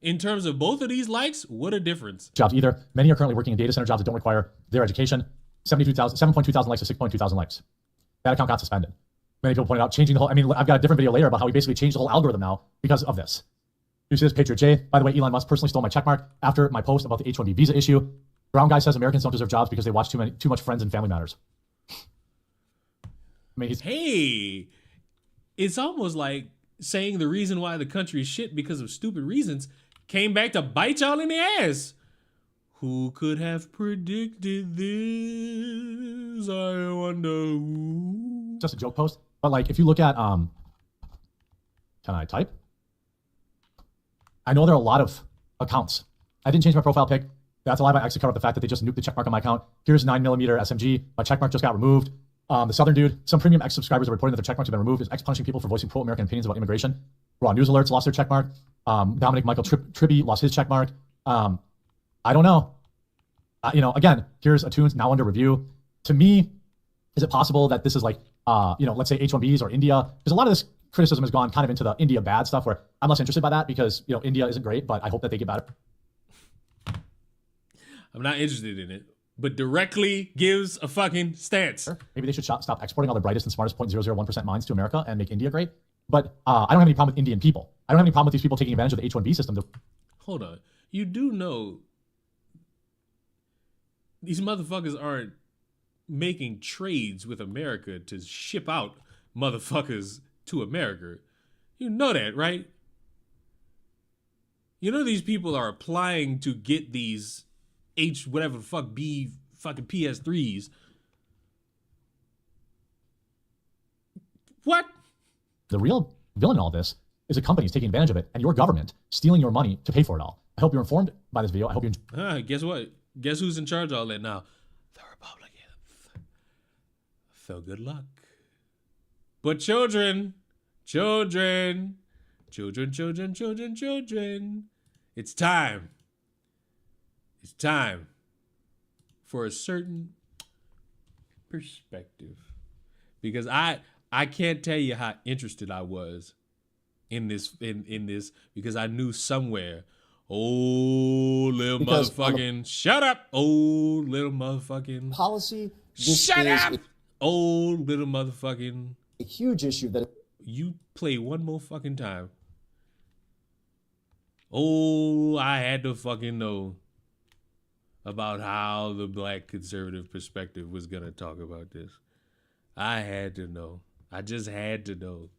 In terms of both of these likes, what a difference. Jobs either. Many are currently working in data center jobs that don't require their education. 7.2 thousand likes to 6.2 thousand likes. That account got suspended. Many people pointed out changing the whole, I've got a different video later about how we basically changed the whole algorithm now because of this. You see this, Patriot J. By the way, Elon Musk personally stole my checkmark after my post about the H-1B visa issue. Brown guy says Americans don't deserve jobs because they watch too much Friends and Family Matters. Hey, it's almost like saying the reason why the country is shit because of stupid reasons came back to bite y'all in the ass. Who could have predicted this? I wonder who. Just a joke post. But like, if you look at, can I type? I know there are a lot of accounts. I didn't change my profile pic. That's a lie by X to cover up the fact that they just nuked the checkmark on my account. Here's 9mm SMG. My checkmark just got removed. The Southern dude, some premium X subscribers are reporting that their checkmarks have been removed. Is X punishing people for voicing pro-American opinions about immigration? Raw News Alerts lost their checkmark. Dominic Michael Tribby lost his checkmark. I don't know. Again, here's a Tunes now under review. To me, is it possible that this is like, let's say H-1Bs or India? Because a lot of this criticism has gone kind of into the India bad stuff where I'm less interested by that because, India isn't great, but I hope that they get better. I'm not interested in it, but directly gives a fucking stance. Maybe they should stop exporting all the brightest and smartest 0.001% minds to America and make India great. But I don't have any problem with Indian people. I don't have any problem with these people taking advantage of the H-1B system. Hold on. You do know these motherfuckers aren't making trades with America to ship out motherfuckers to America. You know that, right? You know these people are applying to get these whatever the fuck B fucking PS3s. What? The real villain in all this is a company taking advantage of it and your government stealing your money to pay for it all. I hope you're informed by this video. I hope you guess what? Guess who's in charge of all that now? The Republicans. So good luck. But children, Children, children, children, children. It's time. It's time for a certain perspective. Because I can't tell you how interested I was in this in this because I knew somewhere, little motherfucking shut up, little motherfucking policy. Shut up, little motherfucking a huge issue that you play one more fucking time. I had to fucking know about how the black conservative perspective was gonna talk about this. I had to know. I just had to know.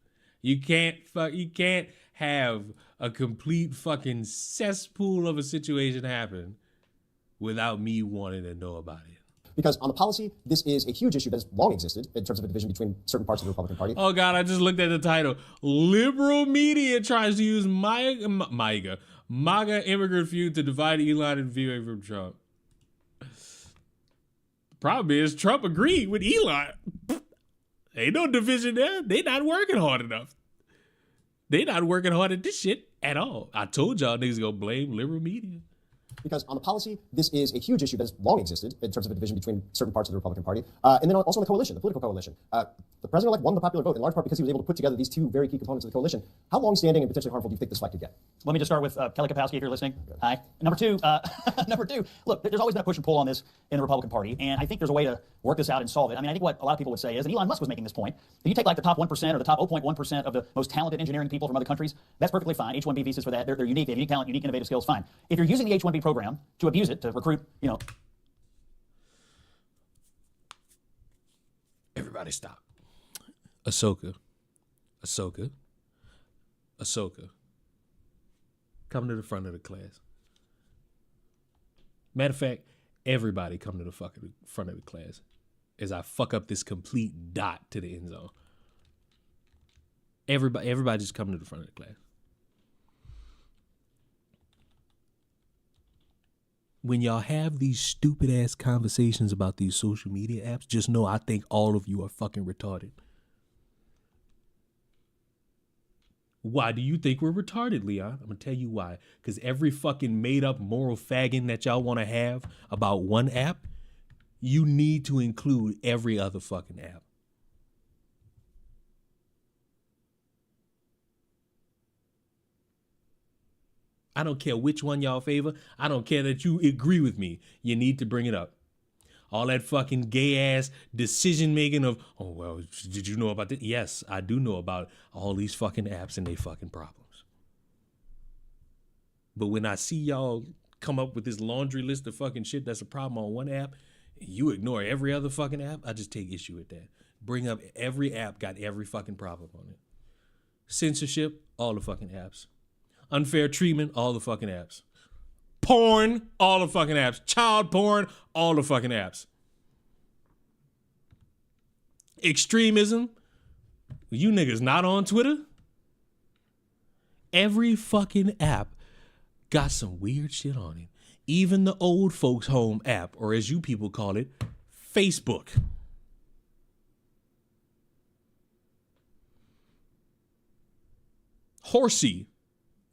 You can't have a complete fucking cesspool of a situation happen without me wanting to know about it. Because on the policy, this is a huge issue that has long existed in terms of a division between certain parts of the Republican Party. Oh God, I just looked at the title. Liberal media tries to use MAGA immigrant feud to divide Elon and view from Trump. The problem is Trump agreed with Elon. Ain't no division there. They not working hard enough. They not working hard at this shit at all. I told y'all niggas gonna blame liberal media. Because on the policy, this is a huge issue that has long existed in terms of a division between certain parts of the Republican Party. And then also in the coalition, the political coalition. The president-elect won the popular vote in large part because he was able to put together these two very key components of the coalition. How long-standing and potentially harmful do you think this fight could get? Let me just start with Kelly Kapowski, if you're listening. Hi. Number two, look, there's always been a push and pull on this in the Republican Party, and I think there's a way to work this out and solve it. I mean, I think what a lot of people would say is, and Elon Musk was making this point, if you take like the top 1% or the top 0.1% of the most talented engineering people from other countries, that's perfectly fine. H-1B visas for that. They're unique. They have unique talent, unique innovative skills, fine. If you're using the H-1B program to abuse it, to recruit, Everybody stop. Ahsoka. Come to the front of the class. Matter of fact, everybody come to the fucking front of the class as I fuck up this complete dot to the end zone. Everybody just come to the front of the class. When y'all have these stupid ass conversations about these social media apps, just know I think all of you are fucking retarded. Why do you think we're retarded, Leon? I'm gonna tell you why. Because every fucking made up moral fagging that y'all want to have about one app, you need to include every other fucking app. I don't care which one y'all favor. I don't care that you agree with me. You need to bring it up. All that fucking gay ass decision making of, oh, well, did you know about this? Yes, I do know about all these fucking apps and they fucking problems. But when I see y'all come up with this laundry list of fucking shit that's a problem on one app, you ignore every other fucking app, I just take issue with that. Bring up every app got every fucking problem on it. Censorship, all the fucking apps. Unfair treatment, all the fucking apps. Porn, all the fucking apps. Child porn, all the fucking apps. Extremism, you niggas not on Twitter? Every fucking app got some weird shit on it. Even the old folks home app, or as you people call it, Facebook. Horsey.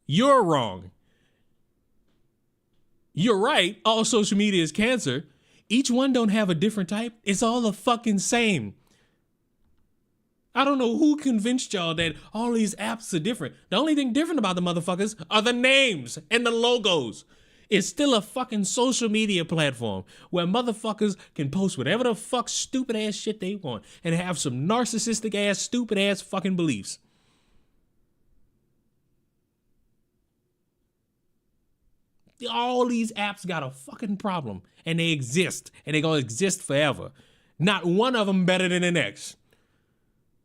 You're wrong. You're right. All social media is cancer. Each one don't have a different type. It's all the fucking same. I don't know who convinced y'all that all these apps are different. The only thing different about the motherfuckers are the names and the logos. It's still a fucking social media platform where motherfuckers can post whatever the fuck stupid ass shit they want and have some narcissistic ass, stupid ass fucking beliefs. All these apps got a fucking problem and they exist and they gonna exist forever. Not one of them better than the next.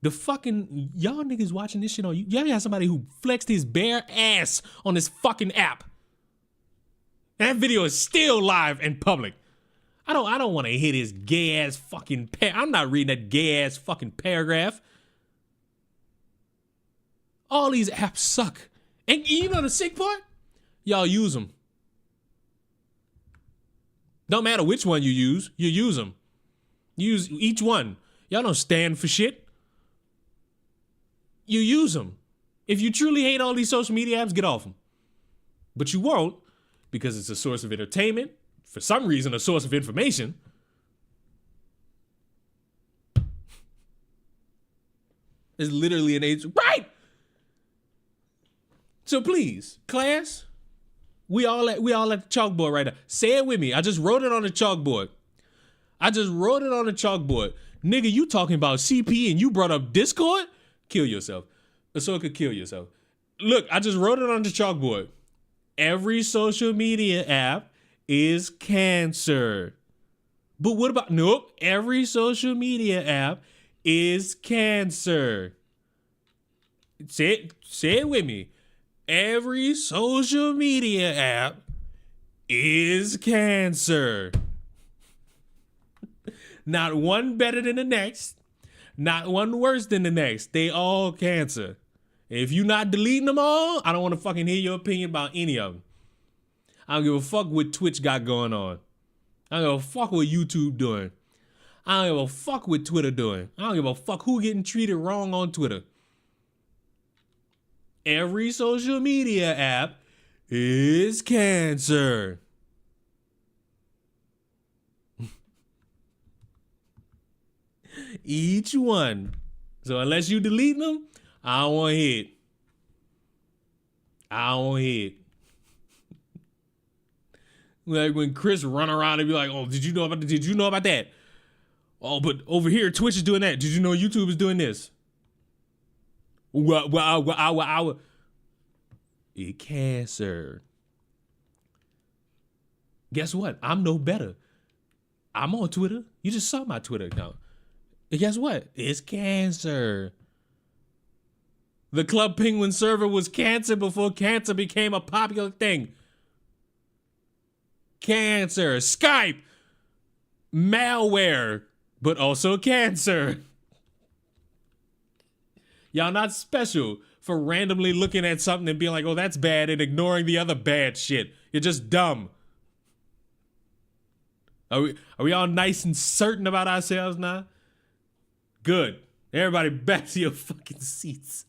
The fucking, y'all niggas watching this shit on you. Y'all got somebody who flexed his bare ass on this fucking app. That video is still live in public. I don't want to hit his gay ass fucking I'm not reading that gay ass fucking paragraph. All these apps suck. And you know the sick part? Y'all use them. Don't matter which one you use them. Use each one. Y'all don't stand for shit. You use them. If you truly hate all these social media apps, get off them. But you won't, because it's a source of entertainment, for some reason a source of information. It's literally an age, right? So please, class, we all at the chalkboard right now. Say it with me. I just wrote it on the chalkboard. Nigga, you talking about CP and you brought up Discord? Kill yourself. Ahsoka, kill yourself. Look, I just wrote it on the chalkboard. Every social media app is cancer. But what about, nope, every social media app is cancer. Say it with me. Every social media app is cancer. Not one better than the next. Not one worse than the next. They all cancer. If you not deleting them all, I don't want to fucking hear your opinion about any of them. I don't give a fuck what Twitch got going on. I don't give a fuck what YouTube doing. I don't give a fuck what Twitter doing. I don't give a fuck who getting treated wrong on Twitter. Every social media app is cancer. Each one. So unless you delete them, I don't want to hear it. I don't want to hear it. Like when Chris run around and be like, oh, did you know about that? Oh, but over here, Twitch is doing that. Did you know YouTube is doing this? It cancer. Guess what? I'm no better. I'm on Twitter. You just saw my Twitter account. And guess what? It's cancer. The Club Penguin server was cancer before cancer became a popular thing. Cancer. Skype. Malware. But also cancer. Y'all not special for randomly looking at something and being like, oh, that's bad, and ignoring the other bad shit. You're just dumb. Are we all nice and certain about ourselves now? Good. Everybody back to your fucking seats.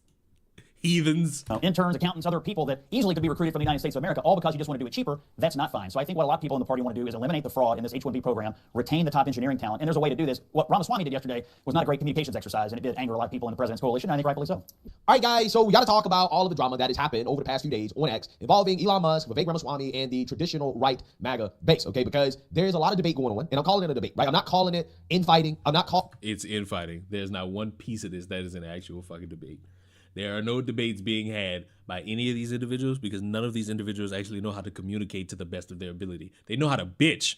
Heathens. Interns, accountants, other people that easily could be recruited from the United States of America, all because you just want to do it cheaper. That's not fine. So I think what a lot of people in the party want to do is eliminate the fraud in this H-1B program, retain the top engineering talent, and there's a way to do this. What Ramaswamy did yesterday was not a great communications exercise, and it did anger a lot of people in the president's coalition, and I think rightfully so. All right, guys, so we got to talk about all of the drama that has happened over the past few days on X involving Elon Musk, Vivek Ramaswamy, and the traditional right MAGA base, okay? Because there's a lot of debate going on, and I'm calling it a debate, right? I'm not calling it infighting. It's infighting. There's not one piece of this that is an actual fucking debate. There are no debates being had by any of these individuals because none of these individuals actually know how to communicate to the best of their ability. They know how to bitch.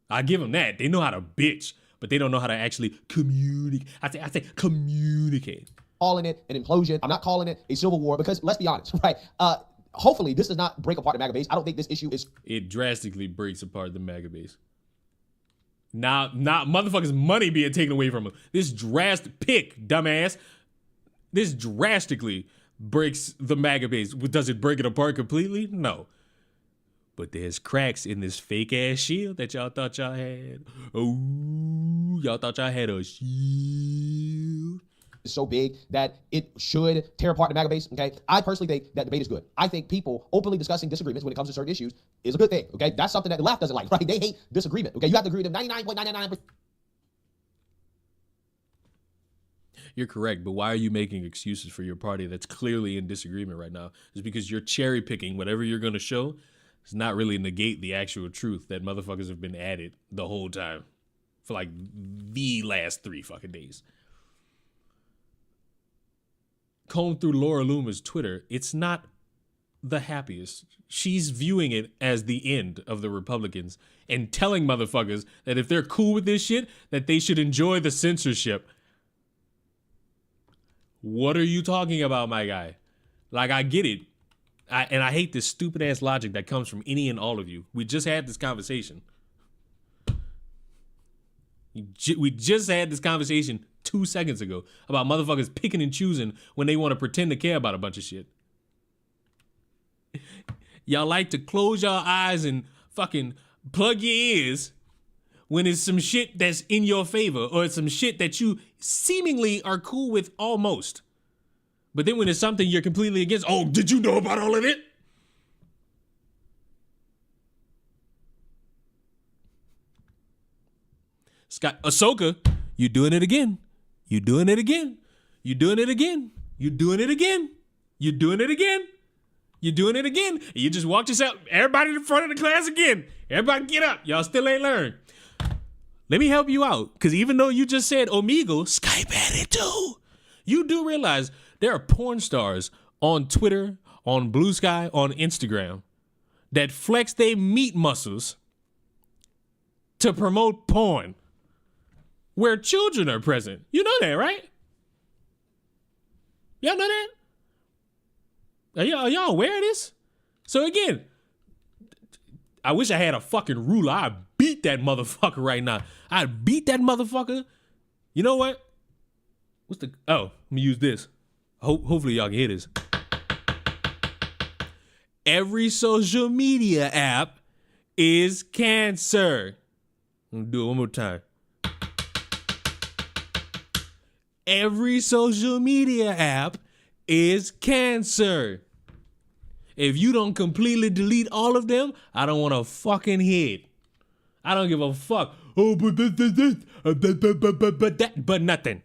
I give them that. They know how to bitch, but they don't know how to actually communicate. I say communicate. Calling it an implosion. I'm not calling it a civil war because let's be honest, right? Hopefully this does not break apart the MAGA base. I don't think this issue is. It drastically breaks apart the MAGA base. Now, motherfuckers' money being taken away from them. This dumbass. This drastically breaks the MAGA base. Does it break it apart completely? No. But there's cracks in this fake ass shield that y'all thought y'all had. Oh, y'all thought y'all had a shield. It's so big that it should tear apart the MAGA base, okay? I personally think that debate is good. I think people openly discussing disagreements when it comes to certain issues is a good thing, okay? That's something that the left doesn't like, right? They hate disagreement, okay? You have to agree with them 99.999%. You're correct, but why are you making excuses for your party that's clearly in disagreement right now? It's because you're cherry picking whatever you're going to show does not really negate the actual truth that motherfuckers have been at it the whole time for like the last 3 fucking days. Comb through Laura Loomer's Twitter, it's not the happiest. She's viewing it as the end of the Republicans and telling motherfuckers that if they're cool with this shit, that they should enjoy the censorship. What are you talking about, my guy? Like, I get it. I hate this stupid ass logic that comes from any and all of you. We just had this conversation. We just had this conversation 2 seconds ago about motherfuckers picking and choosing when they want to pretend to care about a bunch of shit. Y'all like to close your eyes and fucking plug your ears when it's some shit that's in your favor or it's some shit that you seemingly are cool with almost. But then when it's something you're completely against, oh, did you know about all of it? Scott Ahsoka, you doing it again. You doing it again. You doing it again. You doing it again. You doing it again. You doing it again. You just walked yourself, everybody in front of the class again. Everybody get up. Y'all still ain't learned. Let me help you out. Because even though you just said Omegle, Skype had it too. You do realize there are porn stars on Twitter, on Blue Sky, on Instagram that flex their meat muscles to promote porn where children are present. You know that, right? Y'all know that? Are y'all aware of this? So again, I wish I had a fucking ruler. I'd beat that motherfucker right now. I'd beat that motherfucker. You know what? Let me use this. Hopefully y'all can hear this. Every social media app is cancer. I'm gonna do it one more time. Every social media app is cancer. If you don't completely delete all of them, I don't want to fucking hear it. I don't give a fuck. Oh, but but nothing.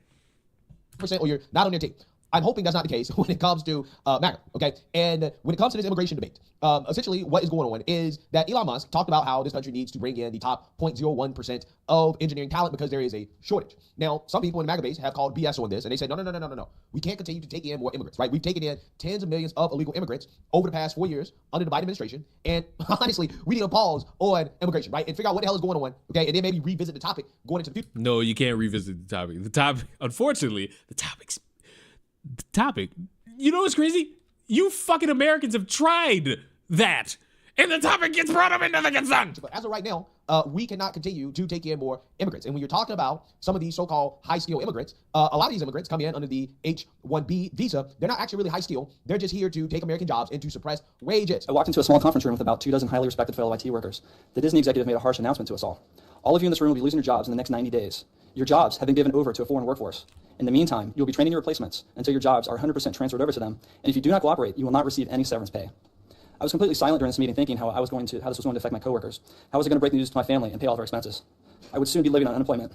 Or you're not on their team. I'm hoping that's not the case when it comes to MAGA, okay? And when it comes to this immigration debate, essentially what is going on is that Elon Musk talked about how this country needs to bring in the top 0.01% of engineering talent because there is a shortage. Now, some people in the MAGA base have called BS on this, and they said, no. We can't continue to take in more immigrants, right? We've taken in tens of millions of illegal immigrants over the past 4 years under the Biden administration, and honestly, we need a pause on immigration, right? And figure out what the hell is going on, okay? And then maybe revisit the topic going into the future. No, you can't revisit the topic. The topic, unfortunately, the topic. You know what's crazy? You fucking Americans have tried that. And the topic gets brought up and nothing gets done. But as of right now, we cannot continue to take in more immigrants. And when you're talking about some of these so-called high-skill immigrants, a lot of these immigrants come in under the H-1B visa. They're not actually really high-skill. They're just here to take American jobs and to suppress wages. I walked into a small conference room with about 24 highly respected fellow IT workers. The Disney executive made a harsh announcement to us all. All of you in this room will be losing your jobs in the next 90 days. Your jobs have been given over to a foreign workforce. In the meantime, you'll be training your replacements until your jobs are 100% transferred over to them. And if you do not cooperate, you will not receive any severance pay. I was completely silent during this meeting, thinking how this was going to affect my coworkers. How was I going to break the news to my family and pay all of our expenses? I would soon be living on unemployment.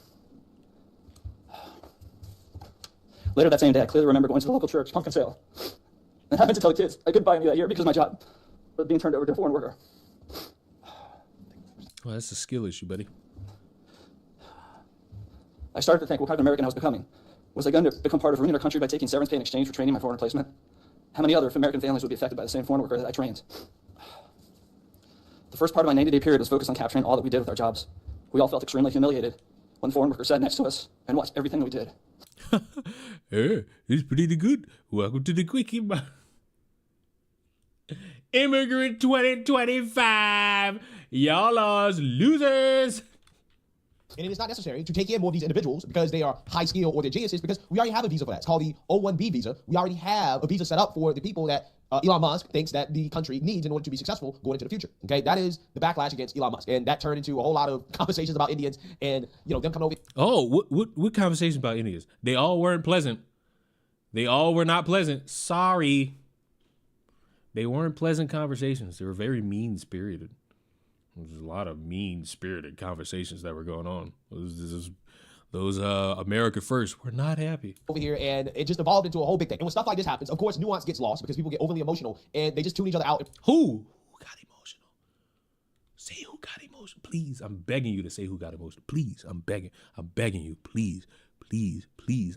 Later that same day, I clearly remember going to the local church pumpkin sale and having to tell the kids I couldn't buy any that year because my job was being turned over to a foreign worker. Well, that's a skill issue, buddy. I started to think what kind of American I was becoming. Was I going to become part of ruining our country by taking severance pay in exchange for training my foreign replacement? How many other American families would be affected by the same foreign worker that I trained? The first part of my 90-day period was focused on capturing all that we did with our jobs. We all felt extremely humiliated when the foreign worker sat next to us and watched everything we did. It's pretty good. Welcome to the Quickie. Immigrant 2025. Y'all are losers. And it is not necessary to take in more of these individuals because they are high skill or they're geniuses, because we already have a visa for that. It's called the O1B visa. We already have a visa set up for the people that Elon Musk thinks that the country needs in order to be successful going into the future. Okay, that is the backlash against Elon Musk, and that turned into a whole lot of conversations about Indians and them coming over. Oh, what conversations about Indians? They all weren't pleasant. They all were not pleasant. Sorry, they weren't pleasant conversations. They were very mean-spirited. There's a lot of mean-spirited conversations that were going on. Those America First were not happy. Over here, and it just evolved into a whole big thing. And when stuff like this happens, of course, nuance gets lost because people get overly emotional and they just tune each other out. Who got emotional? Say who got emotional. Please, I'm begging you to say who got emotional. Please, I'm begging you. Please,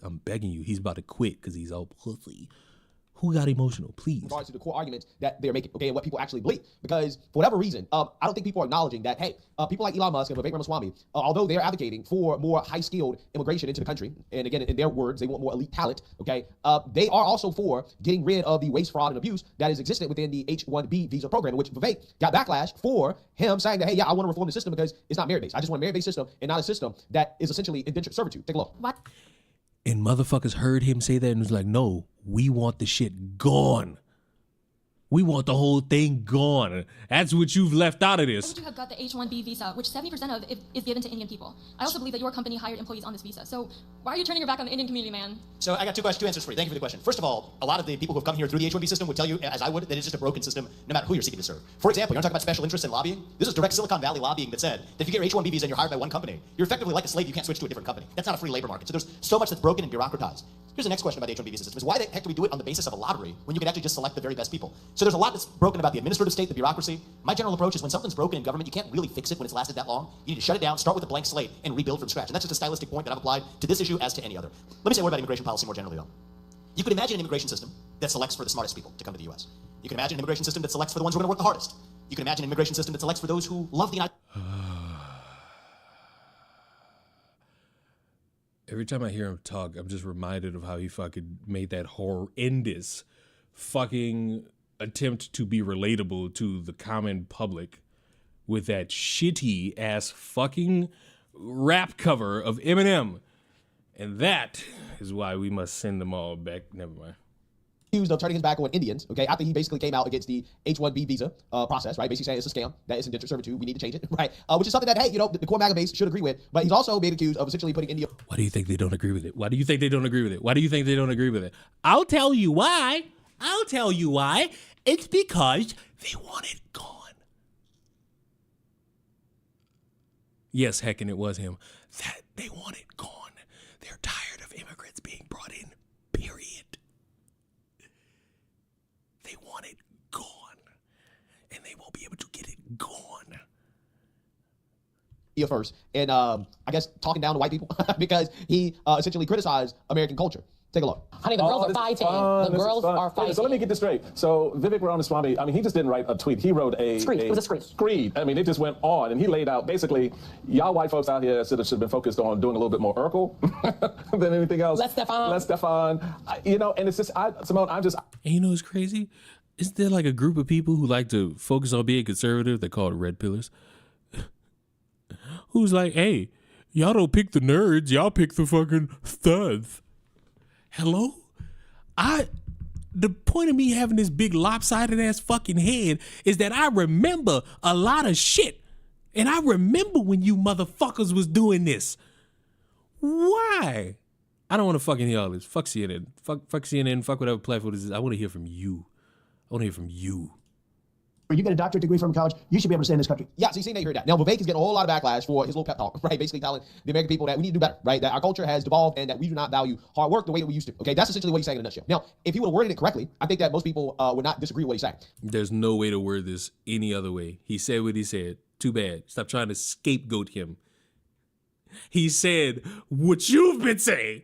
I'm begging you. He's about to quit because he's all pussy. Who got emotional, please? In regards to the core arguments that they're making, okay, and what people actually believe. Because for whatever reason, I don't think people are acknowledging that, hey, people like Elon Musk and Vivek Ramaswamy, although they're advocating for more high-skilled immigration into the country, and again, in their words, they want more elite talent, okay, they are also for getting rid of the waste, fraud, and abuse that is existent within the H-1B visa program, in which Vivek got backlash for him saying that, hey, yeah, I want to reform the system because it's not merit-based. I just want a merit-based system and not a system that is essentially indentured servitude. Take a look. What? And motherfuckers heard him say that and was like, no, we want the shit gone. We want the whole thing gone. That's what you've left out of Why this. would you have got the H-1B visa, which 70% of it is given to Indian people? I also believe that your company hired employees on this visa. So why are you turning your back on the Indian community, man? So I got two answers for you. Thank you for the question. First of all, a lot of the people who have come here through the H-1B system would tell you, as I would, that it's just a broken system no matter who you're seeking to serve. For example, you want to talk about special interests and lobbying? This is direct Silicon Valley lobbying that said that if you get your H-1B visa and you're hired by one company, you're effectively like a slave. You can't switch to a different company. That's not a free labor market. So there's so much that's broken and bureaucratized. Here's the next question about the H-1B visa system: is why the heck do we do it on the basis of a lottery when you can actually just select the very best people? So there's a lot that's broken about the administrative state, the bureaucracy. My general approach is when something's broken in government, you can't really fix it when it's lasted that long. You need to shut it down, start with a blank slate, and rebuild from scratch. And that's just a stylistic point that I've applied to this issue as to any other. Let me say a word about immigration policy more generally, though. You could imagine an immigration system that selects for the smartest people to come to the U.S. You can imagine an immigration system that selects for the ones who are going to work the hardest. You can imagine an immigration system that selects for those who love the United Every time I hear him talk, I'm just reminded of how he fucking made that horrendous fucking attempt to be relatable to the common public with that shitty ass fucking rap cover of Eminem. And that is why we must send them all back. Never mind. Accused of turning his back on Indians, okay, after he basically came out against the H-1B visa process, right, basically saying it's a scam, that it's indentured servitude, we need to change it, right, which is something that, hey, you know, the core MAGA base should agree with, but he's also been accused of essentially putting India... Why do you think they don't agree with it? Why do you think they don't agree with it? Why do you think they don't agree with it? I'll tell you why. I'll tell you why. It's because they want it gone. Yes, heckin' it was him. That they want it gone. They're tired of immigrants being brought in, period. They want it gone, and they won't be able to get it gone. First, and I guess talking down to white people because he essentially criticized American culture. Take a look. Honey, the girls are fighting. The girls are fighting. So let me get this straight. So Vivek Ramaswamy, I mean, he just didn't write a tweet. He wrote a screed. It was a screed. Screed. I mean, it just went on, and he laid out basically, y'all white folks out here should have been focused on doing a little bit more Urkel than anything else. Let's Stefan. You know, and it's just, Simone, I'm just. And you know what's crazy? Isn't there like a group of people who like to focus on being conservative? They call it red pillars. Who's like, hey, y'all don't pick the nerds, y'all pick the fucking thuds. Hello? The point of me having this big lopsided ass fucking head is that I remember a lot of shit. And I remember when you motherfuckers was doing this. Why? I don't want to fucking hear all this. Fuck CNN. Fuck CNN. Fuck whatever platform this is. I want to hear from you. I want to hear from you. You get a doctorate degree from college, you should be able to stay in this country. Yeah, so you see, you heard that. Now, Vivek is getting a whole lot of backlash for his little pep talk, right? Basically telling the American people that we need to do better, right? That our culture has devolved and that we do not value hard work the way that we used to. Okay, that's essentially what he's saying in a nutshell. Now, if he would have worded it correctly, I think that most people would not disagree with what he's saying. There's no way to word this any other way. He said what he said. Too bad. Stop trying to scapegoat him. He said what you've been saying.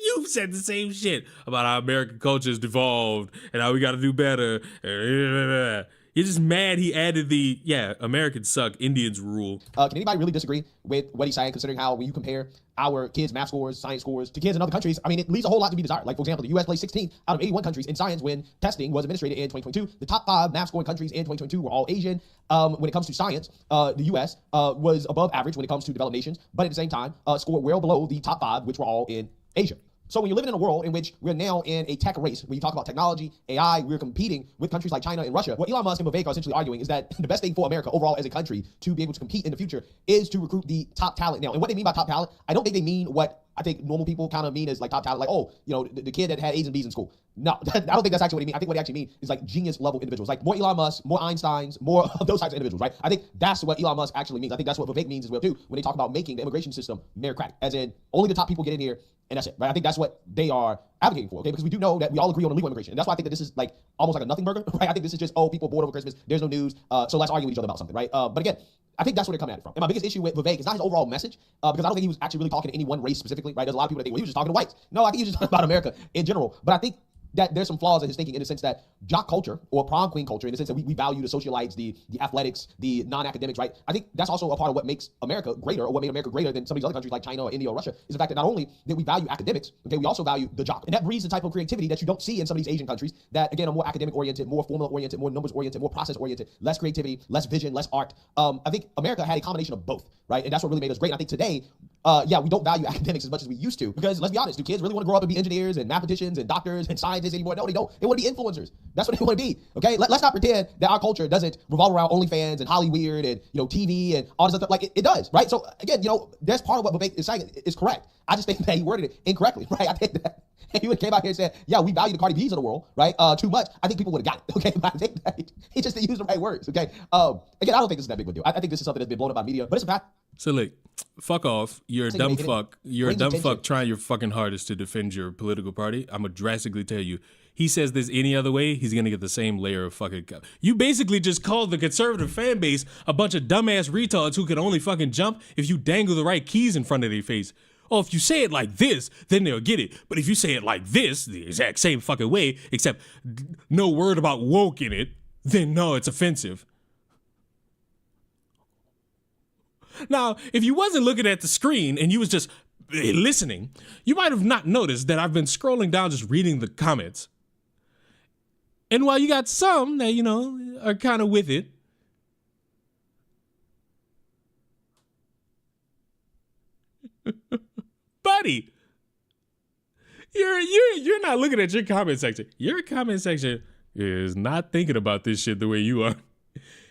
You've said the same shit about how American culture is devolved and how we got to do better. You're just mad he added the, Americans suck, Indians rule. Can anybody really disagree with what he's saying, considering how when you compare our kids' math scores, science scores to kids in other countries, I mean, it leaves a whole lot to be desired. Like, for example, the U.S. placed 16th out of 81 countries in science when testing was administered in 2022. The top 5 math scoring countries in 2022 were all Asian. When it comes to science, the U.S. Was above average when it comes to developed nations, but at the same time, scored well below the top 5, which were all in Asia. So when you're living in a world in which we're now in a tech race, when you talk about technology, AI, we're competing with countries like China and Russia. What Elon Musk and Vivek are essentially arguing is that the best thing for America overall as a country to be able to compete in the future is to recruit the top talent now. And what they mean by top talent, I don't think they mean what I think normal people kind of mean as like top talent, like, oh, you know, the kid that had A's and B's in school. No, I don't think that's actually what they mean. I think what they actually mean is like genius level individuals, like more Elon Musk, more Einsteins, more of those types of individuals, right? I think that's what Elon Musk actually means. I think that's what Vivek means as well too, when they talk about making the immigration system meritocratic, as in only the top people get in here and that's it, right? I think that's what they are advocating for, okay? Because we do know that we all agree on illegal immigration. And that's why I think that this is like almost like a nothing burger, right? I think this is just, oh, people bored over Christmas, there's no news, so let's argue with each other about something, right? But again, I think that's where they're coming at it from. And my biggest issue with Vivek is not his overall message, because I don't think he was actually really talking to any one race specifically, right? There's a lot of people that think, well, he was just talking to whites. No, I think he was just talking about America in general. But I think that there's some flaws in his thinking in the sense that jock culture or prom queen culture, in the sense that we value the socialites, the athletics, the non-academics, right? I think that's also a part of what makes America greater, or what made America greater than some of these other countries like China or India or Russia, is the fact that not only that we value academics, okay, we also value the jock. And that breeds the type of creativity that you don't see in some of these Asian countries that, again, are more academic oriented, more formula oriented, more numbers oriented, more process oriented, less creativity, less vision, less art. I think America had a combination of both, right? And that's what really made us great. And I think today, yeah, we don't value academics as much as we used to. Because let's be honest, do kids really want to grow up and be engineers and mathematicians and doctors and scientists anymore? No, they don't. They want to be influencers. That's what they want to be. Okay, let's not pretend that our culture doesn't revolve around OnlyFans and Hollywood and TV and all this other stuff. Like it does, right? So again, there's part of what Vivek is saying is correct. I just think that he worded it incorrectly, right? I think that if he would have came out here and said, yeah, we value the Cardi B's of the world, right? Too much, I think people would have got it, okay? But I think that he just didn't use the right words, okay? Again, I don't think this is that big of a deal. I think this is something that's been blown up by media, but it's a fact. So look, fuck off. You're a dumb fuck. You're a dumb fuck trying your fucking hardest to defend your political party. I'm gonna drastically tell you. He says this any other way, he's gonna get the same layer of fucking. You basically just called the conservative fan base a bunch of dumbass retards who can only fucking jump if you dangle the right keys in front of their face. Oh, if you say it like this, then they'll get it. But if you say it like this, the exact same fucking way, except no word about woke in it, then no, it's offensive. Now, if you wasn't looking at the screen and you was just listening, you might have not noticed that I've been scrolling down just reading the comments. And while you got some that, are kind of with it, buddy, you're not looking at your comment section. Your comment section is not thinking about this shit the way you are.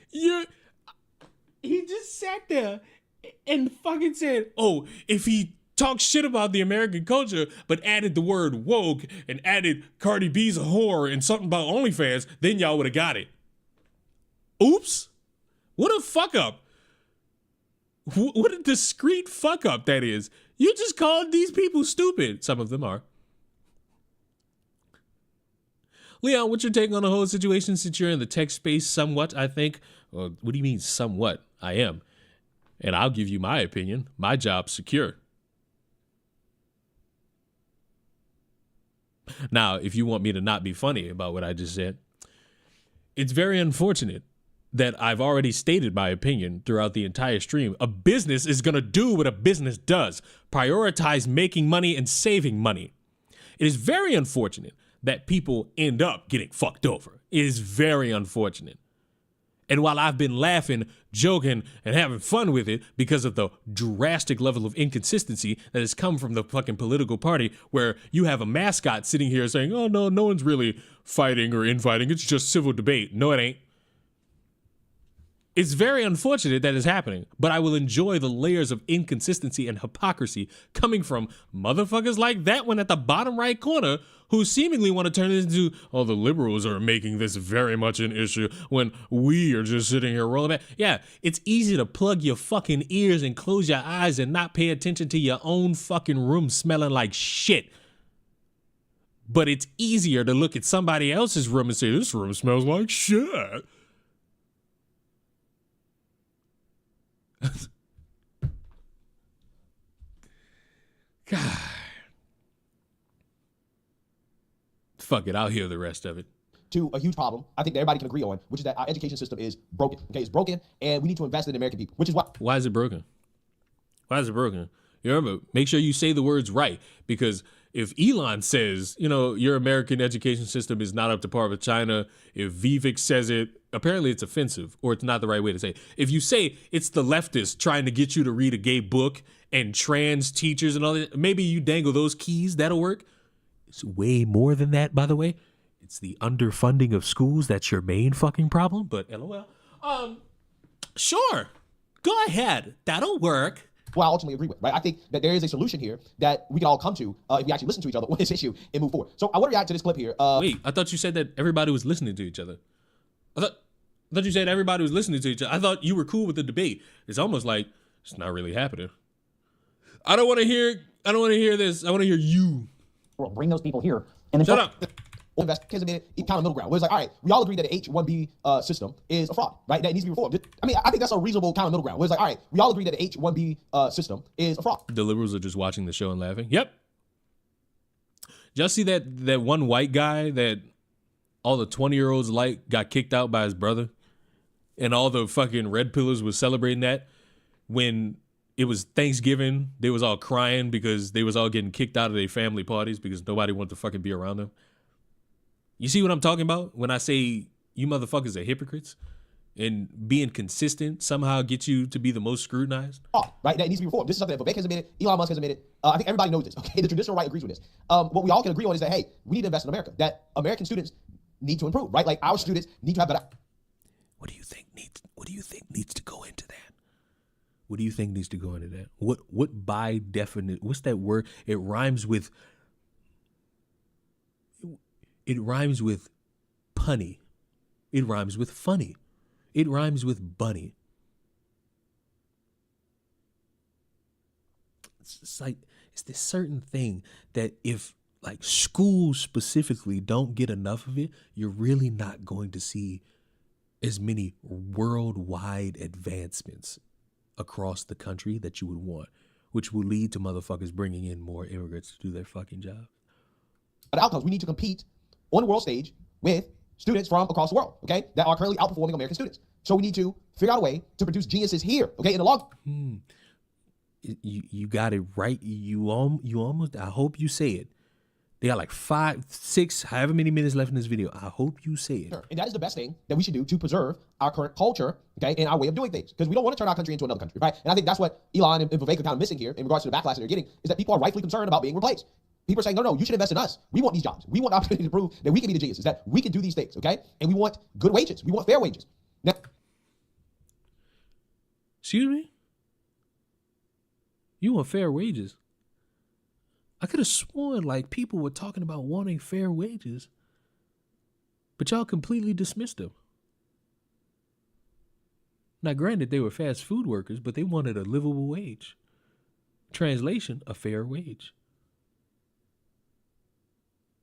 He just sat there and fucking said, oh, if he talks shit about the American culture, but added the word woke and added Cardi B's a whore and something about OnlyFans, then y'all would have got it. Oops. What a fuck up. What a discreet fuck up that is. You just called these people stupid. Some of them are. Leon, what's your take on the whole situation since you're in the tech space somewhat, I think? Well, what do you mean somewhat? I am. And I'll give you my opinion. My job's secure. Now, if you want me to not be funny about what I just said, it's very unfortunate that I've already stated my opinion throughout the entire stream. A business is going to do what a business does. Prioritize making money and saving money. It is very unfortunate that people end up getting fucked over. It is very unfortunate. And while I've been laughing, joking, and having fun with it because of the drastic level of inconsistency that has come from the fucking political party where you have a mascot sitting here saying, oh, no one's really fighting or infighting. It's just civil debate. No, it ain't. It's very unfortunate that is happening, but I will enjoy the layers of inconsistency and hypocrisy coming from motherfuckers like that one at the bottom right corner who seemingly want to turn it into, oh, the liberals are making this very much an issue when we are just sitting here rolling back. Yeah, it's easy to plug your fucking ears and close your eyes and not pay attention to your own fucking room smelling like shit. But it's easier to look at somebody else's room and say, this room smells like shit. God. Fuck it, I'll hear the rest of it. To a huge problem, I think that everybody can agree on, which is that our education system is broken. Okay, it's broken, and we need to invest in the American people, which is what. Why is it broken? Why is it broken? You remember, make sure you say the words right, because if Elon says, your American education system is not up to par with China, if Vivek says it, apparently it's offensive, or it's not the right way to say it. If you say it's the leftists trying to get you to read a gay book and trans teachers and all that, maybe you dangle those keys, that'll work. It's way more than that, by the way. It's the underfunding of schools that's your main fucking problem, but LOL. Sure, go ahead, that'll work. Well, I ultimately agree with, right? I think that there is a solution here that we can all come to if we actually listen to each other on this issue and move forward. So I want to react to this clip here. Wait, I thought you said that everybody was listening to each other. I thought you said everybody was listening to each other. I thought you were cool with the debate. It's almost like it's not really happening. I don't want to hear this. I want to hear you. We'll bring those people here and then shut up. Invest kids in it, kind of middle ground. Where it's like, all right, we all agree that the H-1B system is a fraud, right? That it needs to be reformed. I mean, I think that's a reasonable kind of middle ground. Where it's like, all right, we all agree that the H-1B system is a fraud. The liberals are just watching the show and laughing. Yep. Just see that one white guy that all the 20-year-olds got kicked out by his brother, and all the fucking red pillars was celebrating that when it was Thanksgiving. They was all crying because they was all getting kicked out of their family parties because nobody wanted to fucking be around them. You see what I'm talking about when I say you motherfuckers are hypocrites? and being consistent somehow gets you to be the most scrutinized? Right? That needs to be reformed. This is something that Vivek has admitted, Elon Musk has admitted. I think everybody knows this, okay? The traditional right agrees with this. What we all can agree on is that, hey, we need to invest in America, that American students need to improve, right? Like our students need to have better. What do you think needs to go into that? What do you think needs to go into that? What by definition, what's that word? It rhymes with punny. It rhymes with funny. It rhymes with bunny. It's like, it's this certain thing that if like schools specifically don't get enough of it, you're really not going to see as many worldwide advancements across the country that you would want, which will lead to motherfuckers bringing in more immigrants to do their fucking job. But outcomes, we need to compete on the world stage with students from across the world, okay, that are currently outperforming American students. So we need to figure out a way to produce geniuses here, okay, in the long. You got it right. You almost, I hope you say it. They got like 5, 6, however many minutes left in this video. I hope you say it. Sure. And that is the best thing that we should do to preserve our current culture, okay, and our way of doing things. Because we don't want to turn our country into another country, right? And I think that's what Elon and Vivek are kind of missing here in regards to the backlash that they're getting, is that people are rightfully concerned about being replaced. People are saying, no, you should invest in us. We want these jobs. We want the opportunity to prove that we can be the geniuses, that we can do these things, okay? And we want good wages. We want fair wages. Now, excuse me? You want fair wages? I could have sworn like people were talking about wanting fair wages, but y'all completely dismissed them. Now, granted, they were fast food workers, but they wanted a livable wage. Translation, a fair wage.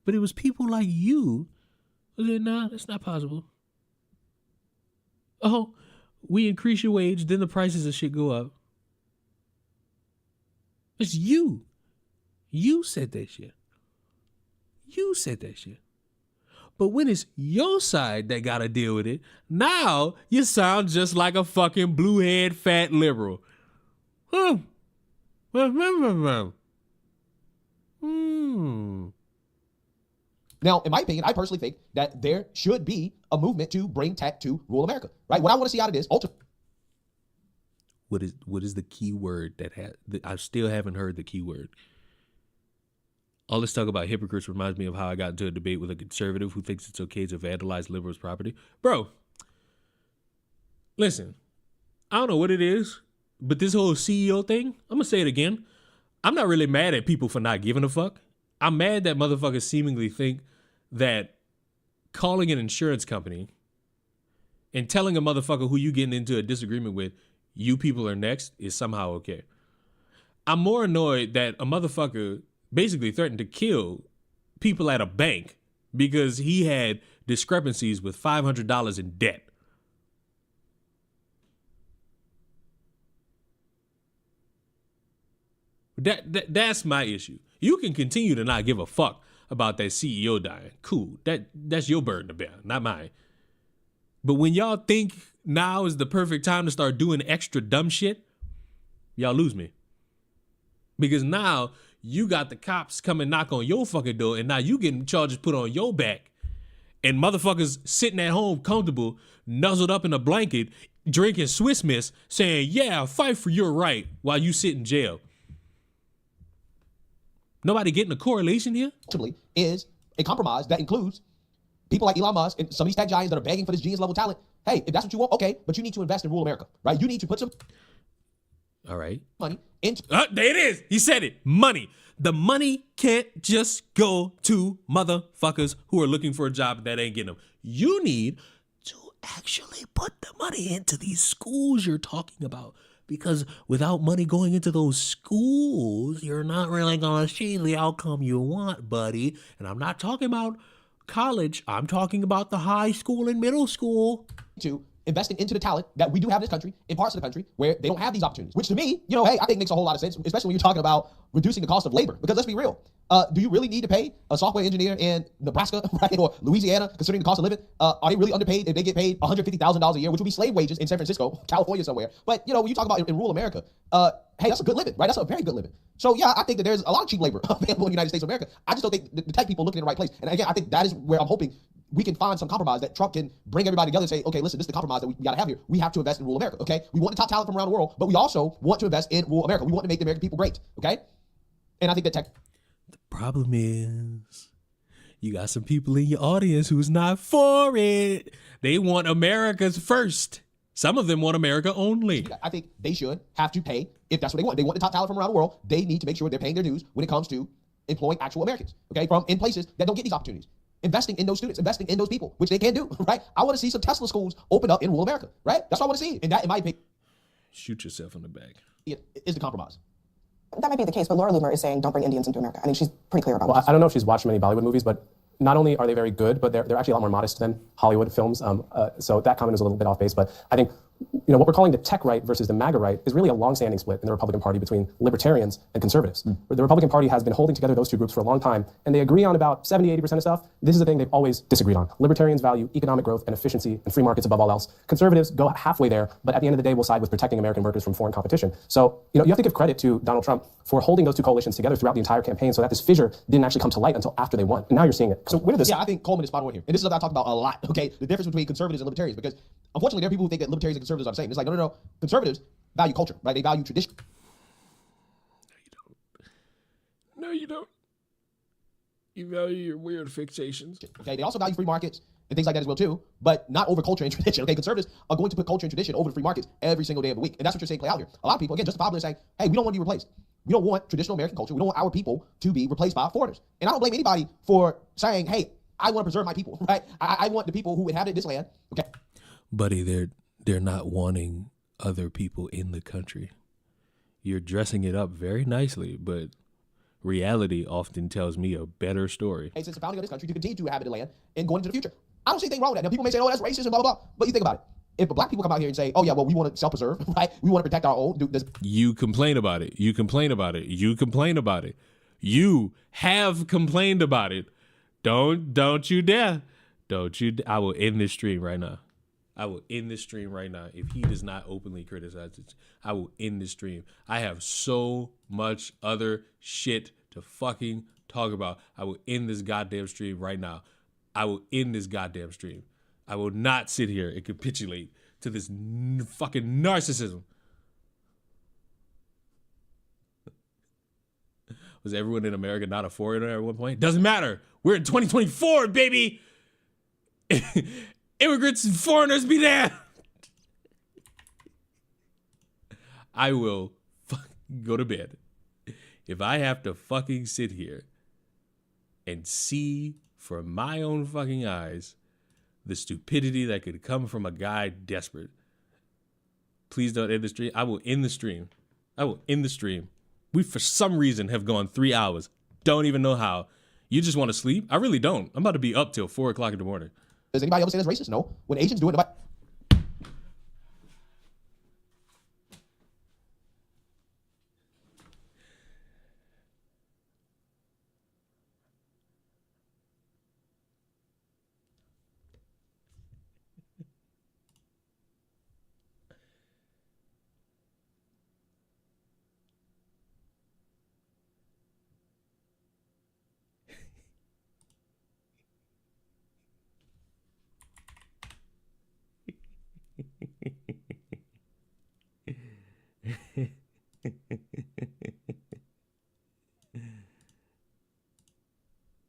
But it was people like you who said, nah, that's not possible. Oh, we increase your wage, then the prices of shit go up. It's you. You said that shit. You said that shit. But when it's your side that got to deal with it, now you sound just like a fucking blue-head fat liberal. Now, in my opinion, I personally think that there should be a movement to bring tech to rural America, right? What I want to see out of this, ultimately. What is the key word that I still haven't heard the key word. All this talk about hypocrites reminds me of how I got into a debate with a conservative who thinks it's okay to vandalize liberals' property. Bro, listen, I don't know what it is, but this whole CEO thing, I'm going to say it again. I'm not really mad at people for not giving a fuck. I'm mad that motherfuckers seemingly think that calling an insurance company and telling a motherfucker who you getting into a disagreement with, you people are next, is somehow okay. I'm more annoyed that a motherfucker basically threatened to kill people at a bank because he had discrepancies with $500 in debt. That's my issue. You can continue to not give a fuck about that CEO dying. Cool. That's your burden to bear, not mine. But when y'all think now is the perfect time to start doing extra dumb shit, y'all lose me. Because now you got the cops come and knock on your fucking door, and now you getting charges put on your back. And motherfuckers sitting at home comfortable, nuzzled up in a blanket, drinking Swiss Miss, saying, yeah, fight for your right, while you sit in jail. Nobody getting a correlation here? Ultimately, is a compromise that includes people like Elon Musk and some of these tech giants that are begging for this genius level talent. Hey, if that's what you want, okay, but you need to invest in rural America, right? You need to put some all right money into. There it is. He said it. Money. The money can't just go to motherfuckers who are looking for a job that ain't getting them. You need to actually put the money into these schools you're talking about. Because without money going into those schools, you're not really going to see the outcome you want, buddy. And I'm not talking about college. I'm talking about the high school and middle school. To investing into the talent that we do have in this country, in parts of the country where they don't have these opportunities, which to me, hey, I think makes a whole lot of sense, especially when you're talking about reducing the cost of labor. Because let's be real. Do you really need to pay a software engineer in Nebraska, right, or Louisiana, considering the cost of living? Are they really underpaid if they get paid $150,000 a year, which would be slave wages in San Francisco, California somewhere? But, when you talk about in rural America, hey, that's a good living, right? That's a very good living. So, yeah, I think that there's a lot of cheap labor available in the United States of America. I just don't think the tech people are looking in the right place. And again, I think that is where I'm hoping we can find some compromise that Trump can bring everybody together and say, okay, listen, this is the compromise that we got to have here. We have to invest in rural America, okay? We want the top talent from around the world, but we also want to invest in rural America. We want to make the American people great, okay? And I think that Problem is, you got some people in your audience who's not for it. They want America's first. Some of them want America only. I think they should have to pay, if that's what they want. They want the top talent from around the world. They need to make sure they're paying their dues when it comes to employing actual Americans, okay, from in places that don't get these opportunities. Investing in those students, investing in those people, which they can do, right? I want to see some Tesla schools open up in rural America, right? That's what I want to see. And that, in my opinion, shoot yourself in the back. Is the compromise. That might be the case, but Laura Loomer is saying don't bring Indians into America. I mean, she's pretty clear about Well, this. I don't know if she's watched many Bollywood movies, but not only are they very good, but they're actually a lot more modest than Hollywood films. So that comment is a little bit off base. But I think what we're calling the tech right versus the MAGA right is really a long-standing split in the Republican Party between libertarians and conservatives. The Republican Party has been holding together those two groups for a long time, and they agree on about 70-80% of stuff. This is the thing they've always disagreed on. Libertarians value economic growth and efficiency and free markets above all else. Conservatives go halfway there, but at the end of the day, will side with protecting American workers from foreign competition. So you have to give credit to Donald Trump for holding those two coalitions together throughout the entire campaign so that this fissure didn't actually come to light until after they won. And now you're seeing it. So where did this... Yeah, I think Coleman is spot on here. And this is what I talk about a lot, okay? The difference between conservatives and libertarians, because unfortunately there are people who think that libertarians and conservatives are the same. It's like, no. Conservatives value culture, right? They value tradition. No, you don't. You value your weird fixations. Okay, they also value free markets and things like that as well too, but not over culture and tradition. Okay, conservatives are going to put culture and tradition over the free markets every single day of the week. And that's what you're saying play out here. A lot of people, again, justifiably saying, hey, we don't want to be replaced. We don't want traditional American culture. We don't want our people to be replaced by foreigners. And I don't blame anybody for saying, hey, I want to preserve my people, right? I want the people who inhabited this land, okay? Buddy, they're not wanting other people in the country. You're dressing it up very nicely, but reality often tells me a better story. Hey, since the founding of this country to continue to inhabit the land and going into the future. I don't see anything wrong with that. Now, people may say, oh, that's racist and blah, blah, blah. But you think about it. If black people come out here and say, oh, yeah, well, we want to self-preserve, right? We want to protect our own. You complain about it. You complain about it. You complain about it. You have complained about it. Don't you dare. I will end this stream right now. I will end this stream right now. If he does not openly criticize it, I will end this stream. I have so much other shit to fucking talk about. I will end this goddamn stream right now. I will end this goddamn stream. I will not sit here and capitulate to this fucking narcissism. Was everyone in America not a foreigner at one point? Doesn't matter. We're in 2024, baby. Immigrants and foreigners be there. I will go to bed if I have to fucking sit here and see from my own fucking eyes the stupidity that could come from a guy desperate. Please don't end the stream. I will end the stream. I will end the stream. We, for some reason, have gone 3 hours. Don't even know how. You just want to sleep? I really don't. I'm about to be up till 4 o'clock in the morning. Does anybody ever say that's racist? No. When Asians do it, nobody...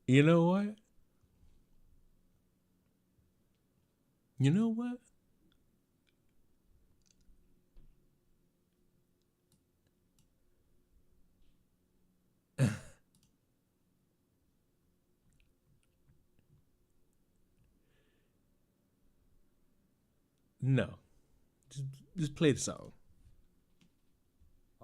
You know what? You know what? No. Just play the song.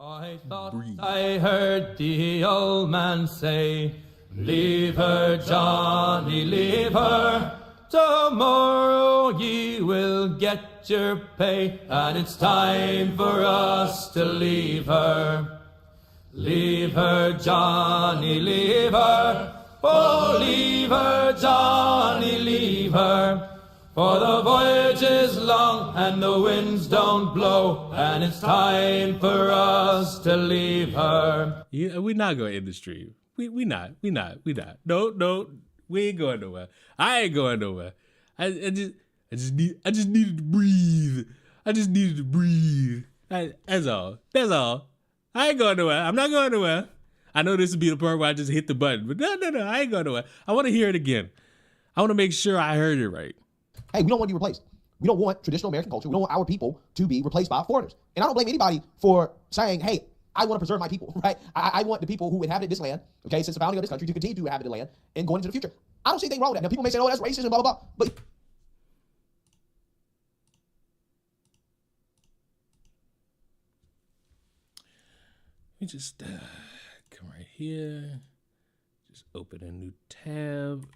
I thought Breathe. I heard the old man say, leave her, Johnny, leave her. Tomorrow ye will get your pay, and it's time for us to leave her. Leave her, Johnny, leave her. Oh, leave her, Johnny, leave her. For the voyage is long and the winds don't blow, and it's time for us to leave her. Yeah, we're not going to end the stream. We not. No. We ain't going nowhere. I ain't going nowhere. I just needed to breathe. I just needed to breathe. That's all. That's all. I ain't going nowhere. I'm not going nowhere. I know this would be the part where I just hit the button, but no, I ain't going nowhere. I want to hear it again. I want to make sure I heard it right. Hey, we don't want to be replaced. We don't want traditional American culture. We don't want our people to be replaced by foreigners. And I don't blame anybody for saying, hey, I want to preserve my people, right? I want the people who inhabited this land, okay, since the founding of this country to continue to inhabit the land and going into the future. I don't see anything wrong with that. Now, people may say, oh, that's racist and blah, blah, blah. But let me just come right here. Just open a new tab.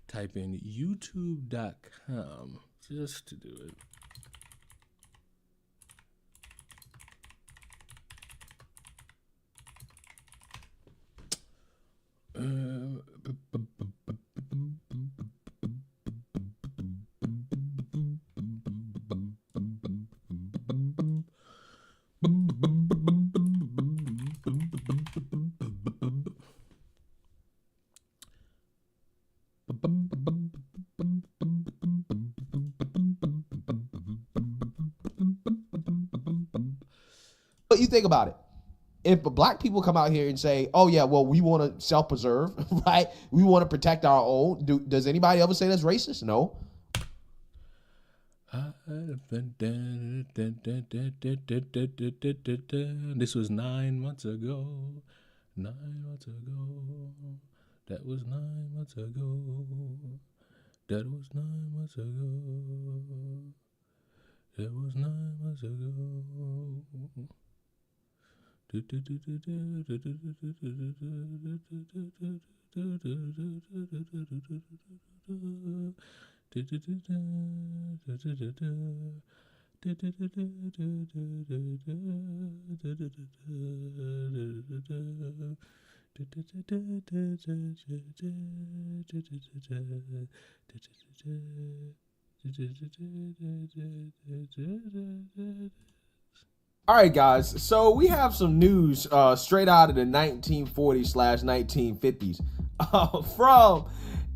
Type in youtube.com just to do it. But you think about it. If black people come out here and say, oh, yeah, well, we want to self-preserve, right? We want to protect our own. Does anybody ever say that's racist? No. This was 9 months ago. 9 months ago. That was 9 months ago. That was 9 months ago. That was 9 months ago. All right, guys. So we have some news straight out of the 1940s/1950s from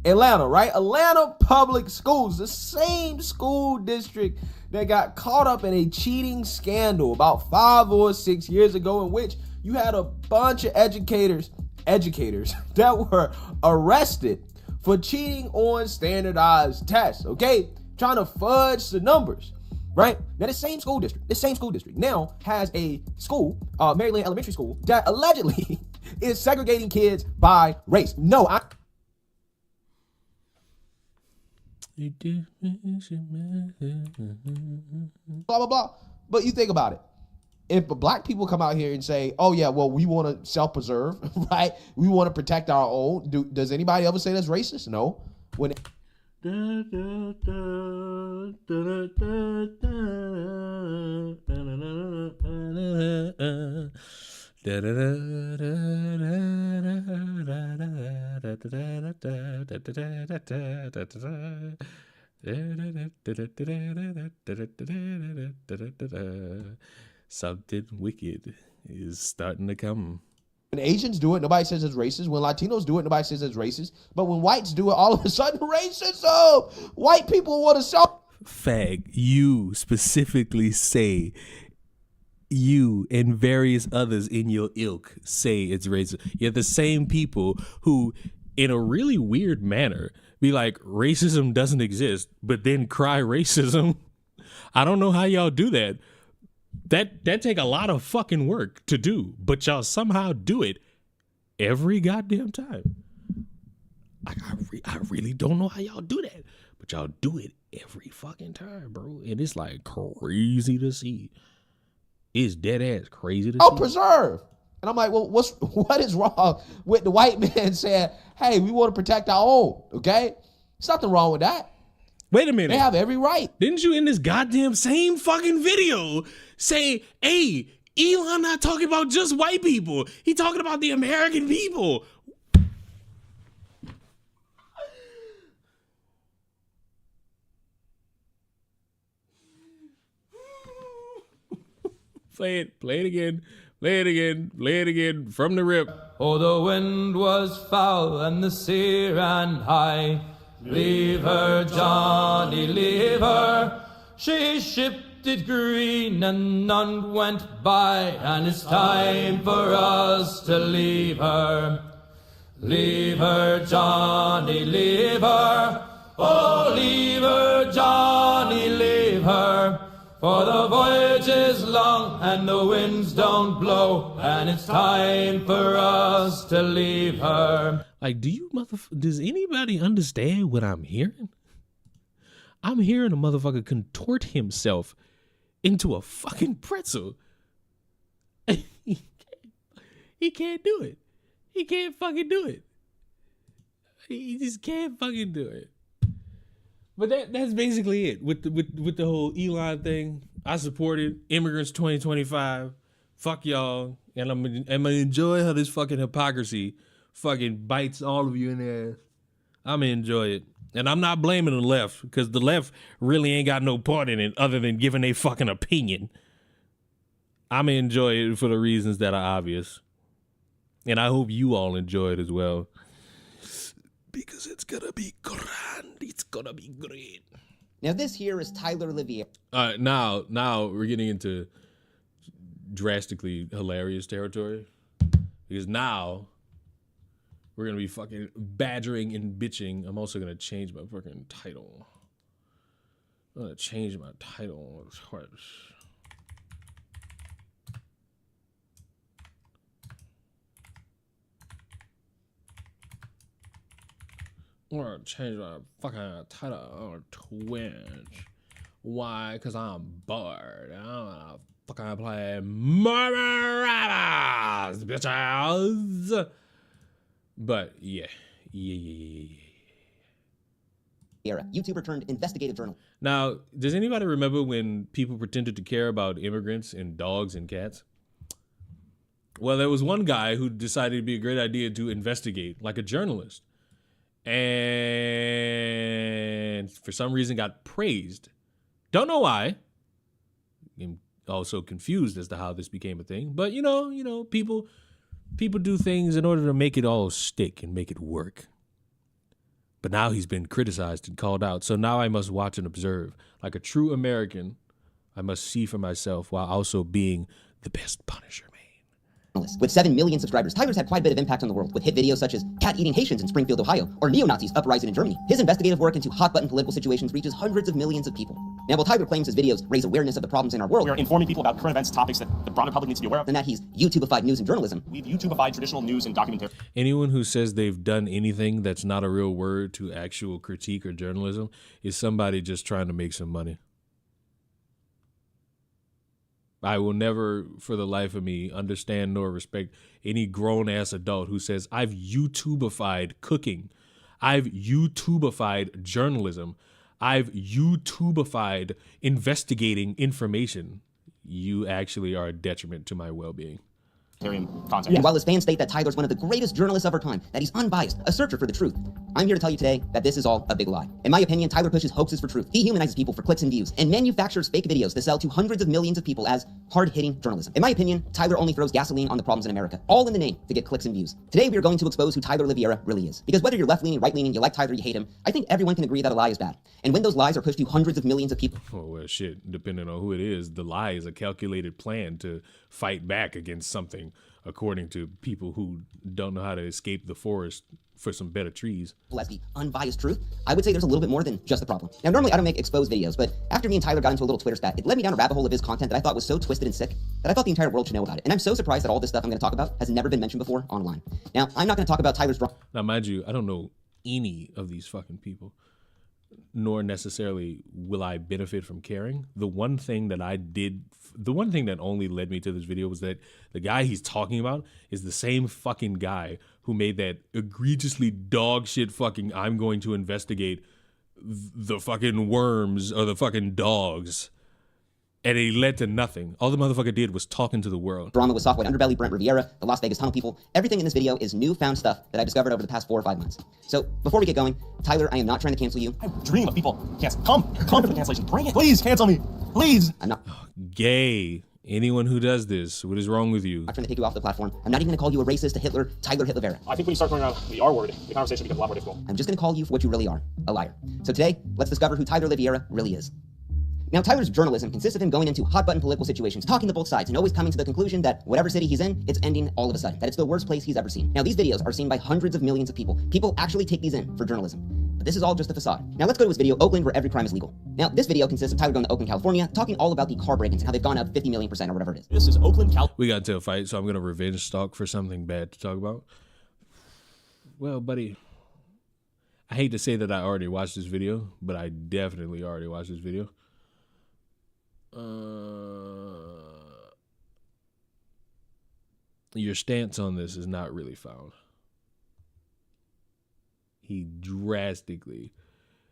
Atlanta, right? Atlanta Public Schools, the same school district that got caught up in a cheating scandal about 5 or 6 years ago, in which you had a bunch of educators that were arrested for cheating on standardized tests, okay? Trying to fudge the numbers. Right? Now, this same school district now has a school, Maryland Elementary School, that allegedly is segregating kids by race. No, blah, blah, blah. But you think about it. If black people come out here and say, oh, yeah, well, we want to self-preserve, right? We want to protect our own. Does anybody ever say that's racist? No. When something wicked is starting to come. When Asians do it, nobody says it's racist. When Latinos do it, nobody says it's racist. But when whites do it, all of a sudden, racism. White people want to sell. Fag, you specifically say, you and various others in your ilk say it's racist. You're the same people who, in a really weird manner, be like, racism doesn't exist, but then cry racism. I don't know how y'all do that. That take a lot of fucking work to do, but y'all somehow do it every goddamn time. I really don't know how y'all do that, but y'all do it every fucking time, bro. And it's like crazy to see. It's dead ass crazy to see. Preserve. And I'm like, well, what is wrong with the white man saying, hey, we want to protect our own, okay? There's nothing wrong with that. Wait a minute. They have every right. Didn't you in this goddamn same fucking video say, hey, Elon not talking about just white people. He talking about the American people. Play it again. Play it again from the rip. Oh, the wind was foul and the sea ran high. Leave her, Johnny, leave her. She shipped it green and none went by, and it's time for us to leave her. Leave her, Johnny, leave her. Oh, leave her, Johnny, leave her. For the voyage is long and the winds don't blow, and it's time for us to leave her. Like, does anybody understand what I'm hearing? I'm hearing a motherfucker contort himself into a fucking pretzel. He can't do it. He can't fucking do it. He just can't fucking do it. But that's basically it with the whole Elon thing. I supported Immigrants 2025. Fuck y'all, and I'm gonna enjoy how this fucking hypocrisy fucking bites all of you in the ass. I'm gonna enjoy it, and I'm not blaming the left because the left really ain't got no part in it other than giving a fucking opinion. I'm gonna enjoy it for the reasons that are obvious, and I hope you all enjoy it as well. Because it's gonna be grand. It's gonna be great. Now this here is Tyler Livier. Now we're getting into drastically hilarious territory. Because now we're gonna be fucking badgering and bitching. I'm also gonna change my fucking title. I'm gonna change my title. I'm gonna change my fucking title on Twitch. Why? Because I'm bored. I'm gonna fucking play Marvel Rivals, bitches. But yeah. Era, YouTuber turned investigative journal. Now, does anybody remember when people pretended to care about immigrants and dogs and cats? Well, there was one guy who decided it'd be a great idea to investigate, like a journalist. And for some reason got praised. Don't know why. I'm also confused as to how this became a thing. But you know, people do things in order to make it all stick and make it work. But now he's been criticized and called out. So now I must watch and observe. Like a true American, I must see for myself while also being the best Punisher. With 7 million subscribers, Tyler's had quite a bit of impact on the world, with hit videos such as cat-eating Haitians in Springfield, Ohio, or neo-Nazis uprising in Germany. His investigative work into hot-button political situations reaches hundreds of millions of people. Now, while Tyler claims his videos raise awareness of the problems in our world, we are informing people about current events, topics that the broader public needs to be aware of, and that he's YouTubified news and journalism. We've YouTubified traditional news and documentary. Anyone who says they've done anything that's not a real word to actual critique or journalism is somebody just trying to make some money. I will never, for the life of me, understand nor respect any grown-ass adult who says, I've YouTubified cooking. I've YouTubified journalism. I've YouTubified investigating information. You actually are a detriment to my well-being. Content. And while his fans state that Tyler's one of the greatest journalists of our time, that he's unbiased, a searcher for the truth, I'm here to tell you today that this is all a big lie. In my opinion, Tyler pushes hoaxes for truth. He humanizes people for clicks and views, and manufactures fake videos to sell to hundreds of millions of people as hard-hitting journalism. In my opinion, Tyler only throws gasoline on the problems in America, all in the name to get clicks and views. Today, we are going to expose who Tyler Liviera really is. Because whether you're left-leaning, right-leaning, you like Tyler, you hate him, I think everyone can agree that a lie is bad. And when those lies are pushed to hundreds of millions of people... Oh, well, shit, depending on who it is, the lie is a calculated plan to fight back against something, according to people who don't know how to escape the forest for some better trees. As the unbiased truth, I would say there's a little bit more than just the problem. Now, normally I don't make exposed videos, but after me and Tyler got into a little Twitter spat, it led me down a rabbit hole of his content that I thought was so twisted and sick that I thought the entire world should know about it. And I'm so surprised that all this stuff I'm going to talk about has never been mentioned before online. Now, I'm not going to talk about Tyler's... Now, mind you, I don't know any of these fucking people, nor necessarily will I benefit from caring. The one thing that only led me to this video was that the guy he's talking about is the same fucking guy who made that egregiously dog shit fucking I'm going to investigate the fucking worms or the fucking dogs. And it led to nothing. All the motherfucker did was talking to the world. Drama with Software Underbelly, Brent Riviera, the Las Vegas Tunnel people. Everything in this video is newfound stuff that I discovered over the past 4 or 5 months. So before we get going, Tyler, I am not trying to cancel you. I dream of people. Come for the cancellation. Bring it. Please cancel me. Please. I'm not. Gay. Anyone who does this, what is wrong with you? I'm trying to take you off the platform. I'm not even going to call you a racist, a Hitler, Tyler Hitler. I think when you start throwing around the R word, the conversation becomes a lot more difficult. I'm just going to call you for what you really are, a liar. So today, let's discover who Tyler Oliveira really is. Now, Tyler's journalism consists of him going into hot-button political situations, talking to both sides, and always coming to the conclusion that whatever city he's in, it's ending all of a sudden, that it's the worst place he's ever seen. Now, these videos are seen by hundreds of millions of people. People actually take these in for journalism. But this is all just a facade. Now, let's go to his video, Oakland, where every crime is legal. Now, this video consists of Tyler going to Oakland, California, talking all about the car break-ins and how they've gone up 50 million% or whatever it is. This is Oakland, California. We got into a fight, so I'm going to revenge stalk for something bad to talk about. Well, buddy, I hate to say that I already watched this video, but I definitely already watched this video. Your stance on this is not really found. He drastically,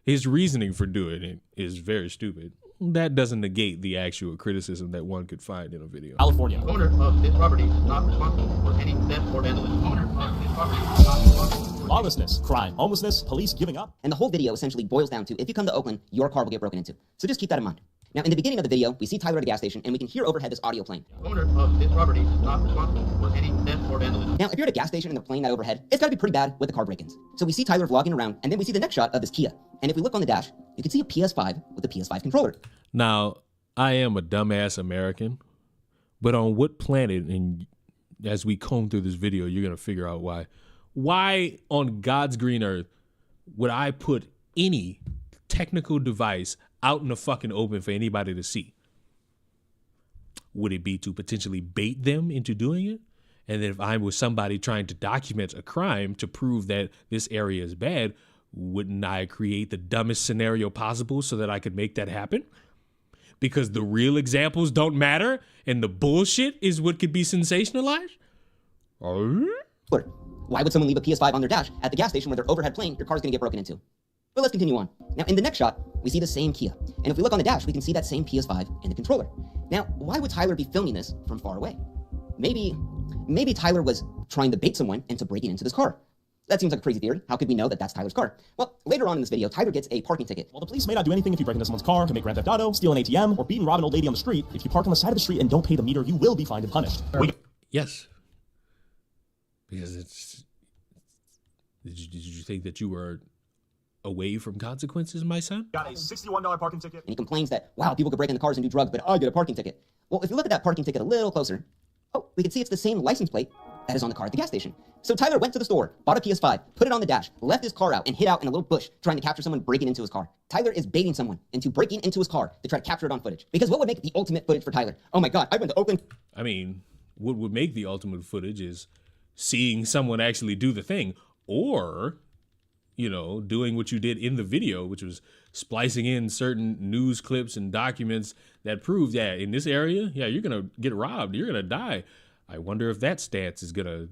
his reasoning for doing it is very stupid. That doesn't negate the actual criticism that one could find in a video. California. Owner of this property is not responsible for any theft or vandalism. Owner of this property is not responsible for Lawlessness, crime, homelessness, police giving up. And the whole video essentially boils down to, if you come to Oakland, your car will get broken into. So just keep that in mind. Now, in the beginning of the video, we see Tyler at a gas station, and we can hear overhead this audio playing. Owner of this property is not responsible for any theft or vandalism. Now, if you're at a gas station and they're playing that overhead, it's gotta be pretty bad with the car break-ins. So we see Tyler vlogging around, and then we see the next shot of this Kia. And if we look on the dash, you can see a PS5 with a PS5 controller. Now, I am a dumbass American, but on what planet, and as we comb through this video, you're gonna figure out why. Why on God's green earth would I put any technical device out in the fucking open for anybody to see? Would it be to potentially bait them into doing it? And then if I was somebody trying to document a crime to prove that this area is bad, wouldn't I create the dumbest scenario possible so that I could make that happen? Because the real examples don't matter and the bullshit is what could be sensationalized? Why would someone leave a PS5 on their dash at the gas station where they're overhead playing? Your car's gonna get broken into. But let's continue on. Now, in the next shot, we see the same Kia. And if we look on the dash, we can see that same PS5 and the controller. Now, why would Tyler be filming this from far away? Maybe Tyler was trying to bait someone into breaking into this car. That seems like a crazy theory. How could we know that that's Tyler's car? Well, later on in this video, Tyler gets a parking ticket. While the police may not do anything if you break into someone's car, commit Grand Theft Auto, steal an ATM, or beat and rob an old lady on the street, if you park on the side of the street and don't pay the meter, you will be fined and punished. Yes. Because it's... Did you think that you were away from consequences, my son? Got a $61 parking ticket. And he complains that, wow, people could break into cars and do drugs, but I get a parking ticket. Well, if you look at that parking ticket a little closer, we can see it's the same license plate that is on the car at the gas station. So Tyler went to the store, bought a PS5, put it on the dash, left his car out, and hid out in a little bush trying to capture someone breaking into his car. Tyler is baiting someone into breaking into his car to try to capture it on footage. Because what would make the ultimate footage for Tyler? Oh my God, I went to Oakland. I mean, what would make the ultimate footage is seeing someone actually do the thing, or, you know, doing what you did in the video, which was splicing in certain news clips and documents that prove, yeah, in this area, yeah, you're going to get robbed, you're going to die. I wonder if that stance is going to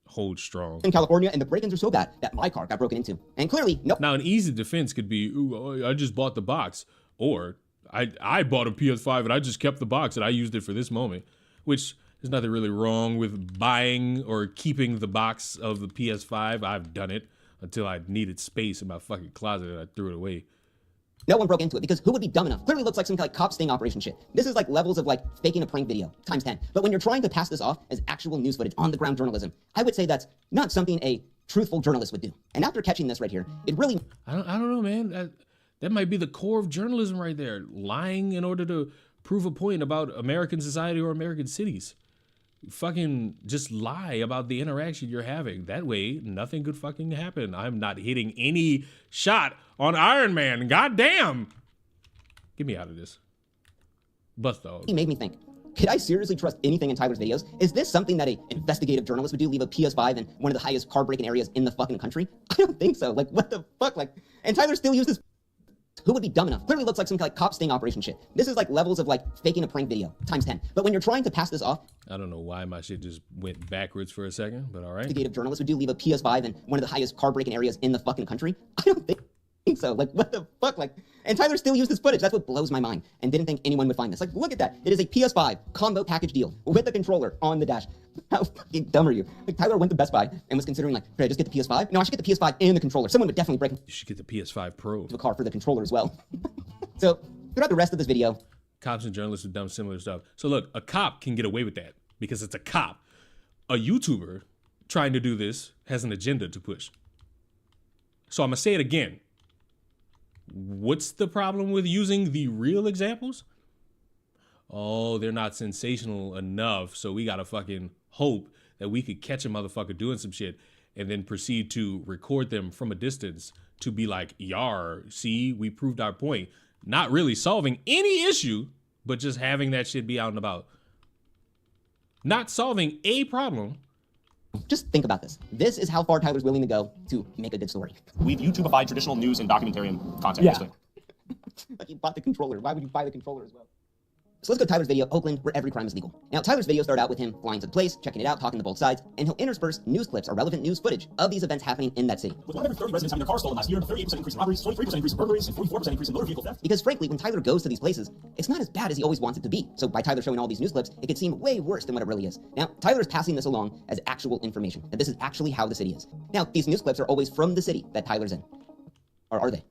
hold strong. In California, and the break-ins are so bad that my car got broken into. And clearly, no. Now, an easy defense could be, ooh, I just bought the box. Or, I bought a PS5 and I just kept the box and I used it for this moment. Which, there's nothing really wrong with buying or keeping the box of the PS5. I've done it until I needed space in my fucking closet and I threw it away. No one broke into it because who would be dumb enough? Clearly looks like some kind of cop sting operation shit. This is like levels of like faking a prank video times 10. But when you're trying to pass this off as actual news footage, on the ground journalism, I would say that's not something a truthful journalist would do. And after catching this right here, it really... I don't know, man. That might be the core of journalism right there. Lying in order to prove a point about American society or American cities. Fucking just lie about the interaction you're having. That way, nothing could fucking happen. I'm not hitting any shot on Iron Man. God damn. Get me out of this. But though. He made me think, could I seriously trust anything in Tyler's videos? Is this something that an investigative journalist would do? Leave a PS5 in one of the highest car breaking areas in the fucking country? I don't think so. Like, what the fuck? Like, and Tyler still uses... Who would be dumb enough? Clearly looks like some kind of cop sting operation shit. This is like levels of like faking a prank video times 10. But when you're trying to pass this off, I don't know why my shit just went backwards for a second, but all right. Investigative journalist would do leave a PS5 in one of the highest car breaking areas in the fucking country. I don't think so. Like, what the fuck? Like, and Tyler still used this footage. That's what blows my mind. And didn't think anyone would find this. Like, look at that. It is a PS5 combo package deal with a controller on the dash. How fucking dumb are you? Like, Tyler went to Best Buy and was considering like, should I just get the PS5? No, I should get the PS5 and the controller. Someone would definitely break. You should get the PS5 Pro. To a car for the controller as well. So throughout the rest of this video, Cops and journalists have done similar stuff. So look, a cop can get away with that because it's a cop. A YouTuber trying to do this has an agenda to push. So I'm going to say it again. What's the problem with using the real examples? Oh, they're not sensational enough, so we got to fucking hope that we could catch a motherfucker doing some shit and then proceed to record them from a distance to be like, yar, see, we proved our point. Not really solving any issue, but just having that shit be out and about. Not solving a problem. Just think about this. This is how far Tyler's willing to go to make a good story. We've YouTube'ified traditional news and documentarian content. Yeah. Basically. Like you bought the controller. Why would you buy the controller as well? So let's go to Tyler's video, Oakland, where every crime is legal. Now, Tyler's video started out with him flying to the place, checking it out, talking to both sides, and he'll intersperse news clips or relevant news footage of these events happening in that city. With 1 every 30 residents having their car stolen last year, 38% increase in robberies, 23% increase in burglaries, and 44% increase in motor vehicle theft. Because frankly, when Tyler goes to these places, it's not as bad as he always wants it to be. So by Tyler showing all these news clips, it could seem way worse than what it really is. Now, Tyler is passing this along as actual information, that this is actually how the city is. Now, these news clips are always from the city that Tyler's in. Or are they?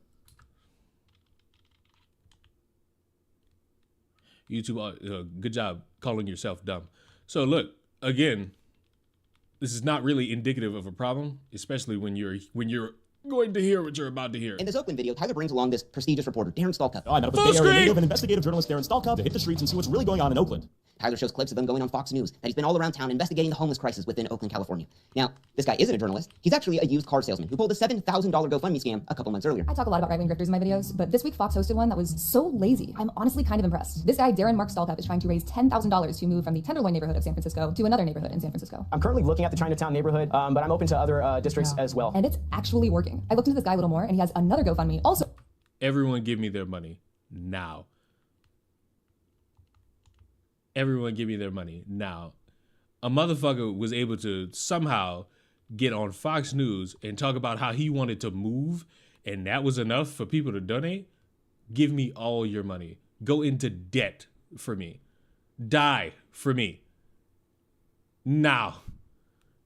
YouTube, good job calling yourself dumb. So look, again, this is not really indicative of a problem, especially when you're going to hear what you're about to hear. In this Oakland video, Tyler brings along this prestigious reporter, Darren Stalcup. I met up with Bay Area native and investigative journalist Darren Stalcup to hit the streets and see what's really going on in Oakland. Tyler shows clips of him going on Fox News, that he's been all around town investigating the homeless crisis within Oakland, California. Now, this guy isn't a journalist. He's actually a used car salesman who pulled a $7,000 GoFundMe scam a couple months earlier. I talk a lot about right-wing grifters in my videos, but this week Fox hosted one that was so lazy. I'm honestly kind of impressed. This guy, Darren Mark Stalcup, is trying to raise $10,000 to move from the Tenderloin neighborhood of San Francisco to another neighborhood in San Francisco. I'm currently looking at the Chinatown neighborhood, but I'm open to other districts as well. And it's actually working. I looked into this guy a little more, and he has another GoFundMe also. Everyone give me their money now. Everyone give me their money now. A motherfucker was able to somehow get on Fox News and talk about how he wanted to move, and that was enough for people to donate. Give me all your money. Go into debt for me. Die for me. Now.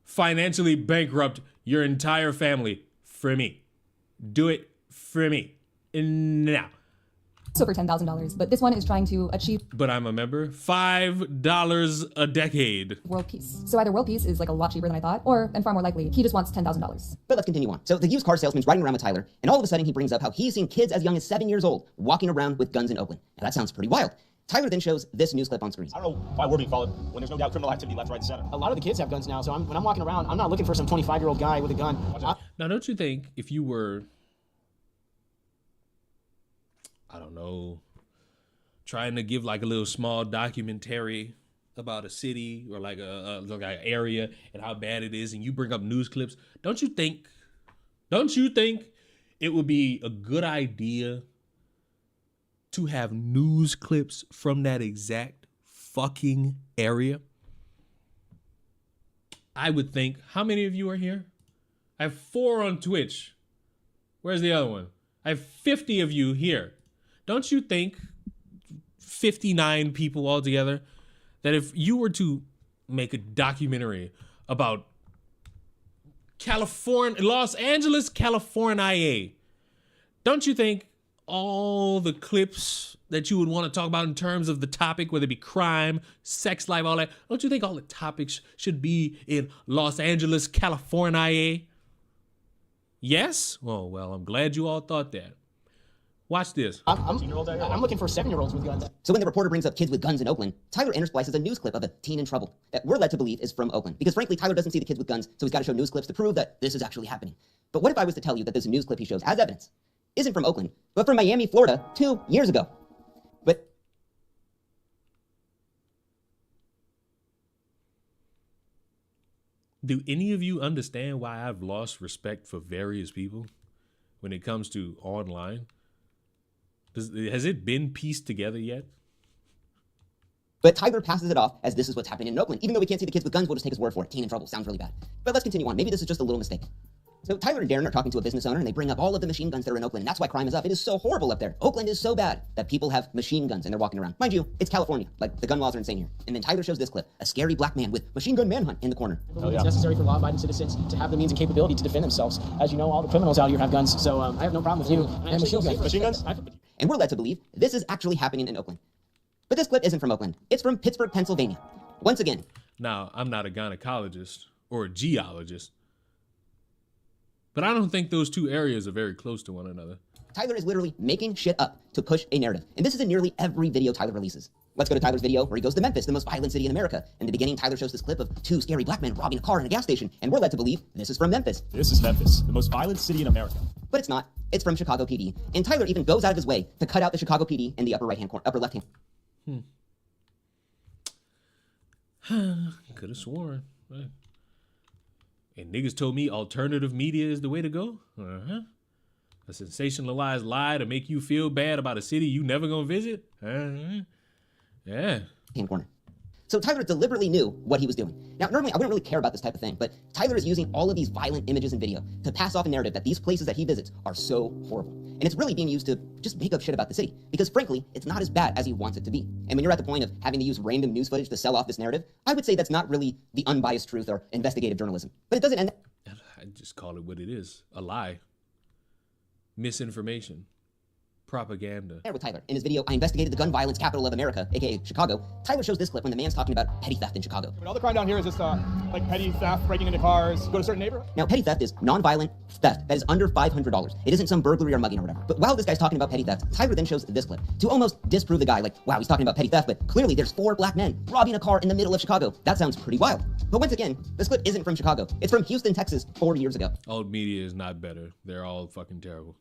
Financially bankrupt your entire family for me. Do it for me. Now. So for $10,000, but this one is trying to achieve. But I'm a member. $5 a decade. World peace. So either world peace is like a lot cheaper than I thought, or, and far more likely, he just wants $10,000. But let's continue on. So the used car salesman's riding around with Tyler, and all of a sudden he brings up how he's seen kids as young as 7 years old walking around with guns in Oakland. Now that sounds pretty wild. Tyler then shows this news clip on screen. I don't know why we're being followed when there's no doubt criminal activity left, right, and center. A lot of the kids have guns now, so when I'm walking around, I'm not looking for some 25-year-old guy with a gun. Now, don't you think if you were, I don't know, trying to give like a little small documentary about a city or like an area and how bad it is, and you bring up news clips, don't you think it would be a good idea to have news clips from that exact fucking area? I would think. How many of you are here? I have 4 on Twitch. Where's the other one? I have 50 of you here. Don't you think 59 people altogether, that if you were to make a documentary about Los Angeles, California, don't you think all the clips that you would want to talk about in terms of the topic, whether it be crime, sex life, all that, don't you think all the topics should be in Los Angeles, California? Yes? Oh, well, I'm glad you all thought that. Watch this. I'm looking for 7-year-olds with guns. So when the reporter brings up kids with guns in Oakland, Tyler intersplices a news clip of a teen in trouble that we're led to believe is from Oakland. Because frankly, Tyler doesn't see the kids with guns, so he's got to show news clips to prove that this is actually happening. But what if I was to tell you that this news clip he shows as evidence isn't from Oakland, but from Miami, Florida, 2 years ago? But do any of you understand why I've lost respect for various people when it comes to online? Has it been pieced together yet? But Tyler passes it off as this is what's happening in Oakland. Even though we can't see the kids with guns, we'll just take his word for it. Teen in trouble. Sounds really bad. But let's continue on. Maybe this is just a little mistake. So Tyler and Darren are talking to a business owner, and they bring up all of the machine guns that are in Oakland. And that's why crime is up. It is so horrible up there. Oakland is so bad that people have machine guns and they're walking around. Mind you, it's California. Like, the gun laws are insane here. And then Tyler shows this clip. A scary black man with machine gun manhunt in the corner. It's necessary for law-abiding citizens to have the means and capability to defend themselves. As you know, all the criminals out here have guns, so I have no problem with you. And machine guns. And we're led to believe this is actually happening in Oakland. But this clip isn't from Oakland. It's from Pittsburgh, Pennsylvania. Once again. Now, I'm not a gynecologist or a geologist, but I don't think those two areas are very close to one another. Tyler is literally making shit up to push a narrative. And this is in nearly every video Tyler releases. Let's go to Tyler's video where he goes to Memphis, the most violent city in America. In the beginning, Tyler shows this clip of two scary black men robbing a car in a gas station, and we're led to believe this is from Memphis. This is Memphis, the most violent city in America. But it's not. It's from Chicago PD. And Tyler even goes out of his way to cut out the Chicago PD in the upper right-hand corner, upper left-hand. Could have sworn. Right. And niggas told me alternative media is the way to go. A sensationalized lie to make you feel bad about a city you never gonna visit. Yeah. Hand corner. So Tyler deliberately knew what he was doing. Now, normally I wouldn't really care about this type of thing, but Tyler is using all of these violent images and video to pass off a narrative that these places that he visits are so horrible. And it's really being used to just make up shit about the city. Because frankly, it's not as bad as he wants it to be. And when you're at the point of having to use random news footage to sell off this narrative, I would say that's not really the unbiased truth or investigative journalism. But it doesn't end. I just call it what it is. A lie. Misinformation. Propaganda. With Tyler. In his video, I investigated the gun violence capital of America, aka Chicago. Tyler shows this clip when the man's talking about petty theft in Chicago. But all the crime down here is just like petty theft, breaking into cars, go to a certain neighborhood. Now, petty theft is non-violent theft that is under $500. It isn't some burglary or mugging or whatever. But while this guy's talking about petty theft, Tyler then shows this clip to almost disprove the guy. Like, wow, he's talking about petty theft, but clearly there's 4 black men robbing a car in the middle of Chicago. That sounds pretty wild. But once again, this clip isn't from Chicago. It's from Houston, Texas, 4 years ago. Old media is not better. They're all fucking terrible.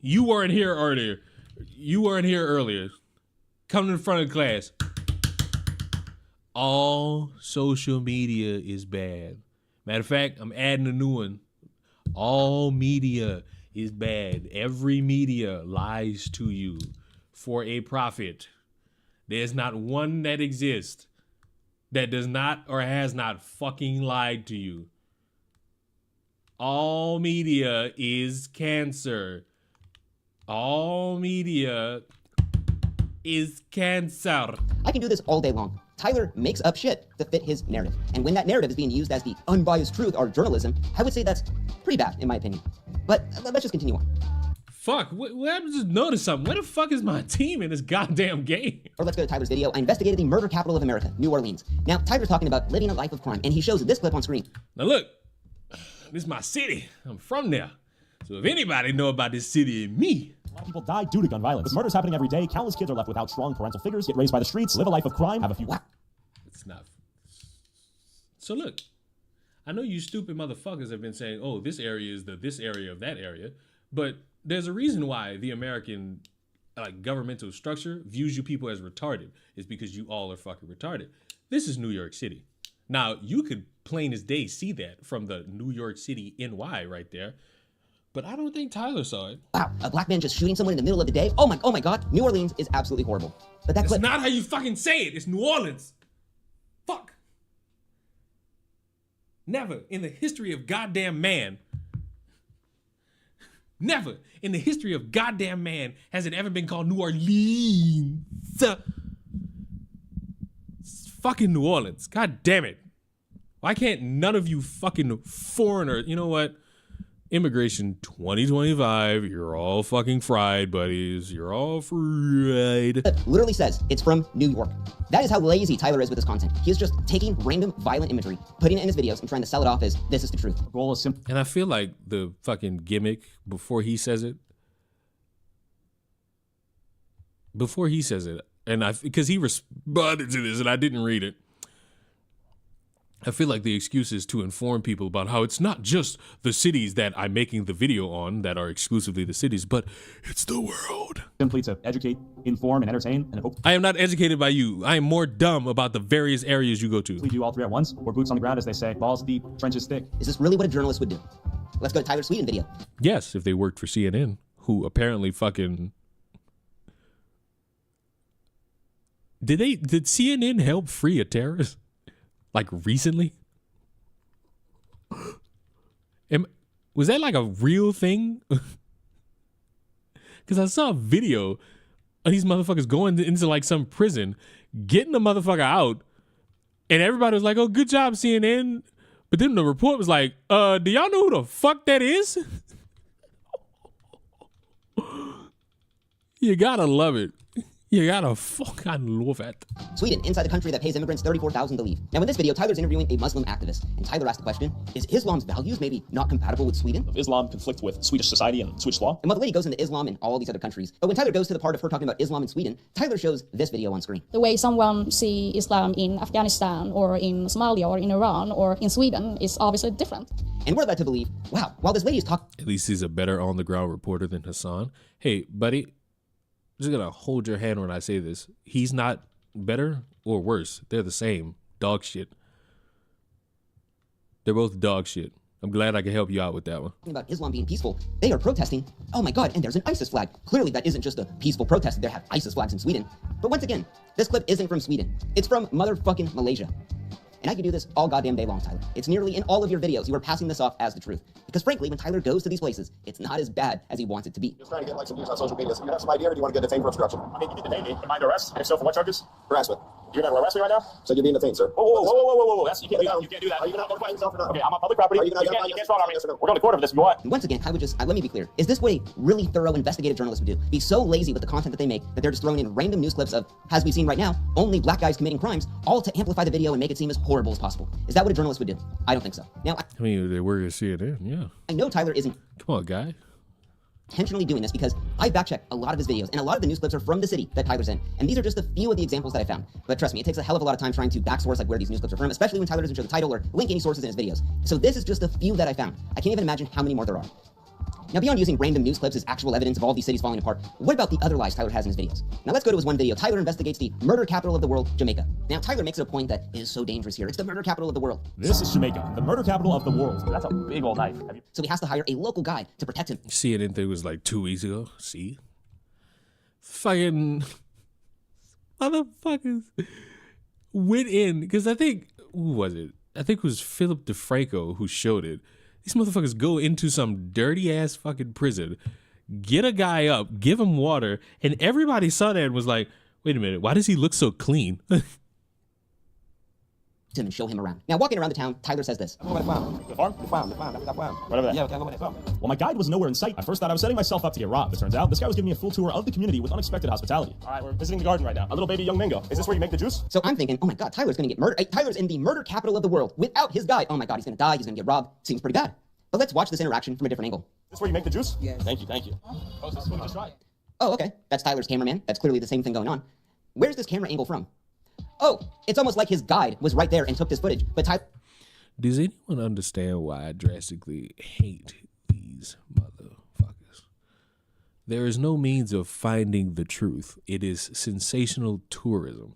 You weren't here earlier. You weren't here earlier. Come in front of class. All social media is bad. Matter of fact, I'm adding a new one. All media is bad. Every media lies to you for a profit. There's not one that exists that does not or has not fucking lied to you. All media is cancer. All media is cancer. I can do this all day long. Tyler makes up shit to fit his narrative. And when that narrative is being used as the unbiased truth or journalism, I would say that's pretty bad, in my opinion. But let's just continue on. Fuck, I just noticed something. Where the fuck is my team in this goddamn game? Or let's go to Tyler's video. I investigated the murder capital of America, New Orleans. Now, Tyler's talking about living a life of crime, and he shows this clip on screen. Now look, this is my city. I'm from there. So if anybody know about this city, it's me. A lot of people die due to gun violence. With murders happening every day, countless kids are left without strong parental figures, get raised by the streets, live a life of crime, have a few... It's not. So look, I know you stupid motherfuckers have been saying, oh, this area is this area of that area, but there's a reason why the American governmental structure views you people as retarded. It's because you all are fucking retarded. This is New York City. Now, you could plain as day see that from the New York City NY right there. But I don't think Tyler saw it. Wow, a black man just shooting someone in the middle of the day? Oh my God, New Orleans is absolutely horrible. But that clip... That's not how you fucking say it. It's New Orleans. Fuck. Never in the history of goddamn man, never in the history of goddamn man has it ever been called New Orleans. It's fucking New Orleans. God damn it. Why can't none of you fucking foreigners, you know what? Immigration 2025, you're all fucking fried, buddies. You're all fried. It literally says it's from New York. That is how lazy Tyler is with his content. He is just taking random violent imagery, putting it in his videos, and trying to sell it off as this is the truth. The goal is simple. And I feel like the fucking gimmick before he says it, and because he responded to this and I didn't read it. I feel like the excuse is to inform people about how it's not just the cities that I'm making the video on that are exclusively the cities, but it's the world. Simply to educate, inform, and entertain, and hope. I am not educated by you. I am more dumb about the various areas you go to. We do all three at once, or boots on the ground, as they say. Balls deep, trenches thick. Is this really what a journalist would do? Let's go to Tyler Sweden video. Yes, if they worked for CNN, who apparently fucking... Did CNN help free a terrorist? Like recently? Was that like a real thing? Because I saw a video of these motherfuckers going into like some prison, getting the motherfucker out, and everybody was like, oh, good job, CNN. But then the report was like, do y'all know who the fuck that is? You gotta love it. You gotta fucking love it. Sweden, inside the country that pays immigrants $34,000 to leave. Now, in this video, Tyler's interviewing a Muslim activist, and Tyler asked the question, is Islam's values maybe not compatible with Sweden? Islam conflict with Swedish society and Swedish law. And while the lady goes into Islam and all these other countries, but when Tyler goes to the part of her talking about Islam in Sweden, Tyler shows this video on screen. The way someone see Islam in Afghanistan or in Somalia or in Iran or in Sweden is obviously different. And we're led to believe, wow, while this lady is talking... At least he's a better on-the-ground reporter than Hassan. Hey, buddy, I'm just gonna hold your hand when I say this. He's not better or worse. They're the same. Dog shit. They're both dog shit. I'm glad I can help you out with that one. About Islam being peaceful, they are protesting. Oh my God, and there's an ISIS flag. Clearly that isn't just a peaceful protest. There have ISIS flags in Sweden. But once again, this clip isn't from Sweden. It's from motherfucking Malaysia. And I could do this all goddamn day long, Tyler. It's nearly in all of your videos, you are passing this off as the truth. Because frankly, when Tyler goes to these places, it's not as bad as he wants it to be. Just trying to get like some views on social media. So you have some idea, or do you want to get detained for obstruction? I mean, you can detain me. Am I under arrest? If so, for what charges? Harassment. You're going to arrest me right now? So you're being detained, sir. Whoa. You can't do that. You can't do that. Are you going to identify yourself or not? Okay, I'm on public property. You can't strong arm me. We're going to court over this if you want. Once again, I would just, let me be clear. Is this what a really thorough investigative journalist would do? Be so lazy with the content that they make that they're just throwing in random news clips of, as we've seen right now, only black guys committing crimes, all to amplify the video and make it seem as horrible as possible. Is that what a journalist would do? I don't think so. Now, I mean, they were gonna see it in, yeah. I know Tyler isn't... Come on, guy. Intentionally doing this because I backchecked a lot of his videos, and a lot of the news clips are from the city that Tyler's in. And these are just a few of the examples that I found. But trust me, it takes a hell of a lot of time trying to backsource like where these news clips are from, especially when Tyler doesn't show the title or link any sources in his videos. So this is just a few that I found. I can't even imagine how many more there are. Now, beyond using random news clips as actual evidence of all these cities falling apart, what about the other lies Tyler has in his videos? Now, let's go to his one video. Tyler investigates the murder capital of the world, Jamaica. Now, Tyler makes it a point that is so dangerous here. It's the murder capital of the world. This is Jamaica, the murder capital of the world. That's a big old knife. So he has to hire a local guy to protect him. CNN thing was like 2 weeks ago. See? Fucking motherfuckers went in, because I think, who was it? I think it was Philip DeFranco who showed it. These motherfuckers go into some dirty ass fucking prison, get a guy up, give him water, and everybody saw that and was like, wait a minute, why does he look so clean? Him and show him around. Now, walking around the town, Tyler says this. The farm? The farm. Right over there. Yeah, okay, well, my guide was nowhere in sight. I first thought I was setting myself up to get robbed. It turns out this guy was giving me a full tour of the community with unexpected hospitality. All right, we're visiting the garden right now. A little baby young Mingo. Is this where you make the juice? So I'm thinking, oh my God, Tyler's gonna get murdered. Tyler's in the murder capital of the world without his guide. Oh my God, he's gonna die. He's gonna get robbed. Seems pretty bad. But let's watch this interaction from a different angle. Is this where you make the juice? Yes. Thank you. Oh, this is what we just tried. Oh, okay. That's Tyler's cameraman. That's clearly the same thing going on. Where's this camera angle from? Oh, it's almost like his guide was right there and took this footage. But Tyler... Does anyone understand why I drastically hate these motherfuckers? There is no means of finding the truth. It is sensational tourism.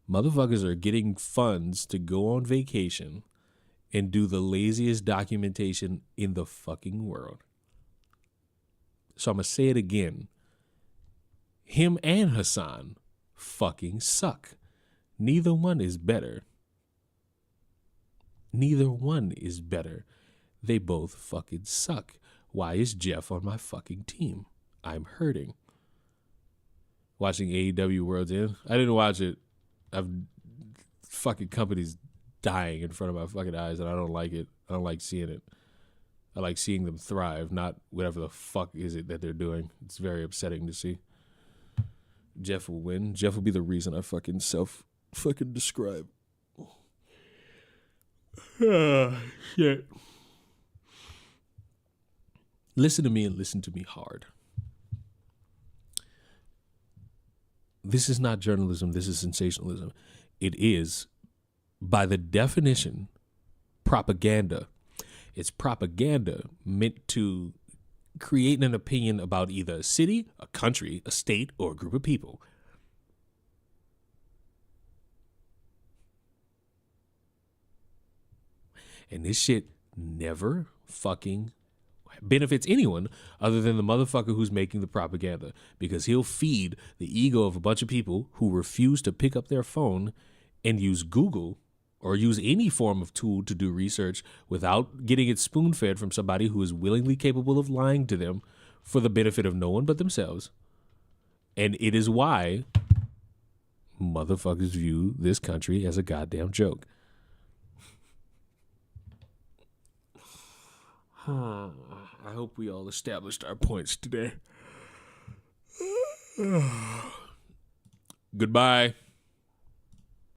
Motherfuckers are getting funds to go on vacation and do the laziest documentation in the fucking world. So I'm going to say it again. Him and Hassan fucking suck. Neither one is better. Neither one is better. They both fucking suck. Why is Jeff on my fucking team? I'm hurting. Watching AEW World's End. I didn't watch it. I've fucking companies dying in front of my fucking eyes, and I don't like it. I don't like seeing it. I like seeing them thrive, not whatever the fuck is it that they're doing. It's very upsetting to see. Jeff will win. Jeff will be the reason I fucking describe. Shit. Listen to me and listen to me hard. This is not journalism. This is sensationalism. It is, by the definition, propaganda. It's propaganda meant to create an opinion about either a city, a country, a state, or a group of people. And this shit never fucking benefits anyone other than the motherfucker who's making the propaganda, because he'll feed the ego of a bunch of people who refuse to pick up their phone and use Google or use any form of tool to do research without getting it spoon-fed from somebody who is willingly capable of lying to them for the benefit of no one but themselves. And it is why motherfuckers view this country as a goddamn joke. I hope we all established our points today. Goodbye.